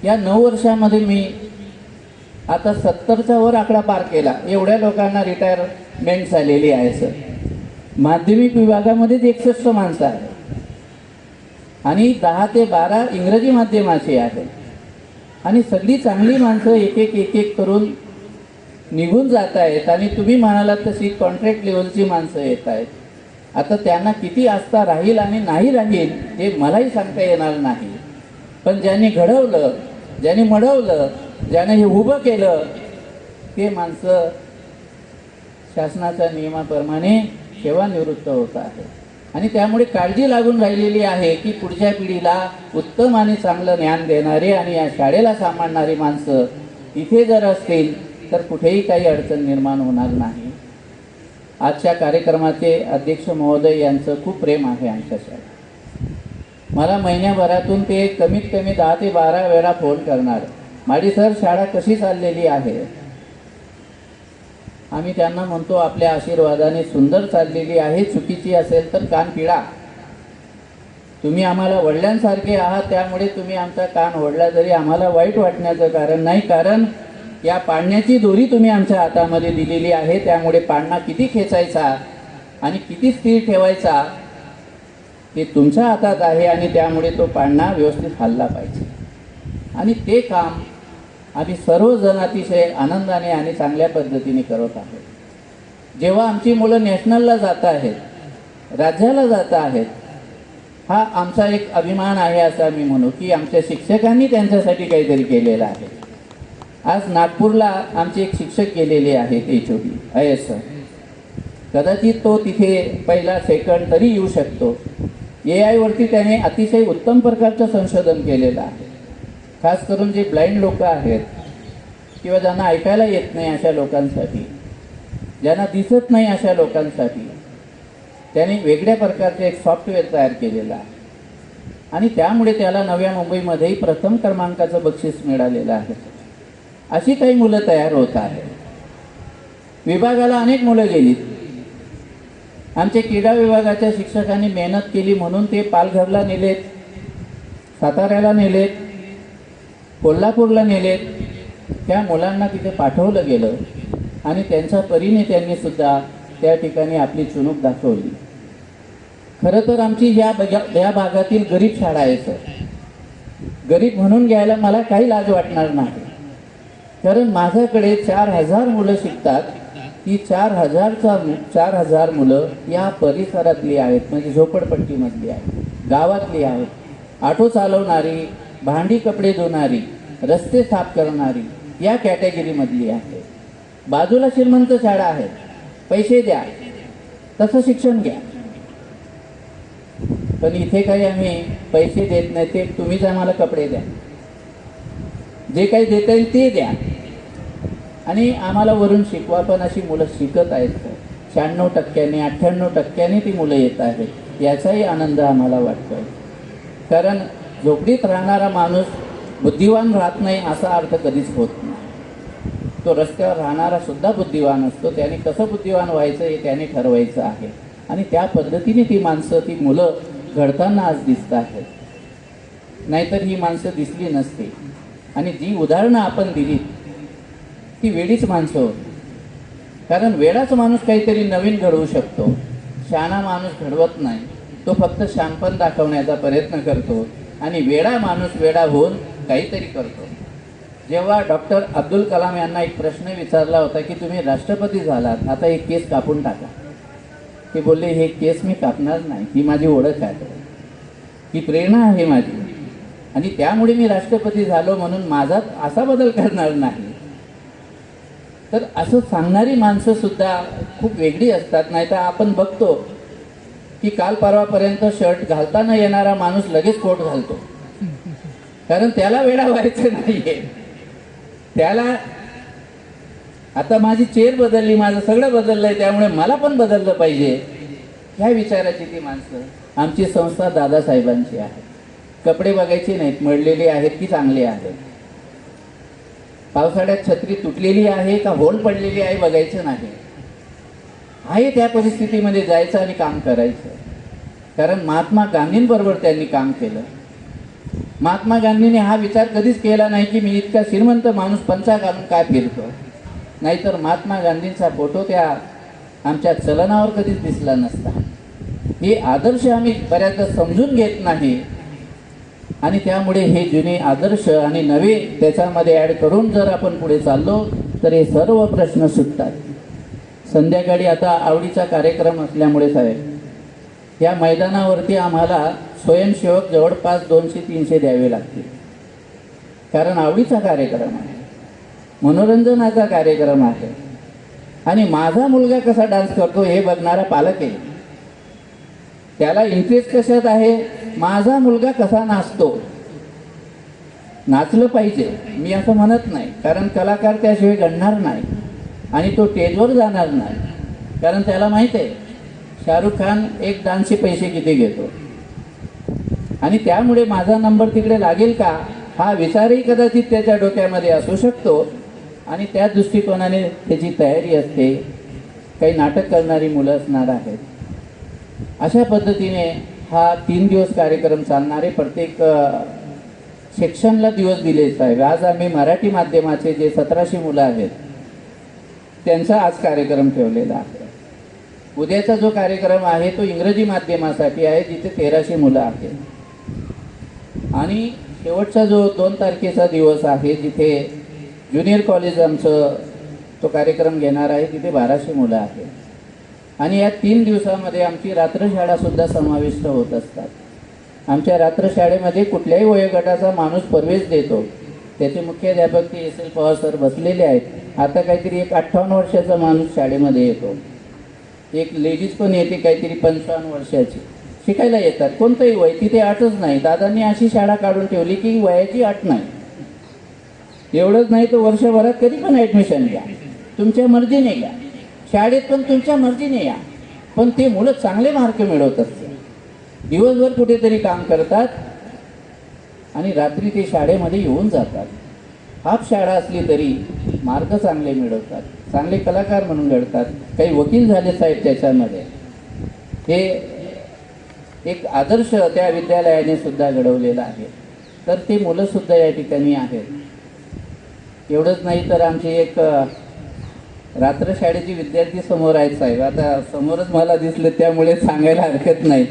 या 9 वर्षामध्ये मी आता 70च्या वर आकडा पार केला. एवढ्या लोकांना रिटायरमेंट झालेली आहे सर. माध्यमिक विभागामध्येच 61 माणसं आहेत आणि 10 ते 12 इंग्रजी माध्यमाची आहेत आणि सगळी चांगली माणसं एक एक करून निघून जात आहेत आणि तुम्ही म्हणालात तशी कॉन्ट्रॅक्ट लेवलची माणसं येत आहेत. आता त्यांना किती आस्था राहील आणि नाही राहील हे मलाही सांगता येणार नाही, पण ज्यांनी घडवलं, ज्यांनी मडवलं, ज्याने हे उभं केलं ते माणसं शासनाच्या नियमाप्रमाणे सेवानिवृत्त होत आहेत आणि त्यामुळे काळजी लागून राहिलेली आहे की पुढच्या पिढीला उत्तम आणि चांगलं ज्ञान देणारे आणि या शाळेला सांभाळणारी माणसं इथे जर असतील तर कुठेही काही अडचण निर्माण होणार नाही. आजच्या कार्यक्रमाचे अध्यक्ष महोदय यांचं खूप प्रेम आहे आमच्या शाळेत. मला महिन्याभरातून ते कमीत कमी 10 ते 12 वेळा फोन करणार, माडी सर शाळा कशी चाललेली आहे. आम्ही त्यांना म्हणतो आपल्या आशीर्वादाने सुंदर चाललेली आहे, चुकीची असेल तर कान पिळा. तुम्ही आम्हाला वडिलांसारखे आहात, त्यामुळे तुम्ही आमचा कान ओढला तरी आम्हाला वाईट वाटण्याचं कारण नाही, कारण या पाळण्याची दोरी तुम्ही आमच्या हातामध्ये दिलेली आहे. त्यामुळे पाळणा किती खेचायचा आणि किती स्थिर ठेवायचा ते तुमच्या हातात आहे आणि त्यामुळे तो पाळणा व्यवस्थित हलला पाहिजे आणि ते काम आम्ही सर्वजण अतिशय आनंदाने आणि चांगल्या पद्धतीने करत आहोत. जेव्हा आमची मुलं नॅशनलला जात आहेत, राज्याला जात आहेत, हा आमचा एक अभिमान आहे असं आम्ही म्हणू की आमच्या शिक्षकांनी त्यांच्यासाठी काहीतरी केलेलं आहे. आज नागपूरला आमचे एक शिक्षक गेलेले आहेत HOD IS सर. कदाचित तो तिथे पहिला सेकंड तरी येऊ शकतो. AI वरती त्याने अतिशय उत्तम प्रकारचं संशोधन केलेलं आहे. खास करून जे ब्लाइंड लोक आहेत किंवा ज्यांना ऐकायला येत नाही अशा लोकांसाठी, ज्यांना दिसत नाही अशा लोकांसाठी त्याने वेगळ्या प्रकारचं एक सॉफ्टवेअर तयार केलेलं आहे आणि त्यामुळे त्याला नव्या मुंबईमध्येही प्रथम क्रमांकाचं बक्षीस मिळालेलं आहे. अशी काही मुलं तयार होत आहेत. विभागाला अनेक मुलं गेलीत. आमच्या क्रीडा विभागाच्या शिक्षकांनी मेहनत केली म्हणून ते पालघरला नेलेत, साताऱ्याला नेलेत, कोल्हापूरला नेलेत त्या मुलांना तिथे पाठवलं गेलं आणि त्यांच्या परीने त्यांनी सुद्धा त्या ठिकाणी आपली चुणूक दाखवली. खरं तर आमची या भागातील गरीब शाळा आहे सर. गरीब म्हणून घ्यायला मला काही लाज वाटणार नाही, कारण माझ्याकडे 4,000 मुलं शिकतात. ती 4,000 मुलं या परिसरातली आहेत, म्हणजे झोपडपट्टीमधली आहेत, गावातली आहेत. ऑटो चालवणारी, भांडी कपडे धुणारी, रस्ते साफ करणारी या कॅटेगरीमधली आहे. बाजूला श्रीमंत शाळा आहेत, पैसे द्या तसं शिक्षण घ्या. पण इथे काही आम्ही पैसे देत नाही, ते तुम्हीच आम्हाला कपडे द्या, जे काही देता येईल ते द्या आणि आम्हाला वरून शिकवा. पण अशी मुलं शिकत आहेत. 96%, 98% ती मुलं येत आहेत. याचाही आनंद आम्हाला वाटतोय, कारण झोपडीत राहणारा माणूस बुद्धिवान राहत नाही असा अर्थ कधीच होत नाही. तो रस्त्यावर राहणारा सुद्धा बुद्धिवान असतो. त्याने कसं बुद्धिवान व्हायचं हे त्याने ठरवायचं आहे आणि त्या पद्धतीने ती माणसं, ती मुलं घडताना आज दिसत आहेत. नाहीतर ही माणसं दिसली नसती. आणि जी उदाहरणं आपण दिली ती वेडीच माणसं होती, कारण वेडाच माणूस काहीतरी नवीन घडवू शकतो. शहाणा माणूस घडवत नाही, तो फक्त शहाणपण दाखवण्याचा प्रयत्न करतो आणि वेडा माणूस वेडा होऊन काहीतरी करतो. जेव्हा डॉक्टर अब्दुल कलाम यांना एक प्रश्न विचारला होता की तुम्ही राष्ट्रपती झालात, आता एक केस कापून टाका, ते बोलले हे केस मी कापणार नाही, ही माझी ओळख आहे, ही प्रेरणा आहे माझी आणि त्यामुळे मी राष्ट्रपती झालो म्हणून माझा असा बदल करणार नाही. तर असं सांगणारी माणसं सुद्धा खूप वेगळी असतात. नाही तर आपण बघतो की काल परवापर्यंत शर्ट घालता न येणारा माणूस लगेच कोट घालतो, कारण त्याला वेडा व्हायचं नाहीये. त्याला आता माझी चेअर बदलली, माझं सगळं बदललंय, त्यामुळे मला पण बदललं पाहिजे, ह्या विचाराची ती माणसं. आमची संस्था दादासाहेबांची आहे. कपडे बघायचे नाहीत, मळलेले आहेत की चांगले आहेत, पावसाळ्यात छत्री तुटलेली आहे का होल पडलेली आहे बघायचं नाही. आहे त्या परिस्थितीमध्ये जायचं आणि काम करायचं. कारण महात्मा गांधींबरोबर त्यांनी काम केलं. महात्मा गांधींनी हा विचार कधीच केला नाही की मी इतका श्रीमंत माणूस पंचा घालून काय फिरतो. नाहीतर महात्मा गांधींचा फोटो त्या आमच्या चलनावर कधीच दिसला नसता. हे आदर्श आम्ही बऱ्याचदा समजून घेत नाही आणि त्यामुळे हे जुने आदर्श आणि नवे त्याच्यामध्ये ॲड करून जर आपण पुढे चाललो तर हे सर्व प्रश्न सुटतात. संध्याकाळी आता आवडीचा कार्यक्रम असल्यामुळे साहेब या मैदानावरती आम्हाला स्वयंसेवक जवळपास 200-300 द्यावे लागतील, कारण आवडीचा कार्यक्रम आहे, मनोरंजनाचा कार्यक्रम आहे आणि माझा मुलगा कसा डान्स करतो हे बघणारा पालक आहे. त्याला इंटरेस्ट कशात आहे, माझा मुलगा कसा नाचतो. नाचलं पाहिजे मी असं म्हणत नाही, कारण कलाकार त्याशिवाय घडणार नाही आणि तो स्टेजवर जाणार नाही, कारण त्याला माहीत आहे शाहरुख खान एक डान्सचे पैसे किती घेतो आणि त्यामुळे माझा नंबर तिकडे लागेल का हा विचारही कदाचित त्याच्या डोक्यामध्ये असू शकतो आणि त्या दृष्टिकोनाने त्याची तयारी असते. काही नाटक करणारी मुलं असणार आहेत. अशा पद्धतीने हा 3 दिवस कार्यक्रम चालणारे प्रत्येक सेक्शनला दिवस दिले साहेब. आज आम्ही मराठी माध्यमाचे जे 1700 मुलं आहेत त्यांचा आज कार्यक्रम ठेवलेला आहे. उद्याचा जो कार्यक्रम आहे तो इंग्रजी माध्यमासाठी आहे, जिथे 1300 मुलं आहेत आणि शेवटचा जो 2 तारखेचा दिवस आहे जिथे ज्युनियर कॉलेज आमचं तो कार्यक्रम घेणार आहे, तिथे 1200 मुलं आहेत आणि या 3 दिवसामध्ये आमची रात्रशाळासुद्धा समाविष्ट होत असतात. आमच्या रात्रशाळेमध्ये कुठल्याही वयोगटाचा माणूस प्रवेश देतो. त्याचे मुख्याध्यापक ते एस एल पवार सर बसलेले आहेत. आता काहीतरी एक 58 वर्षाचा माणूस शाळेमध्ये येतो, एक लेडीज पण येते काहीतरी 55 वर्षाची, शिकायला येतात. कोणतंही वय, तिथे अटच नाही. दादांनी अशी शाळा काढून ठेवली की वयाची अट नाही. एवढंच नाही तर वर्षभरात कधी पण ॲडमिशन घ्या, तुमच्या मर्जीने घ्या, शाळेत पण तुमच्या मर्जीने या. पण ते मुलं चांगले मार्क मिळवत असतात, दिवसभर कुठेतरी काम करतात आणि रात्री ते शाळेमध्ये येऊन जातात. हाफ शाळा असली तरी मार्क चांगले मिळवतात, चांगले कलाकार म्हणून घडतात. काही वकील झाले साहेब त्याच्यामध्ये. हे एक आदर्श त्या विद्यालयाने सुद्धा घडवलेला आहे. तर ते मुलंसुद्धा या ठिकाणी आहेत. एवढंच नाही तर आमची एक रात्र शाळेची विद्यार्थी समोर आहेत साहेब, आता समोरच मला दिसलं त्यामुळे सांगायला हरकत नाही.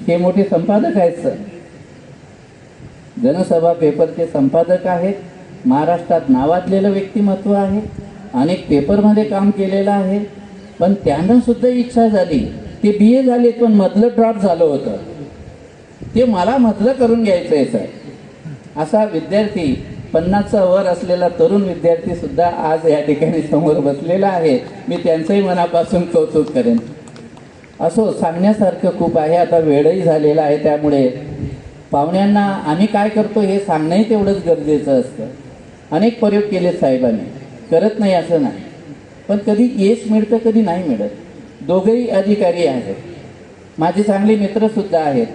हे मोठे संपादक आहेत सर, जनसभा पेपरचे संपादक आहेत, महाराष्ट्रात नावाजलेलं व्यक्तिमत्व आहे, अनेक पेपरमध्ये काम केलेलं आहे. पण त्यांना सुद्धा इच्छा झाली, ते BA झाले पण मधलं ड्रॉप झालं होतं, ते मला मधलं करून घ्यायचं आहे सर. असा विद्यार्थी 50चा वर असलेला तरुण विद्यार्थी सुद्धा आज या ठिकाणी समोर बसलेला आहे. मी त्यांचंही मनापासून कौतुक करेन. असो, सांगण्यासारखं खूप आहे. आता वेळही झालेला आहे, त्यामुळे पाहुण्यांना आम्ही काय करतो हे सांगणंही तेवढंच गरजेचं असतं. अनेक प्रयोग केले साहेबांनी, करत नाही असं नाही, पण कधी यश मिळतं कधी नाही मिळत. दोघंही अधिकारी आहेत, माझे चांगले मित्रसुद्धा आहेत,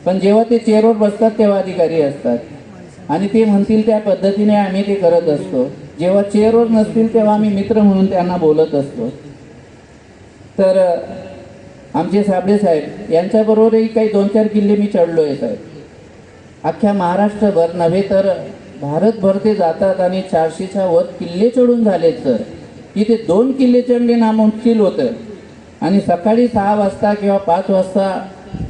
पण जेव्हा ते चेअरवर बसतात तेव्हा अधिकारी असतात आणि ते म्हणतील त्या पद्धतीने आम्ही ते करत असतो. जेव्हा चेअरवर नसतील तेव्हा आम्ही मित्र म्हणून त्यांना बोलत असतो. तर आमचे साबळे साहेब यांच्याबरोबरही काही 2-4 किल्ले मी चढलो आहे साहेब. अख्ख्या महाराष्ट्रभर नव्हे तर भारतभर ते जातात आणि 400च्या वर किल्ले चढून झालेत सर. इथे 2 किल्ले चढणे नामुमकीन होतं आणि सकाळी 6 वाजता किंवा 5 वाजता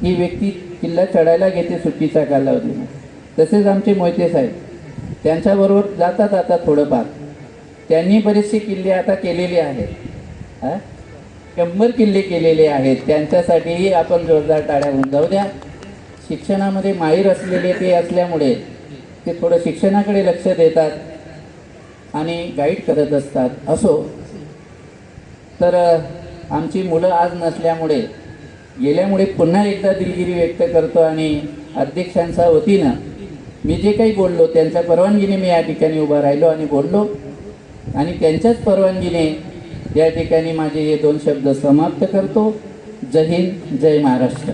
ही व्यक्ती किल्ला चढायला घेते सुट्टीच्या कालावधीने. तसेच आमचे मोहिते साहेब त्यांच्याबरोबर जातात आता थोडंफार. त्यांनी बरेचसे किल्ले आता केलेले आहेत, 100 किल्ले केलेले आहेत. त्यांच्यासाठीही आपण जोरदार टाळ्या होऊन जाऊ द्या. शिक्षणामध्ये माहीर असलेले ते असल्यामुळे ते थोडं शिक्षणाकडे लक्ष देतात आणि गाईड करत असतात. असो, तर आमची मुलं आज नसल्यामुळे गेल्यामुळे पुन्हा एकदा दिलगिरी व्यक्त करतो आणि अध्यक्षांच्या वतीनं मी जे काही बोललो त्यांच्या परवानगीने मी या ठिकाणी उभा राहिलो आणि बोललो आणि त्यांच्याच परवानगीने या ठिकाणी माझे हे 2 शब्द समाप्त करतो. जय हिंद, जय महाराष्ट्र.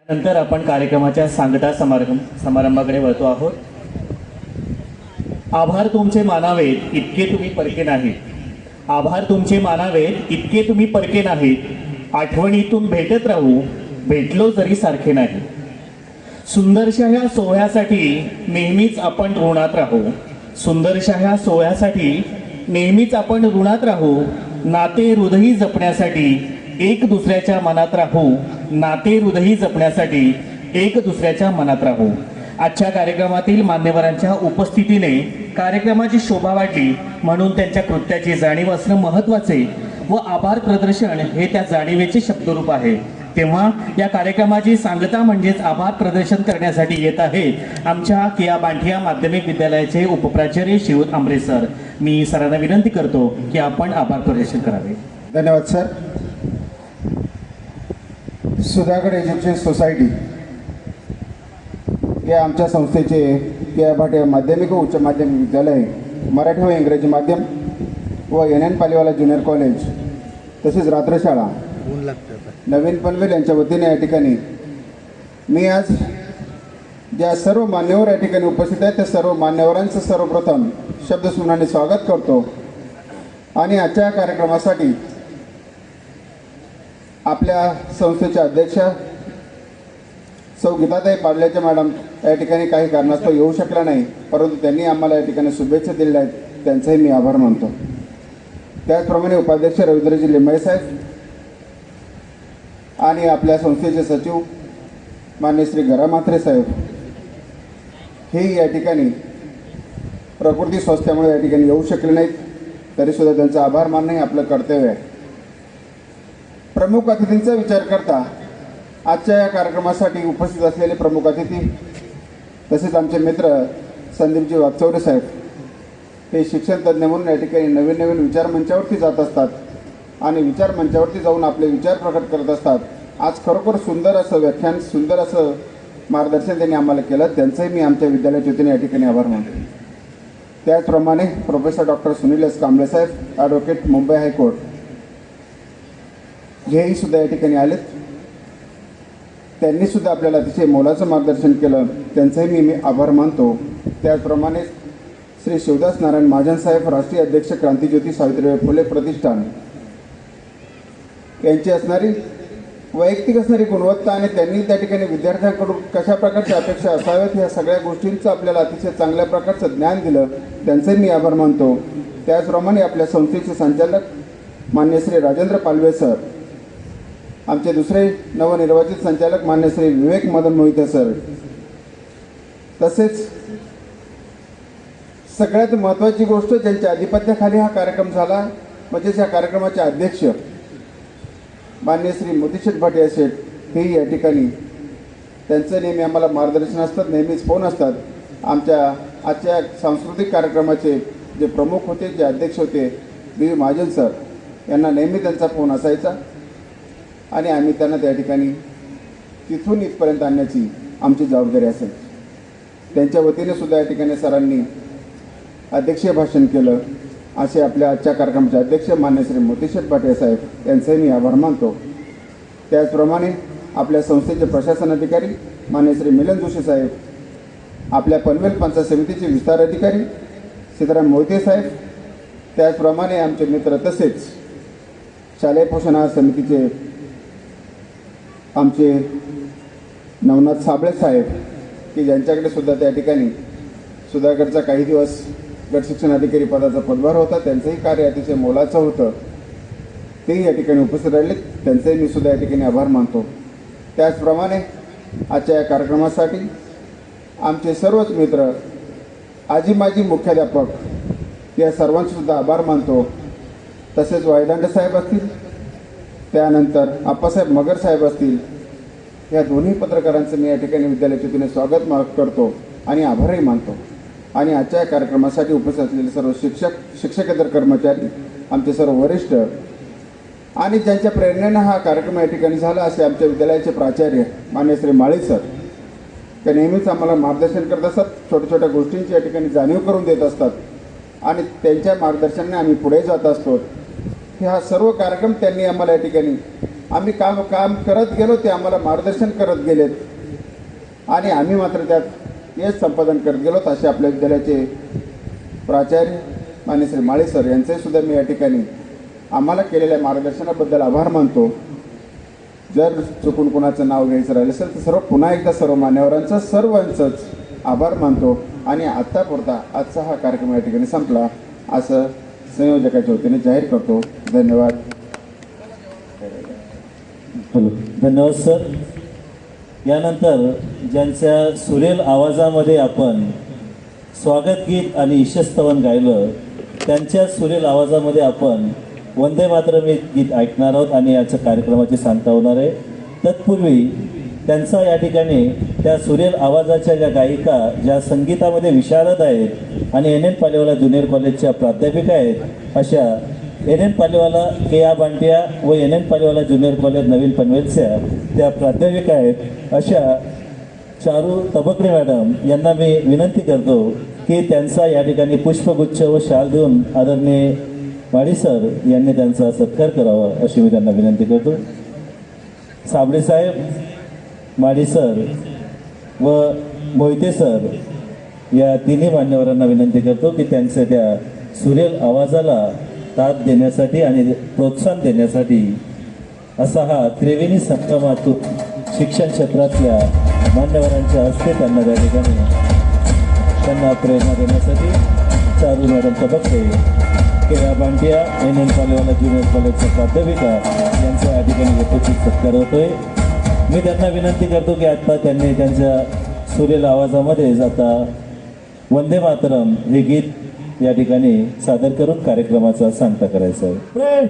नंतर आपण कार्यक्रमाच्या सांगता समारंभाकडे वळतो आहोत. आभार तुमचे मानावेत इतके तुम्ही परके नाहीत, आभार तुमचे मानावेत इतके तुम्ही परके नाहीत, आठवणीतून भेटत राहू भेटलो जरी सारखे नाही. सुंदरशा ह्या सोहळ्यासाठी नेहमीच आपण ऋणात राहू, सुंदरशा ह्या सोहळ्यासाठी नेहमीच आपण ऋणात राहू. नाते हृदयी जपण्यासाठी एक दुसऱ्याच्या मनात राहू, नाते हृदयी जपण्यासाठी एक दुसऱ्याच्या मनात राहू. आजच्या कार्यक्रमातील मान्यवरांच्या उपस्थितीने कार्यक्रमाची शोभा वाढली म्हणून त्यांच्या कृत्याची जाणीव असणं महत्त्वाचे व आभार प्रदर्शन हे त्या जाणीवेचे शब्दरूप आहे. तेव्हा या कार्यक्रमाची सांगता म्हणजेच आभार प्रदर्शन करण्यासाठी येत आहे आमच्या के.आ. बांठिया माध्यमिक विद्यालयाचे उपप्राचार्य शिवत आंबरे सर. मी सरांना विनंती करतो की आपण आभार प्रदर्शन करावे. धन्यवाद सर. सुधागड एज्युकेशन सोसायटी या आमच्या संस्थेचे के.आ. बांठिया माध्यमिक व उच्च माध्यमिक विद्यालय, मराठी व इंग्रजी माध्यम व NN पालीवाला ज्युनियर कॉलेज तसेच रात्रशाळा नवीन पनवेल यांच्या वतीने या ठिकाणी मी आज ज्या सर्व मान्यवर या ठिकाणी उपस्थित आहेत त्या सर्व मान्यवरांचं सर्वप्रथम शब्दसुमनाने स्वागत करतो आणि आजच्या कार्यक्रमासाठी आपल्या संस्थेच्या अध्यक्षा सौ गीताताई पाडल्याच्या मॅडम या ठिकाणी काही कारणास्तव येऊ शकल्या नाही, परंतु त्यांनी आम्हाला या ठिकाणी शुभेच्छा दिल्या आहेत, त्यांचाही मी आभार मानतो. त्याचप्रमाणे उपाध्यक्ष रवींद्रजी लिंबाळे साहेब आणि आपल्या संस्थेचे सचिव मान्य श्री गरा म्हात्रे साहेब हे या ठिकाणी प्रकृती स्वास्थ्यामुळे या ठिकाणी येऊ शकले नाहीत, तरीसुद्धा त्यांचा आभार मानणे आपलं कर्तव्य आहे. प्रमुख अतिथींचा विचार करता आजच्या या कार्यक्रमासाठी उपस्थित असलेले प्रमुख अतिथी तसेच आमचे मित्र संदीपजी वागचौरे साहेब हे शिक्षण तज्ज्ञ म्हणून या ठिकाणी नवीन नवीन विचार मंचावरती जात असतात आणि विचार मंचावरती जाऊन आपले विचार प्रकट करत असतात. आज खरोखर सुंदर असं व्याख्यान, सुंदर असं मार्गदर्शन त्यांनी आम्हाला केलं, त्यांचंही मी आमच्या विद्यालयाच्या वतीने या ठिकाणी आभार मानतो. त्याचप्रमाणे professor doctor Sunil S Kamble साहेब, ॲडव्होकेट, मुंबई हायकोर्ट हेही सुद्धा या ठिकाणी आलेत. त्यांनीसुद्धा आपल्याला अतिशय मोलाचं मार्गदर्शन केलं, त्यांचंही मी आभार मानतो. त्याचप्रमाणे श्री शिवदास नारायण महाजन साहेब, राष्ट्रीय अध्यक्ष क्रांतिज्योती सावित्रीबाई फुले प्रतिष्ठान यांची असणारी वैयक्तिक असणारी गुणवत्ता आणि त्यांनी त्या ठिकाणी विद्यार्थ्यांकडून कशा प्रकारच्या अपेक्षा असाव्यात ह्या सगळ्या गोष्टींचं आपल्याला अतिशय चांगल्या प्रकारचं ज्ञान दिलं, त्यांचे मी आभार मानतो. त्याचप्रमाणे आपल्या संस्थेचे संचालक मान्य श्री राजेंद्र पालवे सर, आमचे दुसरे नवनिर्वाचित संचालक मान्य श्री विवेक मदन मोहिते सर, तसेच सगळ्यात महत्त्वाची गोष्ट ज्यांच्या आधिपत्याखाली हा कार्यक्रम झाला म्हणजेच या कार्यक्रमाचे अध्यक्ष मान्य श्री मोतीशेठ भाटिया शेठ, हेही या ठिकाणी त्यांचं नेहमी आम्हाला मार्गदर्शन असतात, नेहमीच फोन असतात. आमच्या आजच्या सांस्कृतिक कार्यक्रमाचे जे प्रमुख होते, जे अध्यक्ष होते बी महाजन सर, यांना नेहमी त्यांचा फोन असायचा आणि आम्ही त्यांना त्या ठिकाणी तिथून इथपर्यंत आणण्याची आमची जबाबदारी असेल. त्यांच्या वतीने सुद्धा या ठिकाणी सरांनी अध्यक्षीय भाषण केलं. असे आपल्या आजच्या कार्यक्रमाचे अध्यक्ष मान्य श्री मोतीशेठ भाटिया साहेब यांचंही मी आभार मानतो. त्याचप्रमाणे आपल्या संस्थेचे प्रशासन अधिकारी मान्य श्री मिलन जोशी साहेब, आपल्या पनवेल पंचायत समितीचे विस्तार अधिकारी सीताराम मोहिते साहेब, त्याचप्रमाणे आमचे मित्र तसेच शालेय पोषण आहार समितीचे आमचे नवनाथ साबळे साहेब, की ज्यांच्याकडे सुद्धा त्या ठिकाणी सुधागडचा काही दिवस गट शिक्षण अधिकारी पदाचा पदभार होता, त्यांचंही कार्य अतिशय मोलाचं होतं, तेही या ठिकाणी उपस्थित राहिले, त्यांचेही मी सुद्धा या ठिकाणी आभार मानतो. त्याचप्रमाणे आजच्या या कार्यक्रमासाठी आमचे सर्वच मित्र, आजी माजी मुख्याध्यापक या सर्वांचे सुद्धा आभार मानतो. तसेच वायदांडे साहेब असतील, त्यानंतर आप्पासाहेब मगर साहेब असतील, या दोन्ही पत्रकारांचं मी या ठिकाणी विद्यालयाच्या वतीने स्वागत करतो आणि आभारही मानतो. आणि आजच्या कार्यक्रमासाठी उपस्थित असलेले सर्व शिक्षक, शिक्षकेतर कर्मचारी, आमचे सर्व वरिष्ठ आणि ज्यांच्या प्रेरणेनं हा कार्यक्रम या ठिकाणी झाला असे आमच्या विद्यालयाचे प्राचार्य मान्य श्री माळी सर, ते नेहमीच आम्हाला मार्गदर्शन करत असतात, छोट्या छोट्या गोष्टींची या ठिकाणी जाणीव करून देत असतात आणि त्यांच्या मार्गदर्शनाने आम्ही पुढे जात असतो. हा सर्व कार्यक्रम त्यांनी आम्हाला या ठिकाणी आम्ही काम करत गेलो, ते आम्हाला मार्गदर्शन करत गेलेत आणि आम्ही मात्र त्यात यश संपादन करत गेलो. असे आपल्या विद्यालयाचे प्राचार्य मान्य श्री माळी सर यांचे सुद्धा मी या ठिकाणी आम्हाला केलेल्या मार्गदर्शनाबद्दल आभार मानतो. जर चुकून कोणाचं नाव घ्यायचं राहिलं असेल तर सर्व पुन्हा एकदा सर्व मान्यवरांचं सर्वांचंच आभार मानतो आणि आत्तापुरता आजचा हा कार्यक्रम या ठिकाणी संपला असं संयोजकाच्या वतीने जाहीर करतो. धन्यवाद. धन्यवाद सर. यानंतर ज्यांच्या सुरेल आवाजामध्ये आपण स्वागत गीत आणि ईशस्तवन गायलं, त्यांच्या सुरेल आवाजामध्ये आपण वंदे मातरम हे गीत ऐकणार आहोत आणि याच्या कार्यक्रमाची सांगता होणार आहे. तत्पूर्वी त्यांचा या ठिकाणी त्या सुरेल आवाजाच्या ज्या गायिका, ज्या संगीतामध्ये विशारद आहेत आणि NN पालेवाला ज्युनियर कॉलेजच्या प्राध्यापिका आहेत, अशा NN पालेवाला के.आ. बांटिया व NN पालेवाला ज्युनियर कॉलेज नवीन पनवेलच्या त्या प्राध्यापिका आहेत, अशा चारू तबकरे मॅडम यांना मी विनंती करतो की त्यांचा या ठिकाणी पुष्पगुच्छ व शाल देऊन आदरणीय माळी सर यांनी त्यांचा सत्कार करावा अशी मी त्यांना विनंती करतो. साबळे साहेब, माळी सर व मोहिते सर या तिन्ही मान्यवरांना विनंती करतो की त्यांच्या त्या सुरेल आवाजाला साथ देण्यासाठी आणि प्रोत्साहन देण्यासाठी असा हा त्रिवेणी संगमातून शिक्षण क्षेत्रातल्या मान्यवरांच्या हस्ते त्यांना त्या ठिकाणी त्यांना प्रेरणा देण्यासाठी चारू मॅडम तबकरे, के.आ. बांटिया, NN पालेवाला ज्युनियर कॉलेजच्या प्राध्यापिका यांचा या ठिकाणी यथोचित सत्कार होतोय. मी त्यांना विनंती करतो की आता त्यांनी त्यांच्या सुरेल आवाजामध्ये आता वंदे मातरम हे गीत या ठिकाणी सादर करून कार्यक्रमाचा सांगता करायचा आहे.